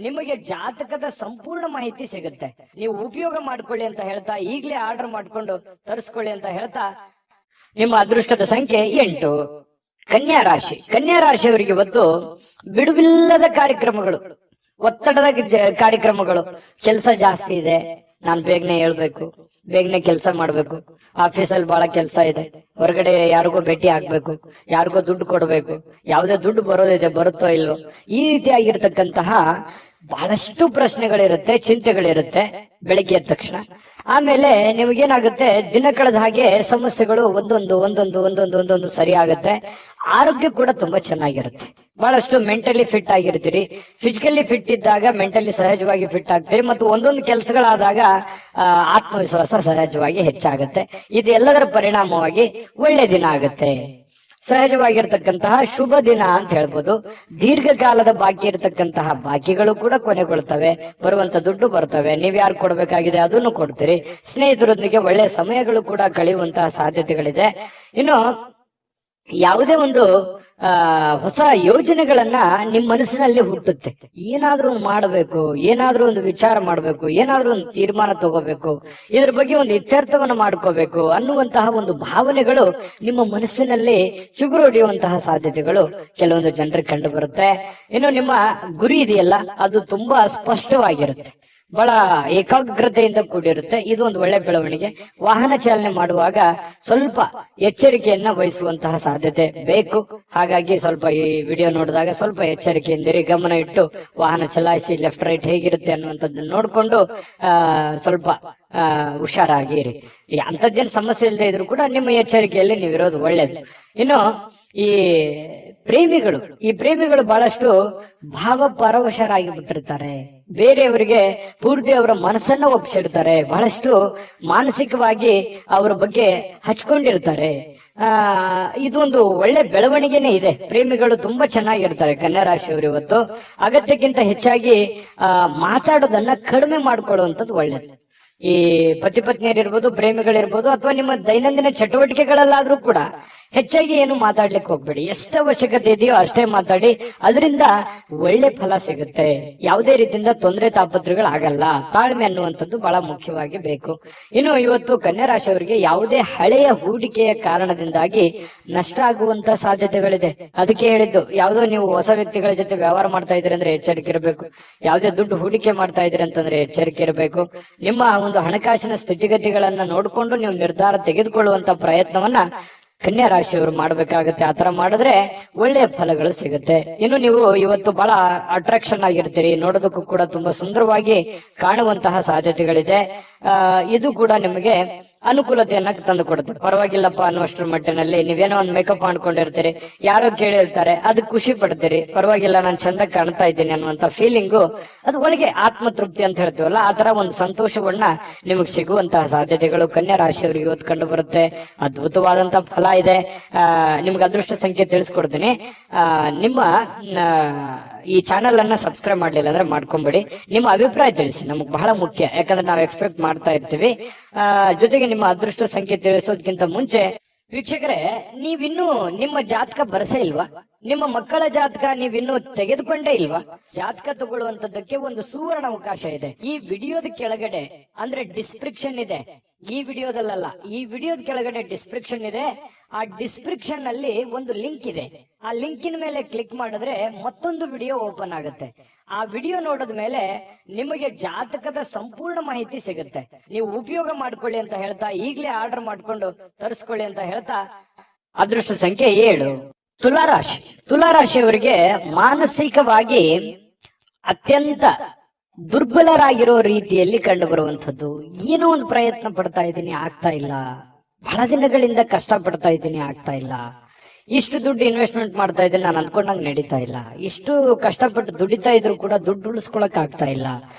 ನಿಮಗೆ ಜಾತಕದ ಸಂಪೂರ್ಣ ಮಾಹಿತಿ ಸಿಗುತ್ತೆ. ನೀವು ಉಪಯೋಗ ಮಾಡ್ಕೊಳ್ಳಿ ಅಂತ ಹೇಳ್ತಾ, ಈಗಲೇ ಆರ್ಡರ್ ಮಾಡ್ಕೊಂಡು ತರಿಸ್ಕೊಳ್ಳಿ ಅಂತ ಹೇಳ್ತಾ, ನಿಮ್ಮ ಅದೃಷ್ಟದ ಸಂಖ್ಯೆ 8. ಕನ್ಯಾ ರಾಶಿ. ಕನ್ಯಾ ರಾಶಿಯವರಿಗೆ ಇವತ್ತು ಬಿಡುವಿಲ್ಲದ ಕಾರ್ಯಕ್ರಮಗಳು, ಒತ್ತಡದ ಕಾರ್ಯಕ್ರಮಗಳು. ಕೆಲಸ ಜಾಸ್ತಿ ಇದೆ, ನಾನ್ ಬೇಗನೆ ಹೇಳ್ಬೇಕು, ಬೇಗನೆ ಕೆಲಸ ಮಾಡ್ಬೇಕು, ಆಫೀಸಲ್ಲಿ ಬಹಳ ಕೆಲಸ ಇದೆ, ಹೊರಗಡೆ ಯಾರಿಗೋ ಭೇಟಿ ಆಗ್ಬೇಕು, ಯಾರಿಗೋ ದುಡ್ಡು ಕೊಡ್ಬೇಕು, ಯಾವುದೇ ದುಡ್ಡು ಬರೋದಿದೆ, ಬರುತ್ತೋ ಇಲ್ವೋ, ಈ ರೀತಿಯಾಗಿರ್ತಕ್ಕಂತಹ ಬಹಳಷ್ಟು ಪ್ರಶ್ನೆಗಳಿರುತ್ತೆ, ಚಿಂತೆಗಳಿರುತ್ತೆ ಬೆಳಿಗ್ಗೆ ಎದ್ದ ತಕ್ಷಣ. ಆಮೇಲೆ ನಿಮಗೇನಾಗುತ್ತೆ, ದಿನ ಕಳೆದ ಹಾಗೆ ಸಮಸ್ಯೆಗಳು ಒಂದೊಂದು ಸರಿ ಆಗುತ್ತೆ. ಆರೋಗ್ಯ ಕೂಡ ತುಂಬಾ ಚೆನ್ನಾಗಿರುತ್ತೆ. ಬಹಳಷ್ಟು ಮೆಂಟಲಿ ಫಿಟ್ ಆಗಿರ್ತೀರಿ. ಫಿಸಿಕಲಿ ಫಿಟ್ ಇದ್ದಾಗ ಮೆಂಟಲಿ ಸಹಜವಾಗಿ ಫಿಟ್ ಆಗ್ತೀರಿ. ಮತ್ತು ಒಂದೊಂದು ಕೆಲಸಗಳಾದಾಗ ಆತ್ಮವಿಶ್ವಾಸ ಸಹಜವಾಗಿ ಹೆಚ್ಚಾಗುತ್ತೆ. ಇದು ಎಲ್ಲದರ ಪರಿಣಾಮವಾಗಿ ಒಳ್ಳೆ ದಿನ ಆಗುತ್ತೆ. ಸಹಜವಾಗಿರ್ತಕ್ಕಂತಹ ಶುಭ ದಿನ ಅಂತ ಹೇಳ್ಬೋದು. ದೀರ್ಘಕಾಲದ ಬಾಕಿ ಇರತಕ್ಕಂತಹ ಬಾಕಿಗಳು ಕೂಡ ಕೊನೆಗೊಳ್ತವೆ. ಬರುವಂತ ದುಡ್ಡು ಬರ್ತವೆ. ನೀವ್ ಯಾರು ಕೊಡ್ಬೇಕಾಗಿದೆ ಅದನ್ನು ಕೊಡ್ತೀರಿ. ಸ್ನೇಹಿತರೊಂದಿಗೆ ಒಳ್ಳೆಯ ಸಮಯಗಳು ಕೂಡ ಕಳೆಯುವಂತಹ ಸಾಧ್ಯತೆಗಳಿದೆ. ಇನ್ನು ಯಾವುದೇ ಒಂದು ಹೊಸ ಯೋಜನೆಗಳನ್ನ ನಿಮ್ ಮನಸ್ಸಿನಲ್ಲಿ ಹುಟ್ಟುತ್ತೆ. ಏನಾದ್ರೂ ಒಂದು ಮಾಡಬೇಕು, ಏನಾದ್ರೂ ಒಂದು ವಿಚಾರ ಮಾಡಬೇಕು, ಏನಾದ್ರೂ ಒಂದು ತೀರ್ಮಾನ ತಗೋಬೇಕು, ಇದ್ರ ಬಗ್ಗೆ ಒಂದು ಇತ್ಯರ್ಥವನ್ನು ಮಾಡ್ಕೋಬೇಕು ಅನ್ನುವಂತಹ ಒಂದು ಭಾವನೆಗಳು ನಿಮ್ಮ ಮನಸ್ಸಿನಲ್ಲಿ ಚುಗುರೊಡೆಯುವಂತಹ ಸಾಧ್ಯತೆಗಳು ಕೆಲವೊಂದು ಜನರಿಗೆ ಕಂಡು ಬರುತ್ತೆ. ಇನ್ನು ನಿಮ್ಮ ಗುರಿ ಇದೆಯಲ್ಲ, ಅದು ತುಂಬಾ ಸ್ಪಷ್ಟವಾಗಿರುತ್ತೆ, ಬಹಳ ಏಕಾಗ್ರತೆಯಿಂದ ಕೂಡಿರುತ್ತೆ. ಇದು ಒಂದು ಒಳ್ಳೆ ಬೆಳವಣಿಗೆ. ವಾಹನ ಚಾಲನೆ ಮಾಡುವಾಗ ಸ್ವಲ್ಪ ಎಚ್ಚರಿಕೆಯನ್ನ ವಹಿಸುವಂತಹ ಸಾಧ್ಯತೆ ಬೇಕು. ಹಾಗಾಗಿ ಸ್ವಲ್ಪ ಈ ವಿಡಿಯೋ ನೋಡಿದಾಗ ಸ್ವಲ್ಪ ಎಚ್ಚರಿಕೆಯಿಂದಿರಿ, ಗಮನ ಇಟ್ಟು ವಾಹನ ಚಲಾಯಿಸಿ. ಲೆಫ್ಟ್ ರೈಟ್ ಹೇಗಿರುತ್ತೆ ಅನ್ನುವಂಥದ್ದನ್ನ ನೋಡ್ಕೊಂಡು ಸ್ವಲ್ಪ ಹುಷಾರಾಗಿರಿ. ಅಂತದ್ದೇನು ಸಮಸ್ಯೆ ಇಲ್ಲದೆ ಇದ್ರು ಕೂಡ ನಿಮ್ಮ ಎಚ್ಚರಿಕೆಯಲ್ಲಿ ನೀವಿರೋದು ಒಳ್ಳೇದು. ಇನ್ನು ಈ ಪ್ರೇಮಿಗಳು ಬಹಳಷ್ಟು ಭಾವಪರವಶರಾಗಿ ಬಿಟ್ಟಿರ್ತಾರೆ. ಬೇರೆಯವರಿಗೆ ಪೂರ್ತಿ ಅವರ ಮನಸ್ಸನ್ನ ಒಪ್ಪಿಸಿರ್ತಾರೆ. ಬಹಳಷ್ಟು ಮಾನಸಿಕವಾಗಿ ಅವರ ಬಗ್ಗೆ ಹಚ್ಕೊಂಡಿರ್ತಾರೆ. ಇದೊಂದು ಒಳ್ಳೆ ಬೆಳವಣಿಗೆನೇ ಇದೆ. ಪ್ರೇಮಿಗಳು ತುಂಬಾ ಚೆನ್ನಾಗಿರ್ತಾರೆ ಕನ್ಯಾ ರಾಶಿಯವರು ಇವತ್ತು. ಅಗತ್ಯಕ್ಕಿಂತ ಹೆಚ್ಚಾಗಿ ಮಾತಾಡೋದನ್ನ ಕಡಿಮೆ ಮಾಡ್ಕೊಳ್ಳುವಂಥದ್ದು ಒಳ್ಳೇದು. ಈ ಪತಿ ಪತ್ನಿಯರಿರ್ಬೋದು, ಪ್ರೇಮಿಗಳಿರ್ಬೋದು, ಅಥವಾ ನಿಮ್ಮ ದೈನಂದಿನ ಚಟುವಟಿಕೆಗಳಲ್ಲಾದ್ರೂ ಕೂಡ ಹೆಚ್ಚಾಗಿ ಏನು ಮಾತಾಡ್ಲಿಕ್ಕೆ ಹೋಗ್ಬೇಡಿ. ಎಷ್ಟು ಅವಶ್ಯಕತೆ ಇದೆಯೋ ಅಷ್ಟೇ ಮಾತಾಡಿ. ಅದರಿಂದ ಒಳ್ಳೆ ಫಲ ಸಿಗುತ್ತೆ. ಯಾವುದೇ ರೀತಿಯಿಂದ ತೊಂದರೆ ತಾಪತ್ರಗಳಾಗಲ್ಲ. ತಾಳ್ಮೆ ಅನ್ನುವಂಥದ್ದು ಬಹಳ ಮುಖ್ಯವಾಗಿ ಬೇಕು. ಇನ್ನು ಇವತ್ತು ಕನ್ಯಾ ರಾಶಿಯವರಿಗೆ ಯಾವುದೇ ಹಳೆಯ ಹೂಡಿಕೆಯ ಕಾರಣದಿಂದಾಗಿ ನಷ್ಟ ಆಗುವಂತ ಸಾಧ್ಯತೆಗಳಿದೆ. ಅದಕ್ಕೆ ಹೇಳಿದ್ದು, ಯಾವುದೋ ನೀವು ಹೊಸ ವ್ಯಕ್ತಿಗಳ ಜೊತೆ ವ್ಯವಹಾರ ಮಾಡ್ತಾ ಇದ್ದೀರಿ ಅಂದ್ರೆ ಎಚ್ಚರಿಕೆ ಇರಬೇಕು. ಯಾವುದೇ ದುಡ್ಡು ಹೂಡಿಕೆ ಮಾಡ್ತಾ ಇದ್ದೀರಿ ಅಂತಂದ್ರೆ ಎಚ್ಚರಿಕೆ ಇರಬೇಕು. ನಿಮ್ಮ ಒಂದು ಹಣಕಾಸಿನ ಸ್ಥಿತಿಗತಿಗಳನ್ನ ನೋಡಿಕೊಂಡು ನೀವು ನಿರ್ಧಾರ ತೆಗೆದುಕೊಳ್ಳುವಂತ ಪ್ರಯತ್ನವನ್ನ ಕನ್ಯಾ ರಾಶಿಯವರು ಮಾಡ್ಬೇಕಾಗತ್ತೆ. ಆತರ ಮಾಡಿದ್ರೆ ಒಳ್ಳೆಯ ಫಲಗಳು ಸಿಗುತ್ತೆ. ಇನ್ನು ನೀವು ಇವತ್ತು ಬಹಳ ಅಟ್ರಾಕ್ಷನ್ ಆಗಿರ್ತೀರಿ. ನೋಡೋದಕ್ಕೂ ಕೂಡ ತುಂಬಾ ಸುಂದರವಾಗಿ ಕಾಣುವಂತಹ ಸಾಧ್ಯತೆಗಳಿದೆ. ಇದು ಕೂಡ ನಿಮಗೆ ಅನುಕೂಲತೆಯನ್ನ ತಂದು ಕೊಡುತ್ತೆ. ಪರವಾಗಿಲ್ಲಪ್ಪ ಅನ್ನುವಷ್ಟರ ಮಟ್ಟಿನಲ್ಲಿ ನೀವೇನೋ ಒಂದು ಮೇಕಪ್ ಮಾಡ್ಕೊಂಡಿರ್ತೀರಿ, ಯಾರೋ ಕೇಳಿರ್ತಾರೆ, ಅದಕ್ಕೆ ಖುಷಿ ಪಡ್ತೀರಿ, ಪರವಾಗಿಲ್ಲ ನಾನು ಚಂದ ಕಾಣ್ತಾ ಇದ್ದೀನಿ ಅನ್ನುವಂತ ಫೀಲಿಂಗು, ಅದು ಒಳಗೆ ಆತ್ಮತೃಪ್ತಿ ಅಂತ ಹೇಳ್ತೀವಲ್ಲ, ಆ ತರ ಒಂದು ಸಂತೋಷವನ್ನ ನಿಮಗೆ ಸಿಗುವಂತಹ ಸಾಧ್ಯತೆಗಳು ಕನ್ಯಾ ರಾಶಿಯವರಿಗೆ ಇವತ್ತು ಕಂಡು ಬರುತ್ತೆ. ಅದ್ಭುತವಾದಂತಹ ಫಲ ಇದೆ. ನಿಮ್ಗೆ ಅದೃಷ್ಟ ಸಂಖ್ಯೆ ತಿಳಿಸ್ಕೊಡ್ತೀನಿ. ನಿಮ್ಮ ಈ ಚಾನೆಲ್ ಅನ್ನ ಸಬ್ಸ್ಕ್ರೈಬ್ ಮಾಡ್ಲಿಲ್ಲ ಅಂದ್ರೆ ಮಾಡ್ಕೊಂಬಿಡಿ. ನಿಮ್ಮ ಅಭಿಪ್ರಾಯ ತಿಳಿಸಿ, ನಮಗ್ ಬಹಳ ಮುಖ್ಯ. ಯಾಕಂದ್ರೆ ನಾವು ಎಕ್ಸ್ಪೆಕ್ಟ್ ಮಾಡ್ತಾ ಇರ್ತೀವಿ. ಜೊತೆಗೆ ನಿಮ್ಮ ಅದೃಷ್ಟ ಸಂಖ್ಯೆ ತಿಳಿಸೋದಕ್ಕಿಂತ ಮುಂಚೆ ವೀಕ್ಷಕರೇ, ನೀವಿನ್ನೂ ನಿಮ್ಮ ಜಾತಕ ಬರಸೇ ಇಲ್ವಾ? ನಿಮ್ಮ ಮಕ್ಕಳ ಜಾತಕ ನೀವಿನ್ನೂ ತೆಗೆದುಕೊಂಡೇ ಇಲ್ವಾ? ಜಾತಕ ತಗೊಳ್ಳುವಂತದ್ದಕ್ಕೆ ಒಂದು ಸುವರ್ಣ ಅವಕಾಶ ಇದೆ. ಈ ವಿಡಿಯೋದ ಕೆಳಗಡೆ ಅಂದ್ರೆ ಡಿಸ್ಕ್ರಿಪ್ಷನ್ ಇದೆ. ಈ ವಿಡಿಯೋದಲ್ಲ, ಈ ವಿಡಿಯೋದ ಕೆಳಗಡೆ ಡಿಸ್ಕ್ರಿಪ್ಷನ್ ಇದೆ. ಆ ಡಿಸ್ಕ್ರಿಪ್ಷನ್ ನಲ್ಲಿ ಒಂದು ಲಿಂಕ್ ಇದೆ. ಆ ಲಿಂಕಿನ ಮೇಲೆ ಕ್ಲಿಕ್ ಮಾಡಿದ್ರೆ ಮತ್ತೊಂದು ವಿಡಿಯೋ ಓಪನ್ ಆಗುತ್ತೆ. ಆ ವಿಡಿಯೋ ನೋಡಿದ ಮೇಲೆ ನಿಮಗೆ ಜಾತಕದ ಸಂಪೂರ್ಣ ಮಾಹಿತಿ ಸಿಗುತ್ತೆ. ನೀವು ಉಪಯೋಗ ಮಾಡ್ಕೊಳ್ಳಿ ಅಂತ ಹೇಳ್ತಾ, ಈಗಲೇ ಆರ್ಡರ್ ಮಾಡ್ಕೊಂಡು ತರಿಸ್ಕೊಳ್ಳಿ ಅಂತ ಹೇಳ್ತಾ, ಅದೃಷ್ಟ ಸಂಖ್ಯೆ 7 ತುಲಾರಾಶಿ. ತುಲಾರಾಶಿಯವರಿಗೆ ಮಾನಸಿಕವಾಗಿ ಅತ್ಯಂತ ದುರ್ಬಲರಾಗಿರೋ ರೀತಿಯಲ್ಲಿ ಕಂಡು ಬರುವಂತದ್ದು. ಏನೋ ಒಂದು ಪ್ರಯತ್ನ ಪಡ್ತಾ ಇದ್ದೀನಿ, ಆಗ್ತಾ ಇಲ್ಲ. ಬಹಳ ದಿನಗಳಿಂದ ಕಷ್ಟ ಪಡ್ತಾ ಇದ್ದೀನಿ, ಆಗ್ತಾ ಇಲ್ಲ. ಇಷ್ಟು ದುಡ್ಡು ಇನ್ವೆಸ್ಟ್ಮೆಂಟ್ ಮಾಡ್ತಾ ಇದ್ದೀನಿ, ನಾನು ಅನ್ಕೊಂಡಂಗೆ ನಡೀತಾ ಇಲ್ಲ. ಇಷ್ಟು ಕಷ್ಟಪಟ್ಟು ದುಡಿತಾ ಇದ್ರು ಕೂಡ ದುಡ್ಡು ಉಳಿಸ್ಕೊಳಕ್ ಆಗ್ತಾ ಇಲ್ಲ.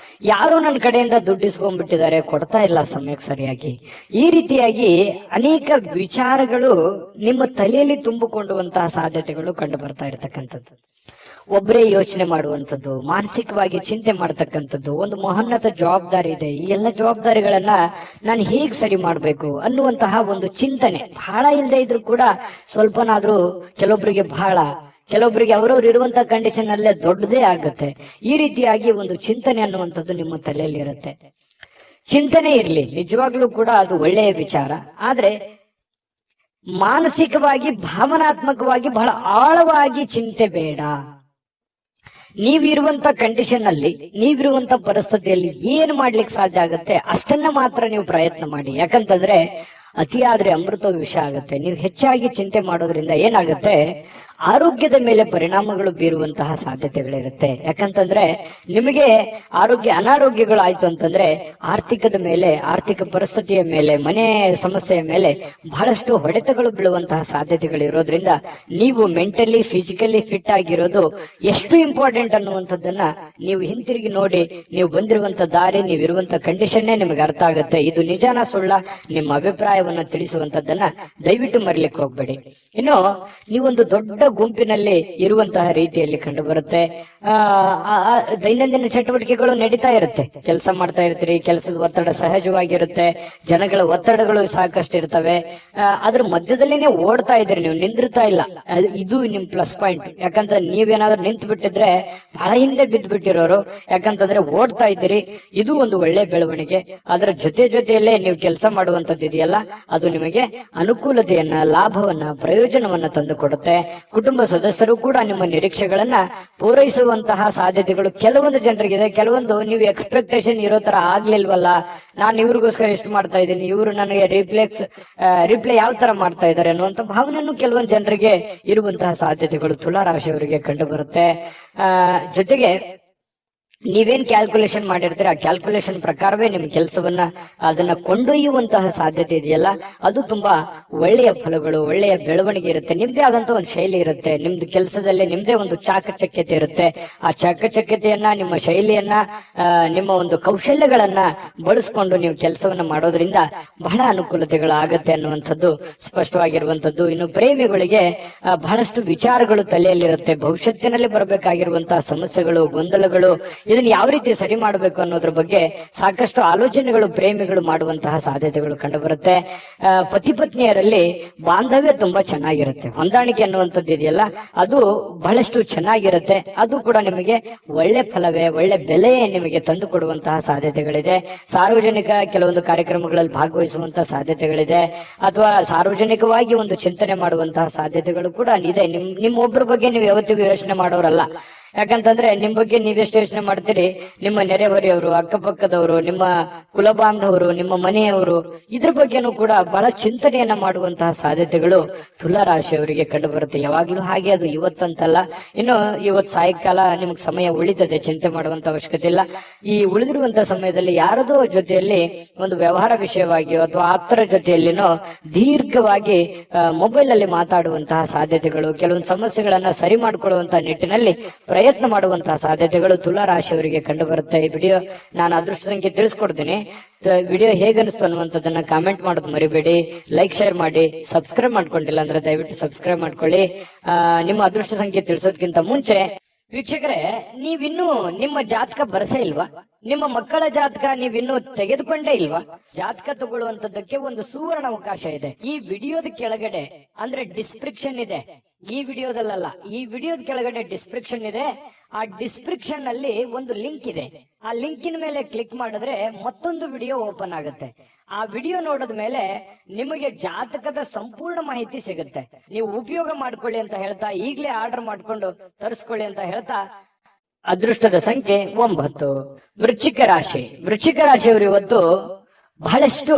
ಯಾರೋ ನನ್ನ ಕಡೆಯಿಂದ ದುಡ್ಡು ಇಸ್ಕೊಂಡ್ಬಿಟ್ಟಿದ್ದಾರೆ, ಕೊಡ್ತಾ ಇಲ್ಲ ಸಮಯಕ್ಕೆ ಸರಿಯಾಗಿ. ಈ ರೀತಿಯಾಗಿ ಅನೇಕ ವಿಚಾರಗಳು ನಿಮ್ಮ ತಲೆಯಲ್ಲಿ ತುಂಬಿಕೊಳ್ಳುವಂತಹ ಸಾಧ್ಯತೆಗಳು ಕಂಡು ಬರ್ತಾ ಇರತಕ್ಕಂಥದ್ದು. ಒಬ್ಬರೇ ಯೋಚನೆ ಮಾಡುವಂಥದ್ದು, ಮಾನಸಿಕವಾಗಿ ಚಿಂತೆ ಮಾಡ್ತಕ್ಕಂಥದ್ದು, ಒಂದು ಮಹೋನ್ನತ ಜವಾಬ್ದಾರಿ ಇದೆ, ಈ ಎಲ್ಲ ಜವಾಬ್ದಾರಿಗಳನ್ನ ನಾನು ಹೇಗ್ ಸರಿ ಮಾಡ್ಬೇಕು ಅನ್ನುವಂತಹ ಒಂದು ಚಿಂತನೆ ಬಹಳ ಇಲ್ಲದೆ ಇದ್ರು ಕೂಡ ಸ್ವಲ್ಪನಾದ್ರೂ ಕೆಲವೊಬ್ಬರಿಗೆ ಬಹಳ, ಕೆಲವೊಬ್ಬರಿಗೆ ಅವರವ್ರು ಇರುವಂತಹ ಕಂಡೀಷನ್ ಅಲ್ಲೇ ದೊಡ್ಡದೇ ಆಗುತ್ತೆ. ಈ ರೀತಿಯಾಗಿ ಒಂದು ಚಿಂತನೆ ಅನ್ನುವಂಥದ್ದು ನಿಮ್ಮ ತಲೆಯಲ್ಲಿ ಇರುತ್ತೆ. ಚಿಂತನೆ ಇರ್ಲಿ, ನಿಜವಾಗ್ಲೂ ಕೂಡ ಅದು ಒಳ್ಳೆಯ ವಿಚಾರ. ಆದ್ರೆ ಮಾನಸಿಕವಾಗಿ ಭಾವನಾತ್ಮಕವಾಗಿ ಬಹಳ ಆಳವಾಗಿ ಚಿಂತೆ ಬೇಡ. ನೀವಿರುವಂತ ಕಂಡೀಷನ್ ಅಲ್ಲಿ, ನೀವಿರುವಂತ ಪರಿಸ್ಥಿತಿಯಲ್ಲಿ ಏನ್ ಮಾಡ್ಲಿಕ್ಕೆ ಸಾಧ್ಯ ಆಗುತ್ತೆ ಅಷ್ಟನ್ನ ಮಾತ್ರ ನೀವು ಪ್ರಯತ್ನ ಮಾಡಿ. ಯಾಕಂತಂದ್ರೆ ಅತಿಯಾದ್ರೆ ಅಮೃತ ವಿಷ ಆಗುತ್ತೆ. ನೀವು ಹೆಚ್ಚಾಗಿ ಚಿಂತೆ ಮಾಡೋದ್ರಿಂದ ಏನಾಗುತ್ತೆ, ಆರೋಗ್ಯದ ಮೇಲೆ ಪರಿಣಾಮಗಳು ಬೀರುವಂತಹ ಸಾಧ್ಯತೆಗಳಿರುತ್ತೆ. ಯಾಕಂತಂದ್ರೆ ನಿಮಗೆ ಅನಾರೋಗ್ಯಗಳು ಆಯ್ತು ಅಂತಂದ್ರೆ ಆರ್ಥಿಕದ ಮೇಲೆ, ಆರ್ಥಿಕ ಪರಿಸ್ಥಿತಿಯ ಮೇಲೆ, ಮನೆ ಸಮಸ್ಯೆಯ ಮೇಲೆ ಬಹಳಷ್ಟು ಹೊಡೆತಗಳು ಬೀಳುವಂತಹ ಸಾಧ್ಯತೆಗಳು ಇರೋದ್ರಿಂದ ನೀವು ಮೆಂಟಲಿ ಫಿಸಿಕಲಿ ಫಿಟ್ ಆಗಿರೋದು ಎಷ್ಟು ಇಂಪಾರ್ಟೆಂಟ್ ಅನ್ನುವಂಥದ್ದನ್ನ ನೀವು ಹಿಂತಿರುಗಿ ನೋಡಿ. ನೀವು ಬಂದಿರುವಂತ ದಾರಿ, ನೀವಿರುವಂತ ಕಂಡೀಷನ್ನೇ ನಿಮಗೆ ಅರ್ಥ ಆಗುತ್ತೆ. ಇದು ನಿಜಾನ ಸುಳ್ಳ, ನಿಮ್ಮ ಅಭಿಪ್ರಾಯವನ್ನ ತಿಳಿಸುವಂತದ್ದನ್ನ ದಯವಿಟ್ಟು ಮರಿಲಿಕ್ಕೆ ಹೋಗ್ಬೇಡಿ. ಇನ್ನು ನೀವೊಂದು ದೊಡ್ಡ ಗುಂಪಿನಲ್ಲಿ ಇರುವಂತಹ ರೀತಿಯಲ್ಲಿ ಕಂಡು ಬರುತ್ತೆ. ದೈನಂದಿನ ಚಟುವಟಿಕೆಗಳು ನಡೀತಾ ಇರುತ್ತೆ, ಕೆಲಸ ಮಾಡ್ತಾ ಇರ್ತೀರಿ, ಕೆಲಸದ ಒತ್ತಡ ಸಹಜವಾಗಿರುತ್ತೆ, ಜನಗಳ ಒತ್ತಡಗಳು ಸಾಕಷ್ಟು ಇರ್ತವೆ. ಅದ್ರ ಮಧ್ಯದಲ್ಲಿನೇ ಓಡ್ತಾ ಇದ್ರಿ, ನೀವು ನಿಂದಿರ್ತಾ ಇಲ್ಲ. ಇದು ನಿಮ್ ಪ್ಲಸ್ ಪಾಯಿಂಟ್. ಯಾಕಂದ್ರೆ ನೀವೇನಾದ್ರೂ ನಿಂತು ಬಿಟ್ಟಿದ್ರೆ ಬಹಳ ಹಿಂದೆ ಬಿದ್ದು ಬಿಟ್ಟಿರೋರು. ಯಾಕಂತಂದ್ರೆ ಓಡ್ತಾ ಇದ್ದೀರಿ, ಇದು ಒಂದು ಒಳ್ಳೆ ಬೆಳವಣಿಗೆ. ಅದರ ಜೊತೆಯಲ್ಲೇ ನೀವು ಕೆಲಸ ಮಾಡುವಂತದ್ದು ಇದೆಯಲ್ಲ, ಅದು ನಿಮಗೆ ಅನುಕೂಲತೆಯನ್ನ, ಲಾಭವನ್ನ, ಪ್ರಯೋಜನವನ್ನ ತಂದು ಕೊಡುತ್ತೆ. ಕುಟುಂಬ ಸದಸ್ಯರು ಕೂಡ ನಿಮ್ಮ ನಿರೀಕ್ಷೆಗಳನ್ನ ಪೂರೈಸುವಂತಹ ಸಾಧ್ಯತೆಗಳು ಕೆಲವೊಂದು ಜನರಿಗಿದೆ. ಕೆಲವೊಂದು ನೀವು ಎಕ್ಸ್ಪೆಕ್ಟೇಷನ್ ಇರೋ ತರ ಆಗ್ಲಿಲ್ವಲ್ಲ, ನಾನು ಇವ್ರಿಗೋಸ್ಕರ ಎಷ್ಟು ಮಾಡ್ತಾ ಇದ್ದೀನಿ, ಇವರು ನನಗೆ ರಿಪ್ಲೈ ಯಾವ ತರ ಮಾಡ್ತಾ ಇದ್ದಾರೆ ಅನ್ನುವಂತ ಭಾವನೆಯನ್ನು ಕೆಲವೊಂದು ಜನರಿಗೆ ಇರುವಂತಹ ಸಾಧ್ಯತೆಗಳು ತುಲಾರಾಶಿಯವರಿಗೆ ಕಂಡು ಬರುತ್ತೆ. ಜೊತೆಗೆ ನೀವೇನ್ ಕ್ಯಾಲ್ಕುಲೇಷನ್ ಮಾಡಿರ್ತೀರಿ, ಆ ಕ್ಯಾಲ್ಕುಲೇಷನ್ ಪ್ರಕಾರವೇ ನಿಮ್ ಕೆಲಸವನ್ನ ಅದನ್ನ ಕೊಂಡೊಯ್ಯುವಂತಹ ಸಾಧ್ಯತೆ ಇದೆಯಲ್ಲ, ಅದು ತುಂಬಾ ಒಳ್ಳೆಯ ಫಲಗಳು, ಒಳ್ಳೆಯ ಬೆಳವಣಿಗೆ ಇರುತ್ತೆ. ನಿಮ್ದೇ ಆದಂತ ಒಂದು ಶೈಲಿ ಇರುತ್ತೆ, ನಿಮ್ದು ಕೆಲಸದಲ್ಲಿ ನಿಮ್ದೇ ಒಂದು ಚಾಕಚಕ್ಯತೆ ಇರುತ್ತೆ. ಆ ಚಾಕಚಕ್ಯತೆಯನ್ನ, ನಿಮ್ಮ ಶೈಲಿಯನ್ನ, ನಿಮ್ಮ ಒಂದು ಕೌಶಲ್ಯಗಳನ್ನ ಬಳಸ್ಕೊಂಡು ನೀವು ಕೆಲಸವನ್ನ ಮಾಡೋದ್ರಿಂದ ಬಹಳ ಅನುಕೂಲತೆಗಳು ಆಗತ್ತೆ ಅನ್ನುವಂಥದ್ದು ಸ್ಪಷ್ಟವಾಗಿರುವಂತದ್ದು. ಇನ್ನು ಪ್ರೇಮಿಗಳಿಗೆ ಬಹಳಷ್ಟು ವಿಚಾರಗಳು ತಲೆಯಲ್ಲಿರುತ್ತೆ. ಭವಿಷ್ಯತ್ತಿನಲ್ಲಿ ಬರಬೇಕಾಗಿರುವಂತಹ ಸಮಸ್ಯೆಗಳು, ಗೊಂದಲಗಳು, ಇದನ್ನ ಯಾವ ರೀತಿ ಸರಿ ಮಾಡಬೇಕು ಅನ್ನೋದ್ರ ಬಗ್ಗೆ ಸಾಕಷ್ಟು ಆಲೋಚನೆಗಳು ಪ್ರೇಮಿಗಳು ಮಾಡುವಂತಹ ಸಾಧ್ಯತೆಗಳು ಕಂಡು ಬರುತ್ತೆ. ಪತಿ ಪತ್ನಿಯರಲ್ಲಿ ಬಾಂಧವ್ಯ ತುಂಬಾ ಚೆನ್ನಾಗಿರುತ್ತೆ. ಹೊಂದಾಣಿಕೆ ಅನ್ನುವಂಥದ್ದು ಇದೆಯಲ್ಲ, ಅದು ಬಹಳಷ್ಟು ಚೆನ್ನಾಗಿರುತ್ತೆ. ಅದು ಕೂಡ ನಿಮಗೆ ಒಳ್ಳೆ ಫಲವೇ, ಒಳ್ಳೆ ಬೆಲೆ ನಿಮಗೆ ತಂದು ಕೊಡುವಂತಹ ಸಾಧ್ಯತೆಗಳಿದೆ. ಸಾರ್ವಜನಿಕ ಕೆಲವೊಂದು ಕಾರ್ಯಕ್ರಮಗಳಲ್ಲಿ ಭಾಗವಹಿಸುವಂತಹ ಸಾಧ್ಯತೆಗಳಿದೆ, ಅಥವಾ ಸಾರ್ವಜನಿಕವಾಗಿ ಒಂದು ಚಿಂತನೆ ಮಾಡುವಂತಹ ಸಾಧ್ಯತೆಗಳು ಕೂಡ ಇದೆ. ನಿಮ್ಮೊಬ್ಬರ ಬಗ್ಗೆ ನೀವು ಯಾವತ್ತಿಗೂ ಯೋಚನೆ ಮಾಡೋರಲ್ಲ. ಯಾಕಂತಂದ್ರೆ ನಿಮ್ ಬಗ್ಗೆ ನೀವೆಷ್ಟು ಯೋಚನೆ ಮಾಡ್ತೀರಿ, ನಿಮ್ಮ ನೆರೆಹೊರೆಯವರು, ಅಕ್ಕಪಕ್ಕದವರು, ನಿಮ್ಮ ಕುಲ ಬಾಂಧವರು, ನಿಮ್ಮ ಮನೆಯವರು, ಇದ್ರ ಬಗ್ಗೆನೂ ಕೂಡ ಬಹಳ ಚಿಂತನೆಯನ್ನ ಮಾಡುವಂತಹ ಸಾಧ್ಯತೆಗಳು ತುಲಾ ರಾಶಿಯವರಿಗೆ ಕಂಡು ಬರುತ್ತೆ. ಯಾವಾಗ್ಲೂ ಹಾಗೆ, ಅದು ಇವತ್ತಂತಲ್ಲ. ಇನ್ನು ಇವತ್ತು ಸಾಯಂಕಾಲ ನಿಮ್ಗೆ ಸಮಯ ಉಳಿತದೆ, ಚಿಂತೆ ಮಾಡುವಂತ ಅವಶ್ಯಕತೆ ಇಲ್ಲ. ಈ ಉಳಿದಿರುವಂತ ಸಮಯದಲ್ಲಿ ಯಾರದೋ ಜೊತೆಯಲ್ಲಿ ಒಂದು ವ್ಯವಹಾರ ವಿಷಯವಾಗಿಯೋ ಅಥವಾ ಆಪ್ತರ ಜೊತೆಯಲ್ಲಿನೋ ದೀರ್ಘವಾಗಿ ಮೊಬೈಲ್ ಅಲ್ಲಿ ಮಾತಾಡುವಂತಹ ಸಾಧ್ಯತೆಗಳು, ಕೆಲವೊಂದು ಸಮಸ್ಯೆಗಳನ್ನ ಸರಿ ಮಾಡಿಕೊಳ್ಳುವಂತಹ ನಿಟ್ಟಿನಲ್ಲಿ ಪ್ರಯತ್ನ ಮಾಡುವಂತಹ ಸಾಧ್ಯತೆಗಳು ತುಲಾ ರಾಶಿಯವರಿಗೆ ಕಂಡು ಬರುತ್ತೆ. ಈ ವಿಡಿಯೋ ನಾನು ಅದೃಷ್ಟ ಸಂಖ್ಯೆ ತಿಳಿಸ್ಕೊಡ್ತೀನಿ. ವಿಡಿಯೋ ಹೇಗನ್ನಿಸ್ತು ಅನ್ನುವಂಥದ್ದನ್ನ ಕಾಮೆಂಟ್ ಮಾಡೋದು ಮರಿಬೇಡಿ. ಲೈಕ್ ಶೇರ್ ಮಾಡಿ. ಸಬ್ಸ್ಕ್ರೈಬ್ ಮಾಡ್ಕೊಂಡಿಲ್ಲ ಅಂದ್ರೆ ದಯವಿಟ್ಟು ಸಬ್ಸ್ಕ್ರೈಬ್ ಮಾಡ್ಕೊಳ್ಳಿ. ನಿಮ್ಮ ಅದೃಷ್ಟ ಸಂಖ್ಯೆ ತಿಳಿಸೋದಕ್ಕಿಂತ ಮುಂಚೆ ವೀಕ್ಷಕರೇ, ನೀವಿನ್ನೂ ನಿಮ್ಮ ಜಾತಕ ಬರಸೇ ಇಲ್ವಾ? ನಿಮ್ಮ ಮಕ್ಕಳ ಜಾತಕ ನೀವಿನ್ನೂ ತೆಗೆದುಕೊಂಡೇ ಇಲ್ವಾ? ಜಾತಕ ತಗೊಳ್ಳುವಂತದ್ದಕ್ಕೆ ಒಂದು ಸುವರ್ಣ ಅವಕಾಶ ಇದೆ. ಈ ವಿಡಿಯೋದ ಕೆಳಗಡೆ ಅಂದ್ರೆ ಡಿಸ್ಕ್ರಿಪ್ಷನ್ ಇದೆ. ಈ ವಿಡಿಯೋದಲ್ಲ, ಈ ವಿಡಿಯೋದ ಕೆಳಗಡೆ ಡಿಸ್ಕ್ರಿಪ್ಷನ್ ಇದೆ. ಆ ಡಿಸ್ಕ್ರಿಪ್ಷನ್ ಅಲ್ಲಿ ಒಂದು ಲಿಂಕ್ ಇದೆ. ಆ ಲಿಂಕಿನ ಮೇಲೆ ಕ್ಲಿಕ್ ಮಾಡಿದ್ರೆ ಮತ್ತೊಂದು ವಿಡಿಯೋ ಓಪನ್ ಆಗುತ್ತೆ. ಆ ವಿಡಿಯೋ ನೋಡಿದ ಮೇಲೆ ನಿಮಗೆ ಜಾತಕದ ಸಂಪೂರ್ಣ ಮಾಹಿತಿ ಸಿಗುತ್ತೆ. ನೀವು ಉಪಯೋಗ ಮಾಡ್ಕೊಳ್ಳಿ ಅಂತ ಹೇಳ್ತಾ, ಈಗಲೇ ಆರ್ಡರ್ ಮಾಡ್ಕೊಂಡು ತರಿಸ್ಕೊಳ್ಳಿ ಅಂತ ಹೇಳ್ತಾ, ಅದೃಷ್ಟದ ಸಂಖ್ಯೆ 9. ವೃಶ್ಚಿಕ ರಾಶಿ. ವೃಶ್ಚಿಕ ರಾಶಿಯವರು ಇವತ್ತು ಬಹಳಷ್ಟು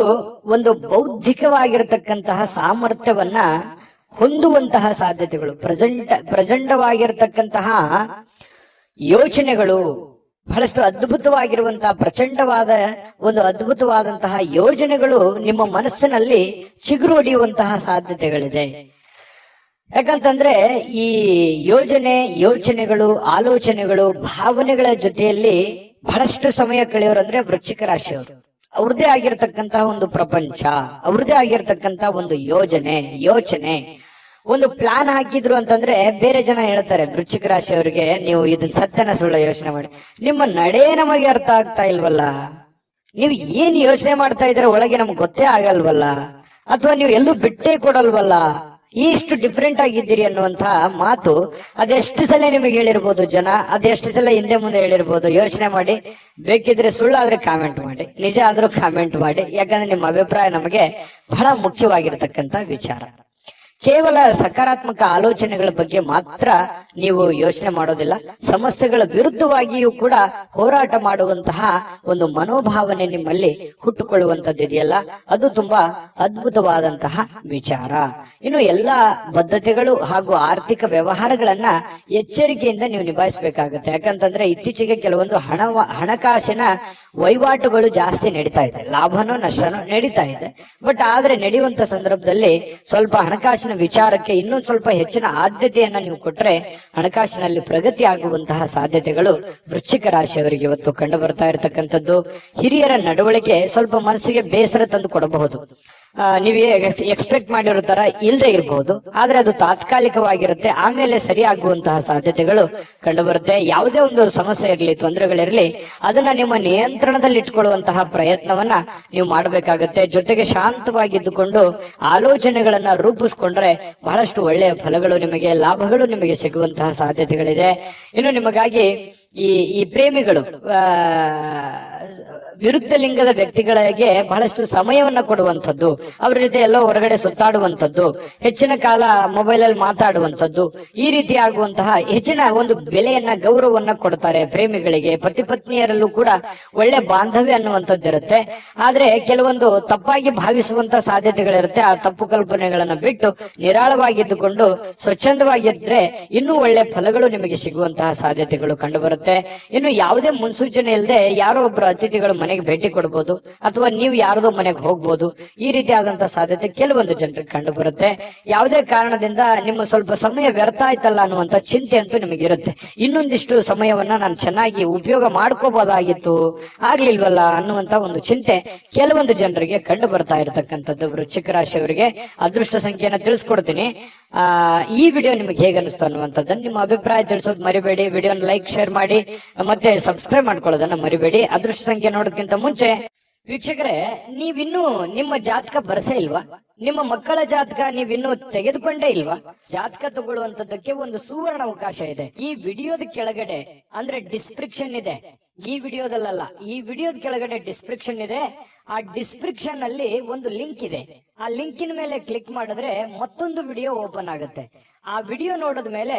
ಒಂದು ಬೌದ್ಧಿಕವಾಗಿರತಕ್ಕಂತಹ ಸಾಮರ್ಥ್ಯವನ್ನ ಹೊಂದುವಂತಹ ಸಾಧ್ಯತೆಗಳು, ಪ್ರಚಂಡವಾಗಿರತಕ್ಕಂತಹ ಯೋಚನೆಗಳು, ಬಹಳಷ್ಟು ಅದ್ಭುತವಾಗಿರುವಂತಹ ಪ್ರಚಂಡವಾದ ಒಂದು ಅದ್ಭುತವಾದಂತಹ ಯೋಜನೆಗಳು ನಿಮ್ಮ ಮನಸ್ಸಿನಲ್ಲಿ ಚಿಗುರು ಹೊಡೆಯುವಂತಹ ಸಾಧ್ಯತೆಗಳಿದೆ. ಯಾಕಂತಂದ್ರೆ ಈ ಯೋಚನೆಗಳು, ಆಲೋಚನೆಗಳು, ಭಾವನೆಗಳ ಜೊತೆಯಲ್ಲಿ ಬಹಳಷ್ಟು ಸಮಯ ಕಳೆಯೋರಂದ್ರೆ ವೃಶ್ಚಿಕ ರಾಶಿಯವರು. ಅವ್ರದೇ ಆಗಿರ್ತಕ್ಕಂತಹ ಒಂದು ಪ್ರಪಂಚ, ಅವ್ರದೇ ಆಗಿರ್ತಕ್ಕಂತಹ ಒಂದು ಯೋಚನೆ, ಒಂದು ಪ್ಲಾನ್ ಹಾಕಿದ್ರು ಅಂತಂದ್ರೆ ಬೇರೆ ಜನ ಹೇಳ್ತಾರೆ ವೃಶ್ಚಿಕ ರಾಶಿಯವರಿಗೆ, ನೀವು ಇದನ್ನ ಸತ್ಯನ ಸುಳ್ಳ ಯೋಚನೆ ಮಾಡಿ, ನಿಮ್ಮ ನಡೆ ನಮಗೆ ಅರ್ಥ ಆಗ್ತಾ ಇಲ್ವಲ್ಲ, ನೀವು ಏನ್ ಯೋಚನೆ ಮಾಡ್ತಾ ಇದ್ರೆ ಒಳಗೆ ನಮ್ಗೆ ಗೊತ್ತೇ ಆಗಲ್ವಲ್ಲ, ಅಥವಾ ನೀವು ಎಲ್ಲೂ ಬಿಟ್ಟೇ ಕೊಡಲ್ವಲ್ಲ, ಇಷ್ಟು ಡಿಫ್ರೆಂಟ್ ಆಗಿದ್ದೀರಿ ಅನ್ನುವಂತ ಮಾತು ಅದೆಷ್ಟು ಸಲ ನಿಮಗೆ ಹೇಳಿರ್ಬೋದು ಜನ, ಅದೆಷ್ಟು ಸಲ ಹಿಂದೆ ಮುಂದೆ ಹೇಳಿರ್ಬೋದು. ಯೋಚನೆ ಮಾಡಿ. ಬೇಕಿದ್ರೆ ಸುಳ್ಳಾದ್ರೆ ಕಾಮೆಂಟ್ ಮಾಡಿ, ನಿಜ ಆದ್ರೂ ಕಾಮೆಂಟ್ ಮಾಡಿ. ಯಾಕಂದ್ರೆ ನಿಮ್ಮ ಅಭಿಪ್ರಾಯ ನಮಗೆ ಬಹಳ ಮುಖ್ಯವಾಗಿರ್ತಕ್ಕಂಥ ವಿಚಾರ. ಕೇವಲ ಸಕಾರಾತ್ಮಕ ಆಲೋಚನೆಗಳ ಬಗ್ಗೆ ಮಾತ್ರ ನೀವು ಯೋಚನೆ ಮಾಡೋದಿಲ್ಲ, ಸಮಸ್ಯೆಗಳ ವಿರುದ್ಧವಾಗಿಯೂ ಕೂಡ ಹೋರಾಟ ಮಾಡುವಂತಹ ಒಂದು ಮನೋಭಾವನೆ ನಿಮ್ಮಲ್ಲಿ ಹುಟ್ಟುಕೊಳ್ಳುವಂತದ್ದು ಇದೆಯಲ್ಲ, ಅದು ತುಂಬಾ ಅದ್ಭುತವಾದಂತಹ ವಿಚಾರ. ಇನ್ನು ಎಲ್ಲಾ ಬದ್ಧತೆಗಳು ಹಾಗೂ ಆರ್ಥಿಕ ವ್ಯವಹಾರಗಳನ್ನ ಎಚ್ಚರಿಕೆಯಿಂದ ನೀವು ನಿಭಾಯಿಸಬೇಕಾಗುತ್ತೆ. ಯಾಕಂತಂದ್ರೆ ಇತ್ತೀಚೆಗೆ ಕೆಲವೊಂದು ಹಣಕಾಸಿನ ವಹಿವಾಟುಗಳು ಜಾಸ್ತಿ ನಡೀತಾ ಇದೆ, ಲಾಭನೋ ನಷ್ಟನೋ ನಡೀತಾ ಇದೆ. ಬಟ್ ಆದ್ರೆ ನಡೆಯುವಂತ ಸಂದರ್ಭದಲ್ಲಿ ಸ್ವಲ್ಪ ಹಣಕಾಸಿನ ವಿಚಾರಕ್ಕೆ ಇನ್ನೊಂದು ಸ್ವಲ್ಪ ಹೆಚ್ಚಿನ ಆದ್ಯತೆಯನ್ನ ನೀವು ಕೊಟ್ರೆ ಹಣಕಾಸಿನಲ್ಲಿ ಪ್ರಗತಿ ಆಗುವಂತಹ ಸಾಧ್ಯತೆಗಳು ವೃಶ್ಚಿಕ ರಾಶಿಯವರಿಗೆ ಇವತ್ತು ಕಂಡು ಬರ್ತಾ ಇರತಕ್ಕಂಥದ್ದು. ಹಿರಿಯರ ನಡವಳಿಕೆ ಸ್ವಲ್ಪ ಮನಸ್ಸಿಗೆ ಬೇಸರ ತಂದು ಕೊಡಬಹುದು. ನೀವು ಎಕ್ಸ್ಪೆಕ್ಟ್ ಮಾಡಿರೋ ತರ ಇಲ್ಲದೆ ಇರಬಹುದು, ಆದ್ರೆ ಅದು ತಾತ್ಕಾಲಿಕವಾಗಿರುತ್ತೆ, ಆಮೇಲೆ ಸರಿಯಾಗುವಂತಹ ಸಾಧ್ಯತೆಗಳು ಕಂಡು ಬರುತ್ತೆ. ಯಾವುದೇ ಒಂದು ಸಮಸ್ಯೆ ಇರಲಿ, ತೊಂದರೆಗಳಿರಲಿ, ಅದನ್ನ ನಿಮ್ಮ ನಿಯಂತ್ರಣದಲ್ಲಿ ಇಟ್ಕೊಳ್ಳುವಂತಹ ಪ್ರಯತ್ನವನ್ನ ನೀವು ಮಾಡಬೇಕಾಗತ್ತೆ. ಜೊತೆಗೆ ಶಾಂತವಾಗಿದ್ದುಕೊಂಡು ಆಲೋಚನೆಗಳನ್ನ ರೂಪಿಸ್ಕೊಂಡ್ರೆ ಬಹಳಷ್ಟು ಒಳ್ಳೆಯ ಫಲಗಳು ನಿಮಗೆ, ಲಾಭಗಳು ನಿಮಗೆ ಸಿಗುವಂತಹ ಸಾಧ್ಯತೆಗಳಿದೆ. ಇನ್ನು ನಿಮಗಾಗಿ ಈ ಪ್ರೇಮಿಗಳು ವಿರುದ್ಧ ಲಿಂಗದ ವ್ಯಕ್ತಿಗಳಿಗೆ ಬಹಳಷ್ಟು ಸಮಯವನ್ನ ಕೊಡುವಂಥದ್ದು, ಅವರ ಜೊತೆ ಎಲ್ಲೋ ಹೊರಗಡೆ ಸುತ್ತಾಡುವಂಥದ್ದು, ಹೆಚ್ಚಿನ ಕಾಲ ಮೊಬೈಲ್ ಅಲ್ಲಿ ಮಾತಾಡುವಂಥದ್ದು, ಈ ರೀತಿ ಆಗುವಂತಹ ಹೆಚ್ಚಿನ ಒಂದು ಬೆಲೆಯನ್ನ, ಗೌರವವನ್ನ ಕೊಡ್ತಾರೆ ಪ್ರೇಮಿಗಳಿಗೆ. ಪತಿ ಪತ್ನಿಯರಲ್ಲೂ ಕೂಡ ಒಳ್ಳೆ ಬಾಂಧವ್ಯ ಅನ್ನುವಂಥದ್ದು ಇರುತ್ತೆ. ಆದ್ರೆ ಕೆಲವೊಂದು ತಪ್ಪಾಗಿ ಭಾವಿಸುವಂತ ಸಾಧ್ಯತೆಗಳಿರುತ್ತೆ. ಆ ತಪ್ಪು ಕಲ್ಪನೆಗಳನ್ನ ಬಿಟ್ಟು ನಿರಾಳವಾಗಿದ್ದುಕೊಂಡು ಸ್ವಚ್ಛಂದವಾಗಿದ್ರೆ ಇನ್ನೂ ಒಳ್ಳೆ ಫಲಗಳು ನಿಮಗೆ ಸಿಗುವಂತಹ ಸಾಧ್ಯತೆಗಳು ಕಂಡು ಬರುತ್ತೆ. ಇನ್ನು ಯಾವುದೇ ಮುನ್ಸೂಚನೆ ಇಲ್ಲದೆ ಯಾರೋ ಒಬ್ರು ಅತಿಥಿಗಳು ಮನೆಗೆ ಭೇಟಿ ಕೊಡಬಹುದು, ಅಥವಾ ನೀವು ಯಾರದೋ ಮನೆಗೆ ಹೋಗ್ಬೋದು. ಈ ರೀತಿ ಆದಂತಹ ಸಾಧ್ಯತೆ ಕೆಲವೊಂದು ಜನರಿಗೆ ಕಂಡು ಬರುತ್ತೆ. ಯಾವುದೇ ಕಾರಣದಿಂದ ನಿಮ್ಮ ಸ್ವಲ್ಪ ಸಮಯ ವ್ಯರ್ಥ ಆಯ್ತಲ್ಲ ಅನ್ನುವಂತ ಚಿಂತೆ ಅಂತೂ ನಿಮಗೆ ಇರುತ್ತೆ. ಇನ್ನೊಂದಿಷ್ಟು ಸಮಯವನ್ನ ನಾನು ಚೆನ್ನಾಗಿ ಉಪಯೋಗ ಮಾಡ್ಕೋಬಹುದಾಗಿತ್ತು, ಆಗ್ಲಿಲ್ವಲ್ಲ ಅನ್ನುವಂತ ಒಂದು ಚಿಂತೆ ಕೆಲವೊಂದು ಜನರಿಗೆ ಕಂಡು ಬರ್ತಾ ಇರತಕ್ಕಂಥದ್ದು. ವೃಶ್ಚಿಕ ರಾಶಿಯವರಿಗೆ ಅದೃಷ್ಟ ಸಂಖ್ಯೆಯನ್ನ ತಿಳಿಸ್ಕೊಡ್ತೀನಿ. ಈ ವಿಡಿಯೋ ನಿಮಗೆ ಹೇಗೆ ಅನಿಸ್ತು ಅನ್ನುವಂಥದ್ದನ್ನು ನಿಮ್ಮ ಅಭಿಪ್ರಾಯ ತಿಳಿಸೋದು ಮರಿಬೇಡಿ. ವಿಡಿಯೋನ ಲೈಕ್ ಶೇರ್ ಮಾಡಿ, ಮತ್ತೆ ಸಬ್ಸ್ಕ್ರೈಬ್ ಮಾಡ್ಕೊಳ್ಳೋದನ್ನ ಮರಿಬೇಡಿ. ಅದೃಷ್ಟ ಸಂಖ್ಯೆ ನೋಡೋದಕ್ಕಿಂತ ಮುಂಚೆ ವೀಕ್ಷಕರೇ, ನೀವಿನ್ನೂ ನಿಮ್ಮ ಜಾತಕ ಬರಸೇ ಇಲ್ವಾ? ನಿಮ್ಮ ಮಕ್ಕಳ ಜಾತಕ ನೀವಿನ್ನೂ ತೆಗೆದುಕೊಂಡೇ ಇಲ್ವಾ? ಜಾತಕ ತಗೊಳ್ಳುವಂತದ್ದಕ್ಕೆ ಒಂದು ಸುವರ್ಣ ಅವಕಾಶ ಇದೆ. ಈ ವಿಡಿಯೋದ ಕೆಳಗಡೆ ಅಂದ್ರೆ ಡಿಸ್ಕ್ರಿಪ್ಷನ್ ಇದೆ. ಈ ವಿಡಿಯೋದಲ್ಲ, ಈ ವಿಡಿಯೋದ ಕೆಳಗಡೆ ಡಿಸ್ಕ್ರಿಪ್ಷನ್ ಇದೆ. ಆ ಡಿಸ್ಕ್ರಿಪ್ಷನ್ ಅಲ್ಲಿ ಒಂದು ಲಿಂಕ್ ಇದೆ. ಆ ಲಿಂಕಿನ ಮೇಲೆ ಕ್ಲಿಕ್ ಮಾಡಿದ್ರೆ ಮತ್ತೊಂದು ವಿಡಿಯೋ ಓಪನ್ ಆಗುತ್ತೆ. ಆ ವಿಡಿಯೋ ನೋಡಿದ ಮೇಲೆ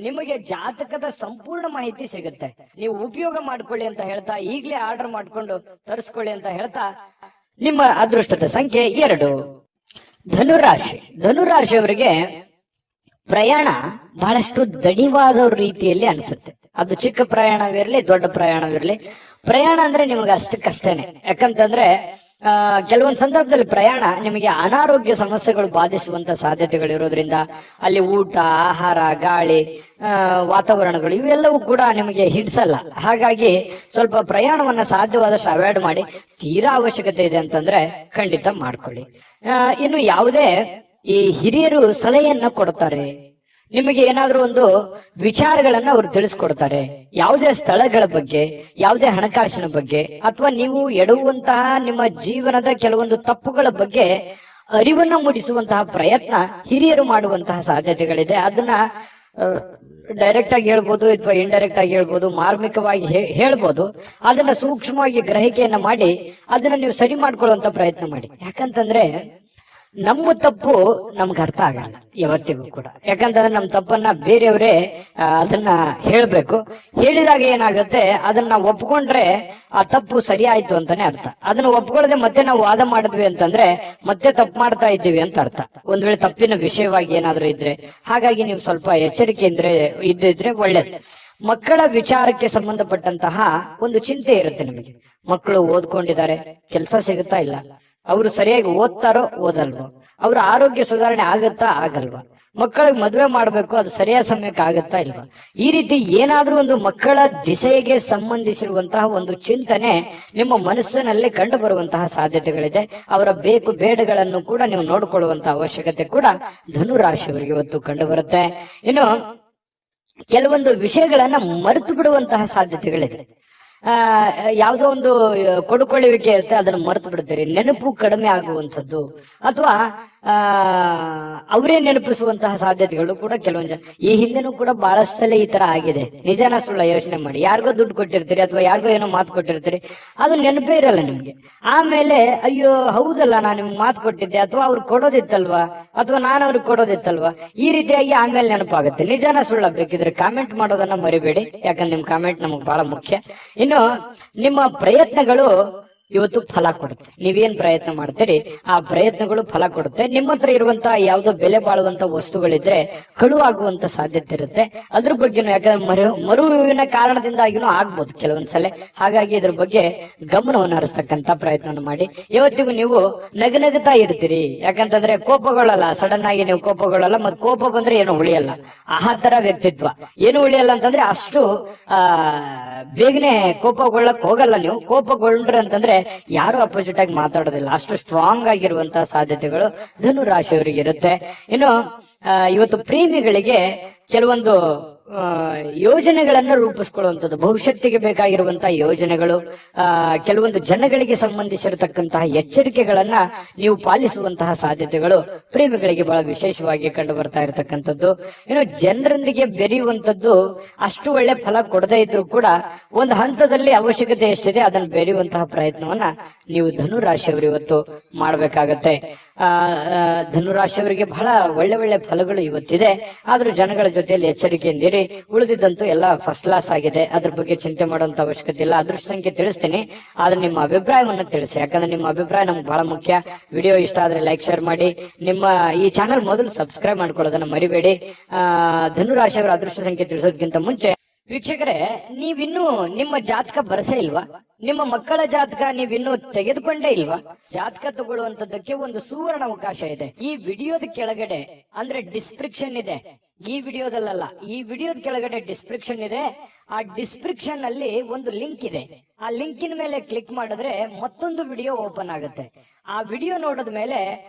ನಿಮಗೆ ಜಾತಕದ ಸಂಪೂರ್ಣ ಮಾಹಿತಿ ಸಿಗುತ್ತೆ. ನೀವು ಉಪಯೋಗ ಮಾಡ್ಕೊಳ್ಳಿ ಅಂತ ಹೇಳ್ತಾ, ಈಗಲೇ ಆರ್ಡರ್ ಮಾಡ್ಕೊಂಡು ತರಿಸ್ಕೊಳ್ಳಿ ಅಂತ ಹೇಳ್ತಾ, ನಿಮ್ಮ ಅದೃಷ್ಟದ ಸಂಖ್ಯೆ 2. ಧನುರಾಶಿ. ಧನುರಾಶಿಯವರಿಗೆ ಪ್ರಯಾಣ ಬಹಳಷ್ಟು ದಣಿವಾದ ರೀತಿಯಲ್ಲಿ ಅನಿಸುತ್ತೆ. ಅದು ಚಿಕ್ಕ ಪ್ರಯಾಣವಿರಲಿ, ದೊಡ್ಡ ಪ್ರಯಾಣವಿರಲಿ, ಪ್ರಯಾಣ ಅಂದ್ರೆ ನಿಮಗೆ ಅಷ್ಟಕ್ಕಷ್ಟೇನೆ. ಯಾಕಂತಂದ್ರೆ ಕೆಲವೊಂದು ಸಂದರ್ಭದಲ್ಲಿ ಪ್ರಯಾಣ ನಿಮಗೆ ಅನಾರೋಗ್ಯ ಸಮಸ್ಯೆಗಳು ಬಾಧಿಸುವಂತ ಸಾಧ್ಯತೆಗಳು ಇರೋದ್ರಿಂದ ಅಲ್ಲಿ ಊಟ, ಆಹಾರ, ಗಾಳಿ, ವಾತಾವರಣಗಳು ಇವೆಲ್ಲವೂ ಕೂಡ ನಿಮಗೆ ಹಿಡಿಸಲ್ಲ. ಹಾಗಾಗಿ ಸ್ವಲ್ಪ ಪ್ರಯಾಣವನ್ನ ಸಾಧ್ಯವಾದಷ್ಟು ಅವಾಯ್ಡ್ ಮಾಡಿ. ತೀರಾ ಅವಶ್ಯಕತೆ ಇದೆ ಅಂತಂದ್ರೆ ಖಂಡಿತ ಮಾಡ್ಕೊಳ್ಳಿ. ಇನ್ನು ಯಾವುದೇ ಈ ಹಿರಿಯರು ಸಲಹೆಯನ್ನ ಕೊಡ್ತಾರೆ, ನಿಮಗೆ ಏನಾದ್ರೂ ಒಂದು ವಿಚಾರಗಳನ್ನ ಅವರು ತಿಳಿಸ್ಕೊಡ್ತಾರೆ. ಯಾವುದೇ ಸ್ಥಳಗಳ ಬಗ್ಗೆ, ಯಾವುದೇ ಹಣಕಾಸಿನ ಬಗ್ಗೆ, ಅಥವಾ ನೀವು ಎಡುವಂತಹ ನಿಮ್ಮ ಜೀವನದ ಕೆಲವೊಂದು ತಪ್ಪುಗಳ ಬಗ್ಗೆ ಅರಿವನ್ನ ಮೂಡಿಸುವಂತಹ ಪ್ರಯತ್ನ ಹಿರಿಯರು ಮಾಡುವಂತಹ ಸಾಧ್ಯತೆಗಳಿದೆ. ಅದನ್ನ ಡೈರೆಕ್ಟ್ ಆಗಿ ಹೇಳ್ಬೋದು ಅಥವಾ ಇಂಡೈರೆಕ್ಟ್ ಆಗಿ ಹೇಳ್ಬೋದು, ಮಾರ್ಮಿಕವಾಗಿ ಹೇಳ್ಬೋದು. ಅದನ್ನ ಸೂಕ್ಷ್ಮವಾಗಿ ಗ್ರಹಿಕೆಯನ್ನ ಮಾಡಿ ಅದನ್ನ ನೀವು ಸರಿ ಮಾಡ್ಕೊಳ್ಳುವಂತ ಪ್ರಯತ್ನ ಮಾಡಿ. ಯಾಕಂತಂದ್ರೆ ನಮ್ಮ ತಪ್ಪು ನಮ್ಗೆ ಅರ್ಥ ಆಗಲ್ಲ ಯಾವತ್ತಿಗೂ ಕೂಡ. ಯಾಕಂತಂದ್ರೆ ನಮ್ಮ ತಪ್ಪನ್ನ ಬೇರೆಯವರೇ ಅದನ್ನ ಹೇಳ್ಬೇಕು. ಹೇಳಿದಾಗ ಏನಾಗುತ್ತೆ, ಅದನ್ನ ಒಪ್ಕೊಂಡ್ರೆ ಆ ತಪ್ಪು ಸರಿ ಆಯ್ತು ಅಂತಾನೆ ಅರ್ಥ. ಅದನ್ನ ಒಪ್ಕೊಳ್ಳದೆ ಮತ್ತೆ ನಾವು ವಾದ ಮಾಡಿದ್ವಿ ಅಂತಂದ್ರೆ ಮತ್ತೆ ತಪ್ಪು ಮಾಡ್ತಾ ಇದ್ದೀವಿ ಅಂತ ಅರ್ಥ, ಒಂದ್ ವೇಳೆ ತಪ್ಪಿನ ವಿಷಯವಾಗಿ ಏನಾದ್ರೂ ಇದ್ರೆ. ಹಾಗಾಗಿ ನೀವು ಸ್ವಲ್ಪ ಎಚ್ಚರಿಕೆಯಿಂದ ಇದ್ದಿದ್ರೆ ಒಳ್ಳೇದು. ಮಕ್ಕಳ ವಿಚಾರಕ್ಕೆ ಸಂಬಂಧಪಟ್ಟಂತಹ ಒಂದು ಚಿಂತೆ ಇರುತ್ತೆ ನಿಮಗೆ. ಮಕ್ಕಳು ಓದ್ಕೊಂಡಿದ್ದಾರೆ, ಕೆಲಸ ಸಿಗುತ್ತಾ ಇಲ್ಲ, ಅವರು ಸರಿಯಾಗಿ ಓದ್ತಾರೋ ಓದಲ್ವೋ, ಅವ್ರ ಆರೋಗ್ಯ ಸುಧಾರಣೆ ಆಗತ್ತಾ ಆಗಲ್ವಾ, ಮಕ್ಕಳಿಗೆ ಮದುವೆ ಮಾಡ್ಬೇಕು, ಅದು ಸರಿಯಾದ ಸಮಯಕ್ಕೆ ಆಗತ್ತಾ ಇಲ್ವಾ, ಈ ರೀತಿ ಏನಾದ್ರೂ ಒಂದು ಮಕ್ಕಳ ದಿಸೆಗೆ ಸಂಬಂಧಿಸಿರುವಂತಹ ಒಂದು ಚಿಂತನೆ ನಿಮ್ಮ ಮನಸ್ಸಿನಲ್ಲಿ ಕಂಡು ಬರುವಂತಹ ಸಾಧ್ಯತೆಗಳಿದೆ. ಅವರ ಬೇಕು ಬೇಡಗಳನ್ನು ಕೂಡ ನೀವು ನೋಡಿಕೊಳ್ಳುವಂತಹ ಅವಶ್ಯಕತೆ ಕೂಡ ಧನುರಾಶಿಯವರಿಗೆ ಇವತ್ತು ಕಂಡು ಬರುತ್ತೆ. ಇನ್ನು ಕೆಲವೊಂದು ವಿಷಯಗಳನ್ನ ಮರೆತು ಬಿಡುವಂತಹ ಸಾಧ್ಯತೆಗಳಿದೆ. ಯಾವುದೋ ಒಂದು ಕೊಡುಕೊಳ್ಳುವಿಕೆ ಇರುತ್ತೆ, ಅದನ್ನು ಮರೆತು ಬಿಡ್ತೀರಿ. ನೆನಪು ಕಡಿಮೆ ಆಗುವಂಥದ್ದು ಅಥವಾ ಅವರೇ ನೆನಪಿಸುವಂತಹ ಸಾಧ್ಯತೆಗಳು ಕೂಡ ಕೆಲವೊಂದು ಈ ಹಿಂದೆನೂ ಕೂಡ ಬಹಳಷ್ಟು ಸಲ ಈ ತರ ಆಗಿದೆ. ನಿಜಾನ ಸುಳ್ಳ ಯೋಚನೆ ಮಾಡಿ. ಯಾರಿಗೋ ದುಡ್ಡು ಕೊಟ್ಟಿರ್ತೀರಿ ಅಥವಾ ಯಾರಿಗೋ ಏನೋ ಮಾತು ಕೊಟ್ಟಿರ್ತೀರಿ, ಅದು ನೆನಪೇ ಇರಲ್ಲ ನಿಮ್ಗೆ. ಆಮೇಲೆ ಅಯ್ಯೋ ಹೌದಲ್ಲ, ನಾನು ನಿಮ್ಗೆ ಮಾತು ಕೊಟ್ಟಿದ್ದೆ, ಅಥವಾ ಅವ್ರು ಕೊಡೋದಿತ್ತಲ್ವಾ, ಅಥವಾ ನಾನು ಅವ್ರಿಗೆ ಕೊಡೋದಿತ್ತಲ್ವಾ, ಈ ರೀತಿಯಾಗಿ ಆಮೇಲೆ ನೆನಪಾಗುತ್ತೆ. ನಿಜಾನ ಸುಳ್ಳ ಬೇಕಿದ್ರೆ ಕಾಮೆಂಟ್ ಮಾಡೋದನ್ನ ಮರಿಬೇಡಿ, ಯಾಕಂದ್ರೆ ನಿಮ್ ಕಾಮೆಂಟ್ ನಮಗ್ ಬಹಳ ಮುಖ್ಯ. ಇನ್ನು ನಿಮ್ಮ ಪ್ರಯತ್ನಗಳು ಇವತ್ತು ಫಲ ಕೊಡುತ್ತೆ. ನೀವೇನ್ ಪ್ರಯತ್ನ ಮಾಡ್ತೀರಿ ಆ ಪ್ರಯತ್ನಗಳು ಫಲ ಕೊಡುತ್ತೆ. ನಿಮ್ಮ ಹತ್ರ ಇರುವಂತಹ ಯಾವುದೋ ಬೆಲೆ ಬಾಳುವಂತ ವಸ್ತುಗಳಿದ್ರೆ ಕಳುವಾಗುವಂತ ಸಾಧ್ಯತೆ ಇರುತ್ತೆ. ಅದ್ರ ಬಗ್ಗೆನೂ, ಯಾಕಂದ್ರೆ ಮರುವಿನ ಕಾರಣದಿಂದಾಗಿನೂ ಆಗ್ಬೋದು ಕೆಲವೊಂದ್ಸಲ. ಹಾಗಾಗಿ ಇದ್ರ ಬಗ್ಗೆ ಗಮನವನ್ನು ಹರಿಸ್ತಕ್ಕಂತ ಪ್ರಯತ್ನ ಮಾಡಿ. ಇವತ್ತಿಗೂ ನೀವು ನಗನಗುತ್ತಾ ಇರ್ತೀರಿ. ಯಾಕಂತಂದ್ರೆ ಕೋಪಗೊಳ್ಳಲ್ಲ, ಸಡನ್ ಆಗಿ ನೀವು ಕೋಪಗೊಳ್ಳಲ್ಲ. ಮತ್ ಕೋಪ ಬಂದ್ರೆ ಏನು ಉಳಿಯಲ್ಲ. ಆ ತರ ವ್ಯಕ್ತಿತ್ವ. ಏನು ಉಳಿಯಲ್ಲ ಅಂತಂದ್ರೆ ಅಷ್ಟು ಬೇಗನೆ ಕೋಪಗೊಳ್ಳಕ್ ಹೋಗಲ್ಲ ನೀವು. ಕೋಪಗೊಂಡ್ರೆ ಅಂತಂದ್ರೆ ಯಾರು ಅಪೋಸಿಟ್ ಆಗಿ ಮಾತಾಡೋದಿಲ್ಲ. ಅಷ್ಟು ಸ್ಟ್ರಾಂಗ್ ಆಗಿರುವಂತಹ ಸಾಧ್ಯತೆಗಳು ಧನುರಾಶಿಯವರಿಗೆ ಇರುತ್ತೆ. ಇನ್ನು ಇವತ್ತು ಪ್ರೇಮಿಗಳಿಗೆ ಕೆಲವೊಂದು ಯೋಜನೆಗಳನ್ನ ರೂಪಿಸ್ಕೊಳ್ಳುವಂಥದ್ದು, ಭವಿಷ್ಯತ್ತಿಗೆ ಬೇಕಾಗಿರುವಂತಹ ಯೋಜನೆಗಳು, ಕೆಲವೊಂದು ಜನಗಳಿಗೆ ಸಂಬಂಧಿಸಿರತಕ್ಕಂತಹ ಎಚ್ಚರಿಕೆಗಳನ್ನ ನೀವು ಪಾಲಿಸುವಂತಹ ಸಾಧ್ಯತೆಗಳು ಪ್ರೇಮಿಗಳಿಗೆ ಬಹಳ ವಿಶೇಷವಾಗಿ ಕಂಡು ಬರ್ತಾ ಇರತಕ್ಕಂಥದ್ದು. ಇನ್ನು ಜನರೊಂದಿಗೆ ಬೆರೆಯುವಂಥದ್ದು ಅಷ್ಟು ಒಳ್ಳೆ ಫಲ ಕೊಡದೇ ಇದ್ರು ಕೂಡ ಒಂದು ಹಂತದಲ್ಲಿ ಅವಶ್ಯಕತೆ ಎಷ್ಟಿದೆ ಅದನ್ನು ಬೆರೆಯುವಂತಹ ಪ್ರಯತ್ನವನ್ನ ನೀವು ಧನುರಾಶಿಯವರು ಇವತ್ತು ಮಾಡಬೇಕಾಗತ್ತೆ. ಧನುರಾಶಿಯವರಿಗೆ ಬಹಳ ಒಳ್ಳೆ ಒಳ್ಳೆ ಫಲಗಳು ಇವತ್ತಿದೆ. ಆದ್ರೂ ಜನಗಳ ಜೊತೆಯಲ್ಲಿ ಎಚ್ಚರಿಕೆಯಿಂದಿರಿ. ಉಳಿದಿದ್ದಂತೂ ಎಲ್ಲ ಫಸ್ಟ್ ಕ್ಲಾಸ್ ಆಗಿದೆ, ಅದ್ರ ಬಗ್ಗೆ ಚಿಂತೆ ಮಾಡುವಂತ ಅವಶ್ಯಕತೆ ಇಲ್ಲ. ಅದೃಷ್ಟ ಸಂಖ್ಯೆ ತಿಳಿಸ್ತೀನಿ, ಆದ್ರೆ ನಿಮ್ಮ ಅಭಿಪ್ರಾಯವನ್ನ ತಿಳಿಸಿ. ಯಾಕಂದ್ರೆ ನಿಮ್ಮ ಅಭಿಪ್ರಾಯ ನಮ್ಗೆ ಬಹಳ ಮುಖ್ಯ. ವಿಡಿಯೋ ಇಷ್ಟ ಆದ್ರೆ ಲೈಕ್, ಶೇರ್ ಮಾಡಿ. ನಿಮ್ಮ ಈ ಚಾನಲ್ ಮೊದಲು ಸಬ್ಸ್ಕ್ರೈಬ್ ಮಾಡ್ಕೊಳ್ಳೋದನ್ನ ಮರಿಬೇಡಿ. ಧನುರಾಶಿಯವರ ಅದೃಷ್ಟ ಸಂಖ್ಯೆ ತಿಳಿಸೋದಕ್ಕಿಂತ ಮುಂಚೆ ವೀಕ್ಷಕರೇ, ನೀವಿನ್ನೂ ನಿಮ್ಮ ಜಾತಕ ಬರಸೇ ಇಲ್ವಾ? ನಿಮ್ಮ ಮಕ್ಕಳ ಜಾತಕ ನೀವಿನ್ನೂ ತೆಗೆದುಕೊಂಡೇ ಇಲ್ವಾ? ಜಾತಕ ತಗೊಳ್ಳುವಂತದ್ದಕ್ಕೆ ಒಂದು ಸುವರ್ಣ ಅವಕಾಶ ಇದೆ. ಈ ವಿಡಿಯೋದ ಕೆಳಗಡೆ ಅಂದ್ರೆ ಡಿಸ್ಕ್ರಿಪ್ಷನ್ ಇದೆ. ಈ ವಿಡಿಯೋದಲ್ಲ, ಈ ವಿಡಿಯೋದ ಕೆಳಗಡೆ ಡಿಸ್ಕ್ರಿಪ್ಷನ್ ಇದೆ. ಆ ಡಿಸ್ಕ್ರಿಪ್ಷನ್ ಅಲ್ಲಿ ಒಂದು ಲಿಂಕ್ ಇದೆ. ಆ ಲಿಂಕಿನ ಮೇಲೆ ಕ್ಲಿಕ್ ಮಾಡಿದ್ರೆ ಮತ್ತೊಂದು ವಿಡಿಯೋ ಓಪನ್ ಆಗುತ್ತೆ. ಆ ವಿಡಿಯೋ ನೋಡಿದ ಮೇಲೆ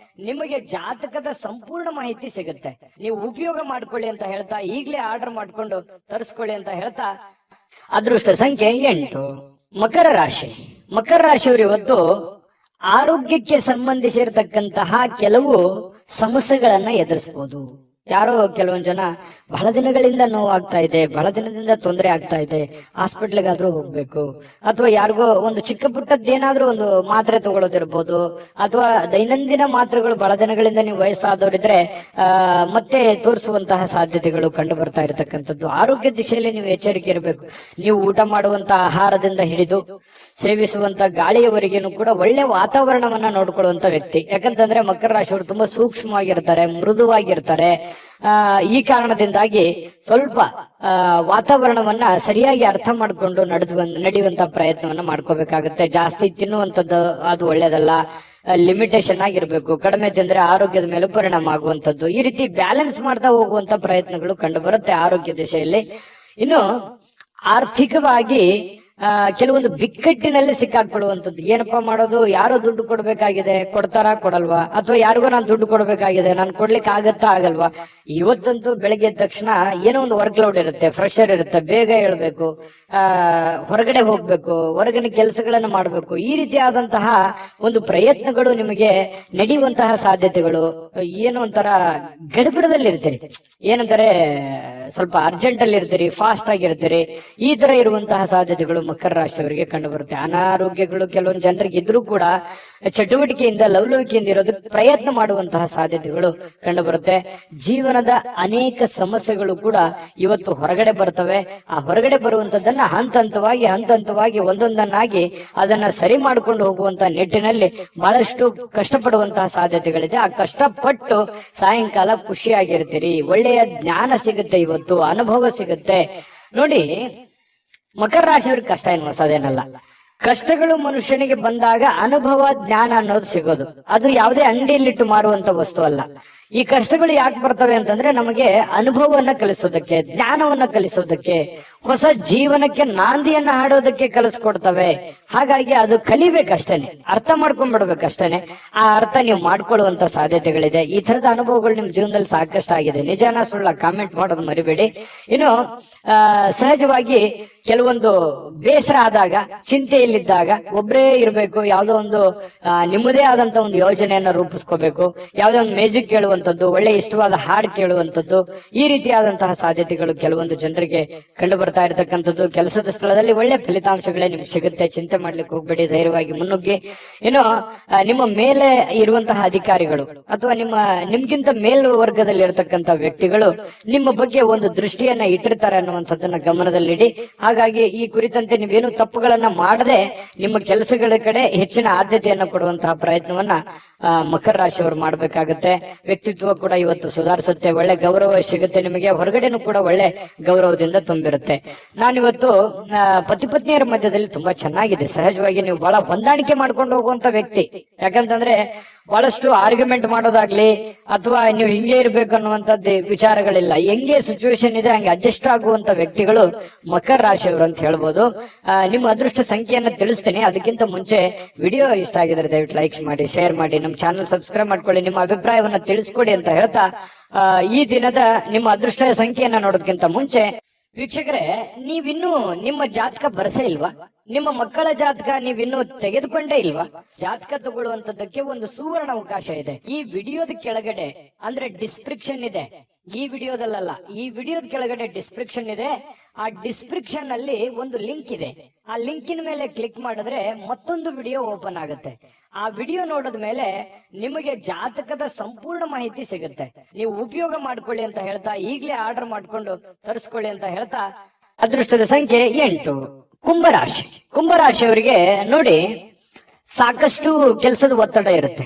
ನಿಮಗೆ ಜಾತಕದ ಸಂಪೂರ್ಣ ಮಾಹಿತಿ ಸಿಗುತ್ತೆ. ನೀವು ಉಪಯೋಗ ಮಾಡ್ಕೊಳ್ಳಿ ಅಂತ ಹೇಳ್ತಾ, ಈಗಲೇ ಆರ್ಡರ್ ಮಾಡ್ಕೊಂಡು ತರಿಸ್ಕೊಳ್ಳಿ ಅಂತ ಹೇಳ್ತಾ, ಅದೃಷ್ಟ ಸಂಖ್ಯೆ 8. ಮಕರ ರಾಶಿ. ಮಕರ ರಾಶಿಯವರು ಇವತ್ತು ಆರೋಗ್ಯಕ್ಕೆ ಸಂಬಂಧಿಸಿರತಕ್ಕಂತಹ ಕೆಲವು ಸಮಸ್ಯೆಗಳನ್ನ ಎದುರಿಸಬಹುದು. ಯಾರೋ ಕೆಲವೊಂದ್ ಜನ ಬಹಳ ದಿನಗಳಿಂದ ನೋವು ಆಗ್ತಾ ಇದೆ, ಬಹಳ ದಿನದಿಂದ ತೊಂದರೆ ಆಗ್ತಾ ಇದೆ, ಹಾಸ್ಪಿಟ್ಲಿಗಾದ್ರೂ ಹೋಗ್ಬೇಕು, ಅಥವಾ ಯಾರಿಗೋ ಒಂದು ಚಿಕ್ಕ ಪುಟ್ಟದ್ದೇನಾದ್ರೂ ಒಂದು ಮಾತ್ರೆ ತಗೊಳ್ಳೋದಿರ್ಬೋದು, ಅಥವಾ ದೈನಂದಿನ ಮಾತ್ರೆಗಳು ಬಹಳ ದಿನಗಳಿಂದ ನೀವು ವಯಸ್ಸಾದವರಿದ್ರೆ ಮತ್ತೆ ತೋರಿಸುವಂತಹ ಸಾಧ್ಯತೆಗಳು ಕಂಡು ಬರ್ತಾ ಇರತಕ್ಕಂಥದ್ದು. ಆರೋಗ್ಯ ದಿಶೆಯಲ್ಲಿ ನೀವು ಎಚ್ಚರಿಕೆ ಇರಬೇಕು. ನೀವು ಊಟ ಮಾಡುವಂತ ಆಹಾರದಿಂದ ಹಿಡಿದು ಸೇವಿಸುವಂತ ಗಾಳಿಯವರೆಗೇನು ಕೂಡ ಒಳ್ಳೆ ವಾತಾವರಣವನ್ನ ನೋಡ್ಕೊಳ್ಳುವಂತ ವ್ಯಕ್ತಿ. ಯಾಕಂತಂದ್ರೆ ಮಕರ ರಾಶಿಯವರು ತುಂಬಾ ಸೂಕ್ಷ್ಮವಾಗಿರ್ತಾರೆ, ಮೃದುವಾಗಿರ್ತಾರೆ. ಈ ಕಾರಣದಿಂದಾಗಿ ಸ್ವಲ್ಪ ವಾತಾವರಣವನ್ನ ಸರಿಯಾಗಿ ಅರ್ಥ ಮಾಡಿಕೊಂಡು ನಡೆಯುವಂತ ಪ್ರಯತ್ನವನ್ನ ಮಾಡ್ಕೋಬೇಕಾಗುತ್ತೆ. ಜಾಸ್ತಿ ತಿನ್ನುವಂಥದ್ದು ಅದು ಒಳ್ಳೇದಲ್ಲ, ಲಿಮಿಟೇಷನ್ ಆಗಿರ್ಬೇಕು. ಕಡಿಮೆ ತಿಂದ್ರೆ ಆರೋಗ್ಯದ ಮೇಲೆ ಪರಿಣಾಮ ಆಗುವಂಥದ್ದು. ಈ ರೀತಿ ಬ್ಯಾಲೆನ್ಸ್ ಮಾಡ್ತಾ ಹೋಗುವಂತ ಪ್ರಯತ್ನಗಳು ಕಂಡು ಬರುತ್ತೆ ಆರೋಗ್ಯ ದಿಶೆಯಲ್ಲಿ. ಇನ್ನು ಆರ್ಥಿಕವಾಗಿ ಕೆಲವೊಂದು ಬಿಕ್ಕಟ್ಟಿನಲ್ಲಿ ಸಿಕ್ಕಾಕೊಳ್ಳುವಂಥದ್ದು. ಏನಪ್ಪಾ ಮಾಡೋದು, ಯಾರೋ ದುಡ್ಡು ಕೊಡ್ಬೇಕಾಗಿದೆ, ಕೊಡ್ತಾರಾ ಕೊಡಲ್ವಾ, ಅಥವಾ ಯಾರಿಗೋ ನಾನು ದುಡ್ಡು ಕೊಡ್ಬೇಕಾಗಿದೆ, ನಾನು ಕೊಡ್ಲಿಕ್ಕೆ ಆಗತ್ತಾ ಆಗಲ್ವಾ. ಇವತ್ತಂತೂ ಬೆಳಗ್ಗೆ ಎದ್ದ ತಕ್ಷಣ ಏನೋ ಒಂದು ವರ್ಕ್ ಲೋಡ್ ಇರುತ್ತೆ, ಪ್ರೆಷರ್ ಇರುತ್ತೆ, ಬೇಗ ಹೇಳ್ಬೇಕು, ಹೊರಗಡೆ ಹೋಗ್ಬೇಕು, ಹೊರಗಡೆ ಕೆಲಸಗಳನ್ನು ಮಾಡ್ಬೇಕು. ಈ ರೀತಿಯಾದಂತಹ ಒಂದು ಪ್ರಯತ್ನಗಳು ನಿಮಗೆ ನಡೆಯುವಂತಹ ಸಾಧ್ಯತೆಗಳು. ಏನೋ ಒಂಥರ ಗಡಿಬಿಡದಲ್ಲಿ ಇರ್ತೀರಿ, ಏನಂತಾರೆ ಸ್ವಲ್ಪ ಅರ್ಜೆಂಟ್ ಅಲ್ಲಿ ಇರ್ತೀರಿ, ಫಾಸ್ಟ್ ಆಗಿರ್ತೀರಿ. ಈ ತರ ಇರುವಂತಹ ಸಾಧ್ಯತೆಗಳು ಮಕರ ರಾಶಿಯವರಿಗೆ ಕಂಡು ಬರುತ್ತೆ. ಅನಾರೋಗ್ಯಗಳು ಕೆಲವೊಂದು ಜನರಿಗೆ ಇದ್ರೂ ಕೂಡ ಚಟುವಟಿಕೆಯಿಂದ ಲವಲವಿಕೆಯಿಂದ ಇರೋದಕ್ಕೆ ಪ್ರಯತ್ನ ಮಾಡುವಂತಹ ಸಾಧ್ಯತೆಗಳು ಕಂಡು ಬರುತ್ತೆ. ಜೀವನದ ಅನೇಕ ಸಮಸ್ಯೆಗಳು ಕೂಡ ಇವತ್ತು ಹೊರಗಡೆ ಬರ್ತವೆ. ಆ ಹೊರಗಡೆ ಬರುವಂತದ್ದನ್ನ ಹಂತ ಹಂತವಾಗಿ ಒಂದೊಂದನ್ನಾಗಿ ಅದನ್ನ ಸರಿ ಮಾಡಿಕೊಂಡು ಹೋಗುವಂತ ನಿಟ್ಟಿನಲ್ಲಿ ಬಹಳಷ್ಟು ಕಷ್ಟಪಡುವಂತಹ ಸಾಧ್ಯತೆಗಳಿದೆ. ಆ ಕಷ್ಟಪಟ್ಟು ಸಾಯಂಕಾಲ ಖುಷಿಯಾಗಿರ್ತೀರಿ, ಒಳ್ಳೆಯ ಜ್ಞಾನ ಸಿಗುತ್ತೆ, ಇವತ್ತು ಅನುಭವ ಸಿಗುತ್ತೆ. ನೋಡಿ, ಮಕರ ರಾಶಿಯವ್ರಿಗೆ ಕಷ್ಟ ಏನು ಹೊಸದೇನಲ್ಲ. ಕಷ್ಟಗಳು ಮನುಷ್ಯನಿಗೆ ಬಂದಾಗ ಅನುಭವ ಜ್ಞಾನ ಅನ್ನೋದು ಸಿಗೋದು. ಅದು ಯಾವುದೇ ಅಂಗಡಿಯಲ್ಲಿಟ್ಟು ಮಾರುವಂತ ವಸ್ತು ಅಲ್ಲ. ಈ ಕಷ್ಟಗಳು ಯಾಕೆ ಬರ್ತವೆ ಅಂತಂದ್ರೆ ನಮಗೆ ಅನುಭವವನ್ನ ಕಲಿಸೋದಕ್ಕೆ, ಜ್ಞಾನವನ್ನ ಕಲಿಸೋದಕ್ಕೆ, ಹೊಸ ಜೀವನಕ್ಕೆ ನಾಂದಿಯನ್ನ ಹಾಡೋದಕ್ಕೆ ಕಲಿಸ್ಕೊಡ್ತವೆ. ಹಾಗಾಗಿ ಅದು ಕಲಿಬೇಕಷ್ಟೇನೆ, ಅರ್ಥ ಮಾಡ್ಕೊಂಡ್ಬಿಡ್ಬೇಕಷ್ಟೇನೆ. ಆ ಅರ್ಥ ನೀವು ಮಾಡ್ಕೊಳ್ಳುವಂತ ಸಾಧ್ಯತೆಗಳಿದೆ. ಈ ತರದ ಅನುಭವಗಳು ನಿಮ್ ಜೀವನದಲ್ಲಿ ಸಾಕಷ್ಟು ಆಗಿದೆ. ನಿಜಾನ ಸುಳ್ಳ ಕಾಮೆಂಟ್ ಮಾಡೋದು ಮರಿಬೇಡಿ. ಇನ್ನು ಸಹಜವಾಗಿ ಕೆಲವೊಂದು ಬೇಸರ ಆದಾಗ, ಚಿಂತೆಯಲ್ಲಿದ್ದಾಗ ಒಬ್ಬರೇ ಇರಬೇಕು, ಯಾವುದೋ ಒಂದು ನಿಮ್ಮದೇ ಆದಂತ ಒಂದು ಯೋಜನೆಯನ್ನ ರೂಪಿಸ್ಕೋಬೇಕು, ಯಾವುದೋ ಒಂದು ಮ್ಯೂಸಿಕ್ ಕೇಳುವಂತದ್ದು, ಒಳ್ಳೆ ಇಷ್ಟವಾದ ಹಾಡು ಕೇಳುವಂತದ್ದು, ಈ ರೀತಿಯಾದಂತಹ ಸಾಧ್ಯತೆಗಳು ಕೆಲವೊಂದು ಜನರಿಗೆ ಕಂಡು ಬರ್ತಾ ಇರತಕ್ಕಂಥದ್ದು. ಕೆಲಸದ ಸ್ಥಳದಲ್ಲಿ ಒಳ್ಳೆ ಫಲಿತಾಂಶಗಳೇ ನಿಮ್ಗೆ ಸಿಗುತ್ತೆ, ಚಿಂತೆ ಮಾಡ್ಲಿಕ್ಕೆ ಹೋಗ್ಬೇಡಿ, ಧೈರ್ಯವಾಗಿ ಮುನ್ನುಗ್ಗಿ. ಇನ್ನು ನಿಮ್ಮ ಮೇಲೆ ಇರುವಂತಹ ಅಧಿಕಾರಿಗಳು ಅಥವಾ ನಿಮ್ಗಿಂತ ಮೇಲ್ವರ್ಗದಲ್ಲಿ ಇರತಕ್ಕಂತ ವ್ಯಕ್ತಿಗಳು ನಿಮ್ಮ ಬಗ್ಗೆ ಒಂದು ದೃಷ್ಟಿಯನ್ನ ಇಟ್ಟಿರ್ತಾರೆ ಅನ್ನುವಂಥದ್ದನ್ನ ಗಮನದಲ್ಲಿಡಿ. ಹಾಗಾಗಿ ಈ ಕುರಿತಂತೆ ನೀವೇನು ತಪ್ಪುಗಳನ್ನ ಮಾಡದೆ ನಿಮ್ಮ ಕೆಲಸಗಳ ಕಡೆ ಹೆಚ್ಚಿನ ಆದ್ಯತೆಯನ್ನ ಕೊಡುವಂತಹ ಪ್ರಯತ್ನವನ್ನ ಮಕರ ರಾಶಿಯವರು ಮಾಡ್ಬೇಕಾಗತ್ತೆ. ವ್ಯಕ್ತಿತ್ವ ಕೂಡ ಇವತ್ತು ಸುಧಾರಿಸುತ್ತೆ, ಒಳ್ಳೆ ಗೌರವ ಸಿಗುತ್ತೆ ನಿಮಗೆ, ಹೊರಗಡೆನೂ ಕೂಡ ಒಳ್ಳೆ ಗೌರವದಿಂದ ತುಂಬಿರುತ್ತೆ. ನಾನಿವತ್ತು ಪತಿ ಪತ್ನಿಯರ ಮಧ್ಯದಲ್ಲಿ ತುಂಬಾ ಚೆನ್ನಾಗಿದೆ. ಸಹಜವಾಗಿ ನೀವು ಬಹಳ ಹೊಂದಾಣಿಕೆ ಮಾಡ್ಕೊಂಡು ಹೋಗುವಂತ ವ್ಯಕ್ತಿ. ಯಾಕಂತಂದ್ರೆ ಬಹಳಷ್ಟು ಆರ್ಗ್ಯುಮೆಂಟ್ ಮಾಡೋದಾಗ್ಲಿ ಅಥವಾ ನೀವು ಹಿಂಗೆ ಇರ್ಬೇಕು ಅನ್ನುವಂಥದ್ದು ವಿಚಾರಗಳಿಲ್ಲ. ಹೆಂಗೆ ಸಿಚುವೇಶನ್ ಇದೆ ಹಂಗೆ ಅಡ್ಜಸ್ಟ್ ಆಗುವಂತ ವ್ಯಕ್ತಿಗಳು ಮಕರ ರಾಶಿಯವರು ಅಂತ ಹೇಳ್ಬೋದು. ನಿಮ್ಮ ಅದೃಷ್ಟ ಸಂಖ್ಯೆಯನ್ನ ತಿಳಿಸ್ತೀನಿ. ಅದಕ್ಕಿಂತ ಮುಂಚೆ ವಿಡಿಯೋ ಇಷ್ಟ ಆಗಿದ್ರೆ ದಯವಿಟ್ಟು ಲೈಕ್ಸ್ ಮಾಡಿ, ಶೇರ್ ಮಾಡಿ, ನಮ್ಮ ಚಾನಲ್ ಸಬ್ಸ್ಕ್ರೈಬ್ ಮಾಡ್ಕೊಳ್ಳಿ, ನಿಮ್ಮ ಅಭಿಪ್ರಾಯವನ್ನ ತಿಳಿಸ್ಕೊಡಿ ಅಂತ ಹೇಳ್ತಾ ಈ ದಿನದ ನಿಮ್ಮ ಅದೃಷ್ಟ ಸಂಖ್ಯೆಯನ್ನ ನೋಡೋದಕ್ಕಿಂತ ಮುಂಚೆ ವೀಕ್ಷಕರೇ, ನೀವಿನ್ನೂ ನಿಮ್ಮ ಜಾತಕ ಬರಸೇ ಇಲ್ವಾ? ನಿಮ್ಮ ಮಕ್ಕಳ ಜಾತಕ ನೀವಿನ್ನೂ ತೆಗೆದುಕೊಂಡೇ ಇಲ್ವಾ? ಜಾತಕ ತಗೊಳ್ಳುವಂತದ್ದಕ್ಕೆ ಒಂದು ಸುವರ್ಣ ಅವಕಾಶ ಇದೆ. ಈ ವಿಡಿಯೋದ ಕೆಳಗಡೆ ಅಂದ್ರೆ ಡಿಸ್ಕ್ರಿಪ್ಷನ್ ಇದೆ, ಈ ವಿಡಿಯೋದಲ್ಲ, ಈ ವಿಡಿಯೋದ ಕೆಳಗಡೆ ಡಿಸ್ಕ್ರಿಪ್ಷನ್ ಇದೆ. ಆ ಡಿಸ್ಕ್ರಿಪ್ಷನ್ ಅಲ್ಲಿ ಒಂದು ಲಿಂಕ್ ಇದೆ. ಆ ಲಿಂಕಿನ ಮೇಲೆ ಕ್ಲಿಕ್ ಮಾಡಿದ್ರೆ ಮತ್ತೊಂದು ವಿಡಿಯೋ ಓಪನ್ ಆಗುತ್ತೆ. ಆ ವಿಡಿಯೋ ನೋಡಿದ ಮೇಲೆ ನಿಮಗೆ ಜಾತಕದ ಸಂಪೂರ್ಣ ಮಾಹಿತಿ ಸಿಗುತ್ತೆ. ನೀವು ಉಪಯೋಗ ಮಾಡ್ಕೊಳ್ಳಿ ಅಂತ ಹೇಳ್ತಾ, ಈಗಲೇ ಆರ್ಡರ್ ಮಾಡ್ಕೊಂಡು ತರಿಸ್ಕೊಳ್ಳಿ ಅಂತ ಹೇಳ್ತಾ, ಅದೃಷ್ಟದ ಸಂಖ್ಯೆ 8. ಕುಂಭರಾಶಿ. ಕುಂಭರಾಶಿಯವರಿಗೆ ನೋಡಿ, ಸಾಕಷ್ಟು ಕೆಲಸದ ಒತ್ತಡ ಇರುತ್ತೆ.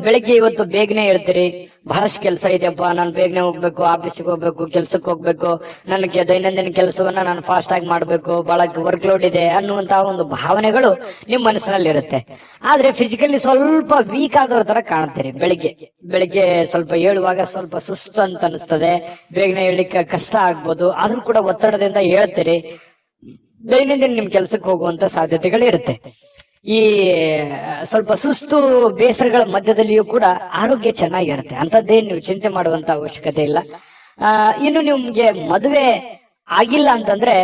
ಬೆಳಿಗ್ಗೆ ಇವತ್ತು ಬೇಗನೆ ಹೇಳ್ತೀರಿ, ಬಹಳಷ್ಟು ಕೆಲಸ ಇದೆಯಪ್ಪ, ನಾನು ಬೇಗನೆ ಹೋಗ್ಬೇಕು, ಆಫೀಸಿಗೆ ಹೋಗ್ಬೇಕು, ಕೆಲ್ಸಕ್ಕೆ ಹೋಗ್ಬೇಕು, ನನಗೆ ದೈನಂದಿನ ಕೆಲಸವನ್ನ ನಾನು ಫಾಸ್ಟ್ ಆಗಿ ಮಾಡ್ಬೇಕು, ಬಹಳ ವರ್ಕ್ ಲೋಡ್ ಇದೆ ಅನ್ನುವಂತಹ ಒಂದು ಭಾವನೆಗಳು ನಿಮ್ ಮನಸ್ಸಿನಲ್ಲಿ ಇರುತ್ತೆ. ಆದ್ರೆ ಫಿಸಿಕಲಿ ಸ್ವಲ್ಪ ವೀಕ್ ಆದವ್ರ ತರ ಕಾಣ್ತೀರಿ. ಬೆಳಿಗ್ಗೆ ಸ್ವಲ್ಪ ಹೇಳುವಾಗ ಸ್ವಲ್ಪ ಸುಸ್ತು ಅಂತ ಅನಿಸ್ತದೆ, ಬೇಗನೆ ಹೇಳಲಿಕ್ಕೆ ಕಷ್ಟ ಆಗ್ಬೋದು. ಆದ್ರೂ ಕೂಡ ಒತ್ತಡದಿಂದ ಹೇಳ್ತೀರಿ. ದೈನಂದಿನ ನಿಮ್ ಕೆಲ್ಸಕ್ಕೆ ಹೋಗುವಂತ ಸಾಧ್ಯತೆಗಳಿರುತ್ತೆ. ಈ ಸ್ವಲ್ಪ ಸುಸ್ತು ಬೇಸರಗಳ ಮಧ್ಯದಲ್ಲಿಯೂ ಕೂಡ ಆರೋಗ್ಯ ಚೆನ್ನಾಗಿರುತ್ತೆ. ಅಂತದ್ದೇನು ನೀವು ಚಿಂತೆ ಮಾಡುವಂತ ಅವಶ್ಯಕತೆ ಇಲ್ಲ. ಇನ್ನು ನಿಮ್ಗೆ ಮದುವೆ ಆಗಿಲ್ಲ ಅಂತಂದ್ರೆ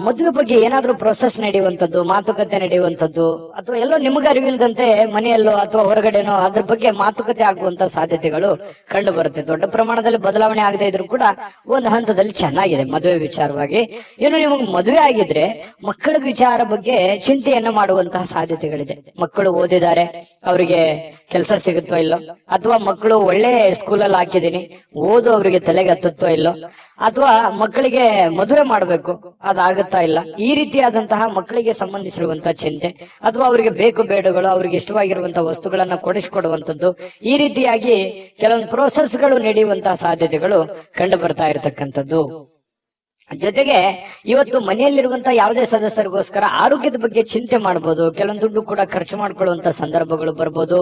ಮದುವೆ ಬಗ್ಗೆ ಏನಾದ್ರೂ ಪ್ರೊಸೆಸ್ ನಡೆಯುವಂತದ್ದು, ಮಾತುಕತೆ ನಡೆಯುವಂತದ್ದು, ಅಥವಾ ಎಲ್ಲೋ ನಿಮ್ಗೆ ಅರಿವಿಲ್ದಂತೆ ಮನೆಯಲ್ಲೋ ಅಥವಾ ಹೊರಗಡೆನೋ ಅದ್ರ ಬಗ್ಗೆ ಮಾತುಕತೆ ಆಗುವಂತ ಸಾಧ್ಯತೆಗಳು ಕಂಡು ಬರುತ್ತೆ. ದೊಡ್ಡ ಪ್ರಮಾಣದಲ್ಲಿ ಬದಲಾವಣೆ ಆಗದೆ ಇದ್ರೂ ಕೂಡ ಒಂದು ಹಂತದಲ್ಲಿ ಚೆನ್ನಾಗಿದೆ ಮದುವೆ ವಿಚಾರವಾಗಿ. ಇನ್ನು ನಿಮಗೆ ಮದುವೆ ಆಗಿದ್ರೆ ಮಕ್ಕಳ ವಿಚಾರ ಬಗ್ಗೆ ಚಿಂತೆಯನ್ನು ಮಾಡುವಂತಹ ಸಾಧ್ಯತೆಗಳಿದೆ. ಮಕ್ಕಳು ಓದಿದ್ದಾರೆ, ಅವರಿಗೆ ಕೆಲಸ ಸಿಗುತ್ತೋ ಇಲ್ಲೋ, ಅಥವಾ ಮಕ್ಕಳು ಒಳ್ಳೆ ಸ್ಕೂಲಲ್ಲಿ ಹಾಕಿದೀನಿ, ಓದು ಅವರಿಗೆ ತಲೆಗೆ ಹತ್ತುತ್ತೋ ಇಲ್ಲೋ, ಅಥವಾ ಮಕ್ಕಳಿಗೆ ಮದುವೆ ಮಾಡಬೇಕು ಅದಾಗುತ್ತಾ ಇಲ್ಲ, ಈ ರೀತಿಯಾದಂತಹ ಮಕ್ಕಳಿಗೆ ಸಂಬಂಧಿಸಿರುವಂತಹ ಚಿಂತೆ, ಅಥವಾ ಅವರಿಗೆ ಬೇಕು ಬೇಡಗಳು, ಅವ್ರಿಗೆ ಇಷ್ಟವಾಗಿರುವಂತಹ ವಸ್ತುಗಳನ್ನ ಕೊಡಿಸಿಕೊಡುವಂತದ್ದು, ಈ ರೀತಿಯಾಗಿ ಕೆಲವೊಂದು ಪ್ರೋಸೆಸ್ಗಳು ನಡೆಯುವಂತಹ ಸಾಧ್ಯತೆಗಳು ಕಂಡು ಬರ್ತಾ ಇರತಕ್ಕಂಥದ್ದು. ಜೊತೆಗೆ ಇವತ್ತು ಮನೆಯಲ್ಲಿರುವಂತಹ ಯಾವುದೇ ಸದಸ್ಯರಿಗೋಸ್ಕರ ಆರೋಗ್ಯದ ಬಗ್ಗೆ ಚಿಂತೆ ಮಾಡಬಹುದು, ಕೆಲವೊಂದು ದುಡ್ಡು ಕೂಡ ಖರ್ಚು ಮಾಡ್ಕೊಳ್ಳುವಂತ ಸಂದರ್ಭಗಳು ಬರ್ಬೋದು.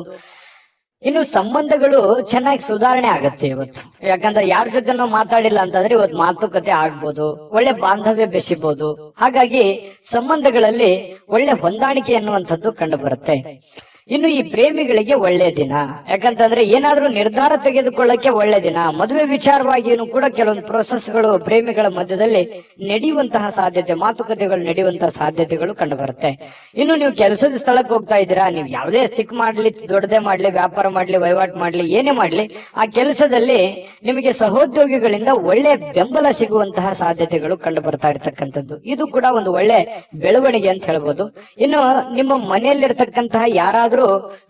ಇನ್ನು ಸಂಬಂಧಗಳು ಚೆನ್ನಾಗಿ ಸುಧಾರಣೆ ಆಗತ್ತೆ ಇವತ್ತು. ಯಾಕಂದ್ರೆ ಯಾರ ಜೊತೆ ನಾವು ಮಾತಾಡಿಲ್ಲ ಅಂತಂದ್ರೆ ಇವತ್ತು ಮಾತುಕತೆ ಆಗ್ಬೋದು, ಒಳ್ಳೆ ಬಾಂಧವ್ಯ ಬೆಸಿಬಹುದು. ಹಾಗಾಗಿ ಸಂಬಂಧಗಳಲ್ಲಿ ಒಳ್ಳೆ ಹೊಂದಾಣಿಕೆ ಅನ್ನುವಂಥದ್ದು ಕಂಡು ಬರುತ್ತೆ. ಇನ್ನು ಈ ಪ್ರೇಮಿಗಳಿಗೆ ಒಳ್ಳೆ ದಿನ, ಯಾಕಂತಂದ್ರೆ ಏನಾದ್ರೂ ನಿರ್ಧಾರ ತೆಗೆದುಕೊಳ್ಳಕ್ಕೆ ಒಳ್ಳೆ ದಿನ. ಮದುವೆ ವಿಚಾರವಾಗಿಯೂ ಕೂಡ ಕೆಲವೊಂದು ಪ್ರೋಸೆಸ್ಗಳು ಪ್ರೇಮಿಗಳ ಮಧ್ಯದಲ್ಲಿ ನಡೆಯುವಂತಹ ಸಾಧ್ಯತೆ, ಮಾತುಕತೆಗಳು ನಡೆಯುವಂತಹ ಸಾಧ್ಯತೆಗಳು ಕಂಡು ಬರುತ್ತೆ. ಇನ್ನು ನೀವು ಕೆಲಸದ ಸ್ಥಳಕ್ಕೆ ಹೋಗ್ತಾ ಇದ್ದೀರಾ, ನೀವು ಯಾವುದೇ ಚಿಕ್ಕ ಮಾಡ್ಲಿ ದೊಡ್ಡದೇ ಮಾಡ್ಲಿ, ವ್ಯಾಪಾರ ಮಾಡ್ಲಿ, ವಹಿವಾಟು ಮಾಡ್ಲಿ, ಏನೇ ಮಾಡ್ಲಿ, ಆ ಕೆಲಸದಲ್ಲಿ ನಿಮಗೆ ಸಹೋದ್ಯೋಗಿಗಳಿಂದ ಒಳ್ಳೆ ಬೆಂಬಲ ಸಿಗುವಂತಹ ಸಾಧ್ಯತೆಗಳು ಕಂಡು ಬರ್ತಾ ಇರ್ತಕ್ಕಂಥದ್ದು. ಇದು ಕೂಡ ಒಂದು ಒಳ್ಳೆ ಬೆಳವಣಿಗೆ ಅಂತ ಹೇಳ್ಬೋದು. ಇನ್ನು ನಿಮ್ಮ ಮನೆಯಲ್ಲಿರ್ತಕ್ಕಂತಹ ಯಾರಾದ್ರೂ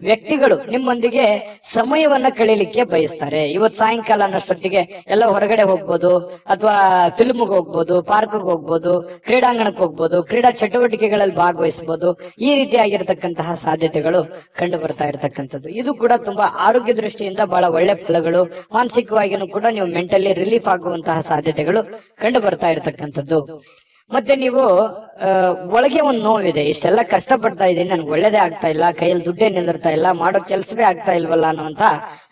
ವ್ಯಕ್ತಿಗಳು ನಿಮ್ಮೊಂದಿಗೆ ಸಮಯವನ್ನ ಕಳೀಲಿಕ್ಕೆ ಬಯಸ್ತಾರೆ. ಇವತ್ತು ಸಾಯಂಕಾಲ ಅನ್ನೋಷ್ಟೊತ್ತಿಗೆ ಎಲ್ಲ ಹೊರಗಡೆ ಹೋಗ್ಬೋದು, ಅಥವಾ ಫಿಲ್ಮ್ಗೆ ಹೋಗ್ಬೋದು, ಪಾರ್ಕ್ಗೆ ಹೋಗ್ಬೋದು, ಕ್ರೀಡಾಂಗಣಕ್ಕೆ ಹೋಗ್ಬೋದು, ಕ್ರೀಡಾ ಚಟುವಟಿಕೆಗಳಲ್ಲಿ ಭಾಗವಹಿಸಬಹುದು. ಈ ರೀತಿಯಾಗಿರ್ತಕ್ಕಂತಹ ಸಾಧ್ಯತೆಗಳು ಕಂಡು ಬರ್ತಾ ಇರತಕ್ಕಂಥದ್ದು. ಇದು ಕೂಡ ತುಂಬಾ ಆರೋಗ್ಯ ದೃಷ್ಟಿಯಿಂದ ಬಹಳ ಒಳ್ಳೆ ಫಲಗಳು. ಮಾನಸಿಕವಾಗಿಯೂ ಕೂಡ ನೀವು ಮೆಂಟಲಿ ರಿಲೀಫ್ ಆಗುವಂತಹ ಸಾಧ್ಯತೆಗಳು ಕಂಡು ಬರ್ತಾ ಇರತಕ್ಕಂಥದ್ದು. ಮತ್ತೆ ನೀವು ಒಳಗೆ ಒಂದು ನೋವಿದೆ, ಇಷ್ಟೆಲ್ಲ ಕಷ್ಟ ಪಡ್ತಾ ಇದ್ದೀನಿ, ನನ್ಗೆ ಒಳ್ಳೇದೇ ಆಗ್ತಾ ಇಲ್ಲ, ಕೈಯಲ್ಲಿ ದುಡ್ಡೇ ನಿಂದಿರ್ತಾ ಇಲ್ಲ, ಮಾಡೋ ಕೆಲಸವೇ ಆಗ್ತಾ ಇಲ್ವಲ್ಲ ಅನ್ನುವಂತ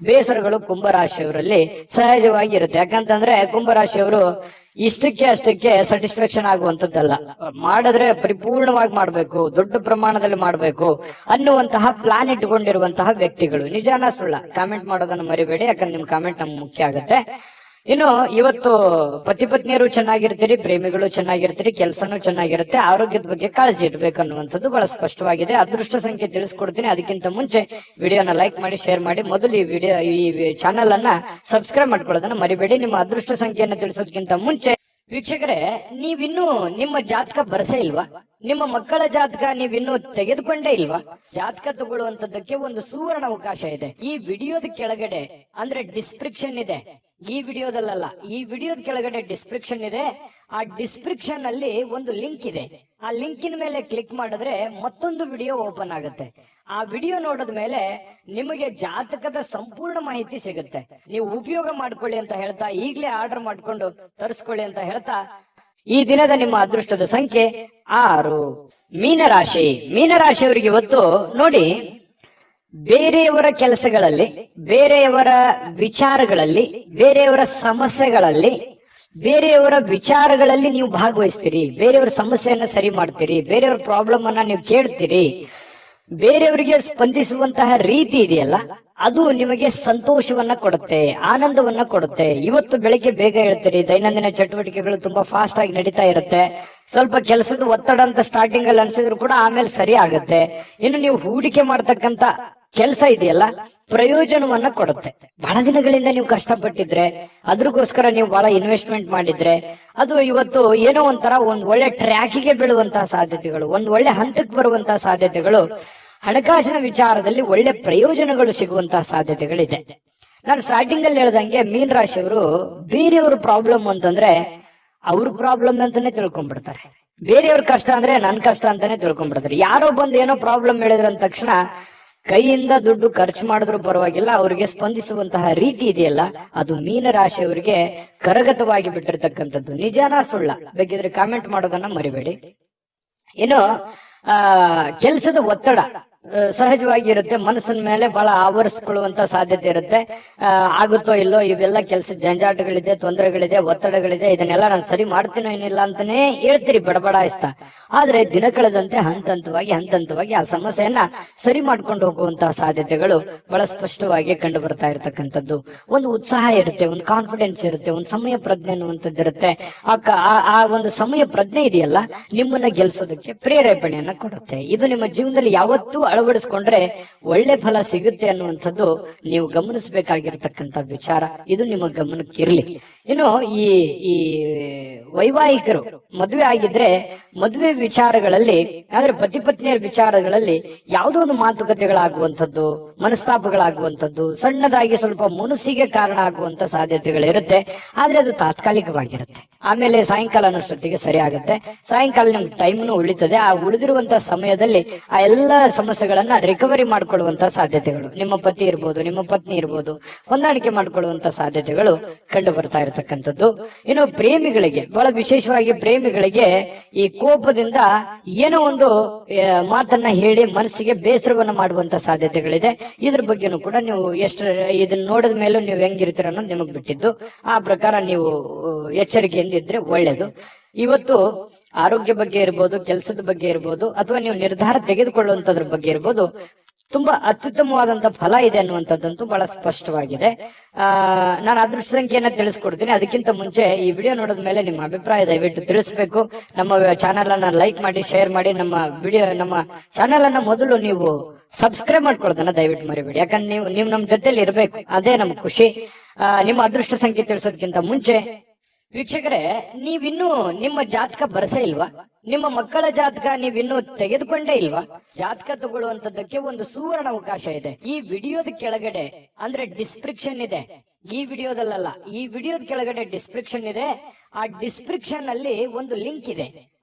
ಬೇಸರಗಳು ಕುಂಭರಾಶಿಯವರಲ್ಲಿ ಸಹಜವಾಗಿ ಇರುತ್ತೆ. ಯಾಕಂತಂದ್ರೆ ಕುಂಭರಾಶಿಯವರು ಇಷ್ಟಕ್ಕೆ ಅಷ್ಟಕ್ಕೆ ಸ್ಯಾಟಿಸ್ಫ್ಯಾಕ್ಷನ್ ಆಗುವಂತದ್ದಲ್ಲ, ಮಾಡಿದ್ರೆ ಪರಿಪೂರ್ಣವಾಗಿ ಮಾಡ್ಬೇಕು, ದೊಡ್ಡ ಪ್ರಮಾಣದಲ್ಲಿ ಮಾಡ್ಬೇಕು ಅನ್ನುವಂತಹ ಪ್ಲಾನ್ ಇಟ್ಟುಕೊಂಡಿರುವಂತಹ ವ್ಯಕ್ತಿಗಳು. ನಿಜಾನ ಸುಳ್ಳ ಕಾಮೆಂಟ್ ಮಾಡೋದನ್ನ ಮರಿಬೇಡಿ, ಯಾಕಂದ್ರೆ ನಿಮ್ ಕಾಮೆಂಟ್ ನಮ್ಗೆ ಮುಖ್ಯ ಆಗುತ್ತೆ. ಇನ್ನು ಇವತ್ತು ಪತಿ ಪತ್ನಿಯರು ಚೆನ್ನಾಗಿರ್ತೀರಿ, ಪ್ರೇಮಿಗಳು ಚೆನ್ನಾಗಿರ್ತೀರಿ, ಕೆಲಸನೂ ಚೆನ್ನಾಗಿರುತ್ತೆ, ಆರೋಗ್ಯದ ಬಗ್ಗೆ ಕಾಳಜಿ ಇಡಬೇಕು ಅನ್ನುವಂಥದ್ದು ಬಹಳ ಸ್ಪಷ್ಟವಾಗಿದೆ. ಅದೃಷ್ಟ ಸಂಖ್ಯೆ ತಿಳಿಸ್ಕೊಡ್ತೀನಿ. ಅದಕ್ಕಿಂತ ಮುಂಚೆ ವಿಡಿಯೋನ ಲೈಕ್ ಮಾಡಿ, ಶೇರ್ ಮಾಡಿ, ಮೊದಲು ಈ ಚಾನೆಲ್ ಅನ್ನ ಸಬ್ಸ್ಕ್ರೈಬ್ ಮಾಡ್ಕೊಳ್ಳೋದನ್ನ ಮರಿಬೇಡಿ. ನಿಮ್ಮ ಅದೃಷ್ಟ ಸಂಖ್ಯೆಯನ್ನು ತಿಳಿಸೋದಕ್ಕಿಂತ ಮುಂಚೆ ವೀಕ್ಷಕರೇ, ನೀವಿನ್ನೂ ನಿಮ್ಮ ಜಾತಕ ಬರಸೇ ಇಲ್ವಾ? ನಿಮ್ಮ ಮಕ್ಕಳ ಜಾತಕ ನೀವಿನ್ನೂ ತೆಗೆದುಕೊಂಡೇ ಇಲ್ವಾ? ಜಾತಕ ತಗೊಳ್ಳುವಂತದ್ದಕ್ಕೆ ಒಂದು ಸುವರ್ಣ ಅವಕಾಶ ಇದೆ. ಈ ವಿಡಿಯೋದ ಕೆಳಗಡೆ ಅಂದ್ರೆ ಡಿಸ್ಕ್ರಿಪ್ಷನ್ ಇದೆ, ಈ ವಿಡಿಯೋದಲ್ಲ, ಈ ವಿಡಿಯೋದ ಕೆಳಗಡೆ ಡಿಸ್ಕ್ರಿಪ್ಷನ್ ಇದೆ. ಆ ಡಿಸ್ಕ್ರಿಪ್ಷನ್ ಅಲ್ಲಿ ಒಂದು ಲಿಂಕ್ ಇದೆ. ಆ ಲಿಂಕಿನ ಮೇಲೆ ಕ್ಲಿಕ್ ಮಾಡಿದ್ರೆ ಮತ್ತೊಂದು ವಿಡಿಯೋ ಓಪನ್ ಆಗುತ್ತೆ. ಆ ವಿಡಿಯೋ ನೋಡಿದ ಮೇಲೆ ನಿಮಗೆ ಜಾತಕದ ಸಂಪೂರ್ಣ ಮಾಹಿತಿ ಸಿಗುತ್ತೆ. ನೀವು ಉಪಯೋಗ ಮಾಡ್ಕೊಳ್ಳಿ ಅಂತ ಹೇಳ್ತಾ, ಈಗಲೇ ಆರ್ಡರ್ ಮಾಡ್ಕೊಂಡು ತರಿಸ್ಕೊಳ್ಳಿ ಅಂತ ಹೇಳ್ತಾ, ಈ ದಿನದ ನಿಮ್ಮ ಅದೃಷ್ಟದ ಸಂಖ್ಯೆ 6. ಮೀನರಾಶಿ. ಮೀನರಾಶಿಯವರಿಗೆ ಇವತ್ತು ನೋಡಿ, ಬೇರೆಯವರ ಕೆಲಸಗಳಲ್ಲಿ, ಬೇರೆಯವರ ವಿಚಾರಗಳಲ್ಲಿ, ಬೇರೆಯವರ ಸಮಸ್ಯೆಗಳಲ್ಲಿ, ಬೇರೆಯವರ ವಿಚಾರಗಳಲ್ಲಿ ನೀವು ಭಾಗವಹಿಸ್ತೀರಿ, ಬೇರೆಯವರ ಸಮಸ್ಯೆಯನ್ನ ಸರಿ ಮಾಡ್ತೀರಿ, ಬೇರೆಯವರ ಪ್ರಾಬ್ಲಮ್ ಅನ್ನ ನೀವು ಕೇಳ್ತೀರಿ. ಬೇರೆಯವರಿಗೆ ಸ್ಪಂದಿಸುವಂತಹ ರೀತಿ ಇದೆಯಲ್ಲ, ಅದು ನಿಮಗೆ ಸಂತೋಷವನ್ನ ಕೊಡುತ್ತೆ, ಆನಂದವನ್ನ ಕೊಡುತ್ತೆ. ಇವತ್ತು ಬೆಳಿಗ್ಗೆ ಬೇಗ ಹೇಳ್ತೀರಿ, ದೈನಂದಿನ ಚಟುವಟಿಕೆಗಳು ತುಂಬಾ ಫಾಸ್ಟ್ ಆಗಿ ನಡೀತಾ ಇರುತ್ತೆ. ಸ್ವಲ್ಪ ಕೆಲಸದ ಒತ್ತಡ ಅಂತ ಸ್ಟಾರ್ಟಿಂಗ್ ಅಲ್ಲಿ ಅನ್ಸಿದ್ರು ಕೂಡ ಆಮೇಲೆ ಸರಿ ಆಗುತ್ತೆ. ಇನ್ನು ನೀವು ಹೂಡಿಕೆ ಮಾಡ್ತಕ್ಕಂತ ಕೆಲಸ ಇದೆಯಲ್ಲ, ಪ್ರಯೋಜನವನ್ನ ಕೊಡುತ್ತೆ. ಬಹಳ ದಿನಗಳಿಂದ ನೀವು ಕಷ್ಟಪಟ್ಟಿದ್ರೆ, ಅದ್ರಗೋಸ್ಕರ ನೀವು ಬಹಳ ಇನ್ವೆಸ್ಟ್ಮೆಂಟ್ ಮಾಡಿದ್ರೆ, ಅದು ಇವತ್ತು ಏನೋ ಒಂಥರ ಒಂದ್ ಒಳ್ಳೆ ಟ್ರ್ಯಾಕಿಗೆ ಬೀಳುವಂತಹ ಸಾಧ್ಯತೆಗಳು, ಒಂದ್ ಒಳ್ಳೆ ಹಂತಕ್ಕೆ ಬರುವಂತಹ ಸಾಧ್ಯತೆಗಳು, ಹಣಕಾಸಿನ ವಿಚಾರದಲ್ಲಿ ಒಳ್ಳೆ ಪ್ರಯೋಜನಗಳು ಸಿಗುವಂತಹ ಸಾಧ್ಯತೆಗಳಿದೆ. ನಾನು ಸ್ಟಾರ್ಟಿಂಗ್ ಅಲ್ಲಿ ಹೇಳ್ದಂಗೆ ಮೀನ ರಾಶಿಯವರು ಬೇರೆಯವ್ರ ಪ್ರಾಬ್ಲಮ್ ಅಂತಂದ್ರೆ ಅವ್ರ ಪ್ರಾಬ್ಲಮ್ ಅಂತಾನೆ ತಿಳ್ಕೊಂಡ್ಬಿಡ್ತಾರೆ. ಬೇರೆಯವ್ರ ಕಷ್ಟ ಅಂದ್ರೆ ನನ್ ಕಷ್ಟ ಅಂತಾನೆ ತಿಳ್ಕೊಂಡ್ಬಿಡ್ತಾರೆ. ಯಾರೋ ಬಂದು ಏನೋ ಪ್ರಾಬ್ಲಮ್ ಹೇಳಿದ್ರ ಅಂದ ತಕ್ಷಣ ಕೈಯಿಂದ ದುಡ್ಡು ಖರ್ಚು ಮಾಡಿದ್ರು ಪರವಾಗಿಲ್ಲ, ಅವರಿಗೆ ಸ್ಪಂದಿಸುವಂತಹ ರೀತಿ ಇದೆಯಲ್ಲ, ಅದು ಮೀನರಾಶಿಯವರಿಗೆ ಕರಗತವಾಗಿ ಬಿಟ್ಟಿರ್ತಕ್ಕಂಥದ್ದು. ನಿಜಾನ ಸುಳ್ಳ ಬೇಕಿದ್ರೆ ಕಾಮೆಂಟ್ ಮಾಡೋದನ್ನ ಮರಿಬೇಡಿ. ಇನ್ನು ಕೆಲಸದ ಒತ್ತಡ, ಸಹಜವಾಗಿ ಇರುತ್ತೆ. ಮನಸ್ಸಿನ ಮೇಲೆ ಬಹಳ ಆವರಿಸ್ಕೊಳ್ಳುವಂತ ಸಾಧ್ಯತೆ ಇರುತ್ತೆ. ಆಗುತ್ತೋ ಇಲ್ಲೋ, ಇವೆಲ್ಲ ಕೆಲಸ ಜಂಜಾಟಗಳಿದೆ, ತೊಂದರೆಗಳಿದೆ, ಒತ್ತಡಗಳಿದೆ, ಇದನ್ನೆಲ್ಲ ನಾನು ಸರಿ ಮಾಡ್ತೀನೋ ಏನಿಲ್ಲ ಅಂತಾನೆ ಹೇಳ್ತೀರಿ ಬಡಬಡಾಯಿಸ್ತಾ. ಆದ್ರೆ ದಿನ ಕಳೆದಂತೆ ಹಂತವಾಗಿ ಆ ಸಮಸ್ಯೆಯನ್ನ ಸರಿ ಮಾಡ್ಕೊಂಡು ಹೋಗುವಂತಹ ಸಾಧ್ಯತೆಗಳು ಬಹಳ ಸ್ಪಷ್ಟವಾಗಿ ಕಂಡು ಬರ್ತಾ ಇರತಕ್ಕಂಥದ್ದು. ಒಂದು ಉತ್ಸಾಹ ಇರುತ್ತೆ, ಒಂದು ಕಾನ್ಫಿಡೆನ್ಸ್ ಇರುತ್ತೆ, ಒಂದು ಸಮಯ ಪ್ರಜ್ಞೆ ಅನ್ನುವಂಥದ್ದು ಇರುತ್ತೆ. ಆ ಒಂದು ಸಮಯ ಪ್ರಜ್ಞೆ ಇದೆಯಲ್ಲ, ನಿಮ್ಮನ್ನ ಗೆಲ್ಸೋದಕ್ಕೆ ಪ್ರೇರೇಪಣೆಯನ್ನ ಕೊಡುತ್ತೆ. ಇದು ನಿಮ್ಮ ಜೀವನದಲ್ಲಿ ಯಾವತ್ತೂ ಅಳವಡಿಸ್ಕೊಂಡ್ರೆ ಒಳ್ಳೆ ಫಲ ಸಿಗುತ್ತೆ ಅನ್ನುವಂಥದ್ದು ನೀವು ಗಮನಿಸಬೇಕಾಗಿರ್ತಕ್ಕಂಥ ವಿಚಾರ. ಇದು ನಿಮ್ಮ ಗಮನಕ್ಕಿರ್ಲಿ. ಇನ್ನು ಈ ವೈವಾಹಿಕರು ಮದುವೆ ಆಗಿದ್ರೆ ಮದುವೆ ವಿಚಾರಗಳಲ್ಲಿ, ಆದ್ರೆ ಪತಿ ಪತ್ನಿಯರ ವಿಚಾರಗಳಲ್ಲಿ ಯಾವುದೋ ಒಂದು ಮಾತುಕತೆಗಳಾಗುವಂಥದ್ದು, ಮನಸ್ತಾಪಗಳಾಗುವಂಥದ್ದು, ಸಣ್ಣದಾಗಿ ಸ್ವಲ್ಪ ಮುನಸಿಗೆ ಕಾರಣ ಆಗುವಂತ ಸಾಧ್ಯತೆಗಳಿರುತ್ತೆ. ಆದ್ರೆ ಅದು ತಾತ್ಕಾಲಿಕವಾಗಿರುತ್ತೆ. ಆಮೇಲೆ ಸಾಯಂಕಾಲ ಅನ್ನೋಷ್ಟೊತ್ತಿಗೆ ಸರಿ ಆಗುತ್ತೆ. ಸಾಯಂಕಾಲ ನಿಮ್ಗೆ ಟೈಮ್ನು ಉಳಿತದೆ. ಆ ಉಳಿದಿರುವಂತಹ ಸಮಯದಲ್ಲಿ ಆ ಎಲ್ಲ ಸಮಸ್ಯೆಗಳನ್ನ ರಿಕವರಿ ಮಾಡ್ಕೊಳ್ಳುವಂತ ಸಾಧ್ಯತೆಗಳು, ನಿಮ್ಮ ಪತಿ ಇರ್ಬೋದು, ನಿಮ್ಮ ಪತ್ನಿ ಇರ್ಬೋದು, ಹೊಂದಾಣಿಕೆ ಮಾಡ್ಕೊಳ್ಳುವಂತ ಸಾಧ್ಯತೆಗಳು ಕಂಡು ಬರ್ತಾ ಇರತಕ್ಕಂಥದ್ದು. ಇನ್ನು ಪ್ರೇಮಿಗಳಿಗೆ, ಬಹಳ ವಿಶೇಷವಾಗಿ ಪ್ರೇಮಿಗಳಿಗೆ ಈ ಕೋಪದಿಂದ ಏನೋ ಒಂದು ಮಾತನ್ನ ಹೇಳಿ ಮನಸ್ಸಿಗೆ ಬೇಸರವನ್ನ ಮಾಡುವಂತ ಸಾಧ್ಯತೆಗಳಿದೆ. ಇದ್ರ ಬಗ್ಗೆನೂ ಕೂಡ ನೀವು ಎಷ್ಟು ಇದನ್ನ ನೋಡಿದ ಮೇಲೂ ನೀವು ಹೆಂಗಿರ್ತೀರ ಅನ್ನೋದು ನಿಮಗ್ ಬಿಟ್ಟಿದ್ದು. ಆ ಪ್ರಕಾರ ನೀವು ಎಚ್ಚರಿಕೆಯಿಂದ ಇದ್ರೆ ಒಳ್ಳೇದು. ಇವತ್ತು ಆರೋಗ್ಯ ಬಗ್ಗೆ ಇರ್ಬೋದು, ಕೆಲಸದ ಬಗ್ಗೆ ಇರ್ಬೋದು, ಅಥವಾ ನೀವು ನಿರ್ಧಾರ ತೆಗೆದುಕೊಳ್ಳುವಂತದ್ರ ಬಗ್ಗೆ ಇರ್ಬೋದು, ತುಂಬಾ ಅತ್ಯುತ್ತಮವಾದಂತ ಫಲ ಇದೆ ಅನ್ನುವಂಥದ್ದಂತೂ ಬಹಳ ಸ್ಪಷ್ಟವಾಗಿದೆ. ನಾನು ಅದೃಷ್ಟ ಸಂಖ್ಯೆಯನ್ನ ತಿಳಿಸ್ಕೊಡ್ತೀನಿ. ಅದಕ್ಕಿಂತ ಮುಂಚೆ ಈ ವಿಡಿಯೋ ನೋಡಿದ ಮೇಲೆ ನಿಮ್ಮ ಅಭಿಪ್ರಾಯ ದಯವಿಟ್ಟು ತಿಳಿಸ್ಬೇಕು. ನಮ್ಮ ಚಾನೆಲ್ ಅನ್ನ ಲೈಕ್ ಮಾಡಿ, ಶೇರ್ ಮಾಡಿ. ನಮ್ಮ ಚಾನೆಲ್ ಅನ್ನ ಮೊದಲು ನೀವು ಸಬ್ಸ್ಕ್ರೈಬ್ ಮಾಡ್ಕೊಳ್ಳೋದನ್ನ ದಯವಿಟ್ಟು ಮರಿಬೇಡಿ. ಯಾಕಂದ್ರೆ ನೀವು ನಮ್ಮ ಜೊತೆಲಿ ಇರ್ಬೇಕು, ಅದೇ ನಮ್ ಖುಷಿ. ನಿಮ್ಮ ಅದೃಷ್ಟ ಸಂಖ್ಯೆ ತಿಳಿಸೋದಕ್ಕಿಂತ ಮುಂಚೆ ವೀಕ್ಷಕರೇ, ನೀವಿನ್ನೂ ನಿಮ್ಮ ಜಾತಕ ಬರಸೇ ಇಲ್ವಾ? ನಿಮ್ಮ ಮಕ್ಕಳ ಜಾತಕ ನೀವಿನ್ನೂ ತೆಗೆದುಕೊಂಡೇ ಇಲ್ವಾ? ಜಾತಕ ತಗೊಳ್ಳುವಂತದ್ದಕ್ಕೆ ಒಂದು ಸುವರ್ಣ ಅವಕಾಶ ಇದೆ. ಈ ವಿಡಿಯೋದ ಕೆಳಗಡೆ, ಅಂದ್ರೆ ಡಿಸ್ಕ್ರಿಪ್ಷನ್ ಇದೆ, ಈ ವಿಡಿಯೋದಲ್ಲ, ಈ ವಿಡಿಯೋದ ಕೆಳಗಡೆ ಡಿಸ್ಕ್ರಿಪ್ಷನ್ ಇದೆ. ಆ ಡಿಸ್ಕ್ರಿಪ್ಷನ್ ಅಲ್ಲಿ ಒಂದು ಲಿಂಕ್ ಇದೆ.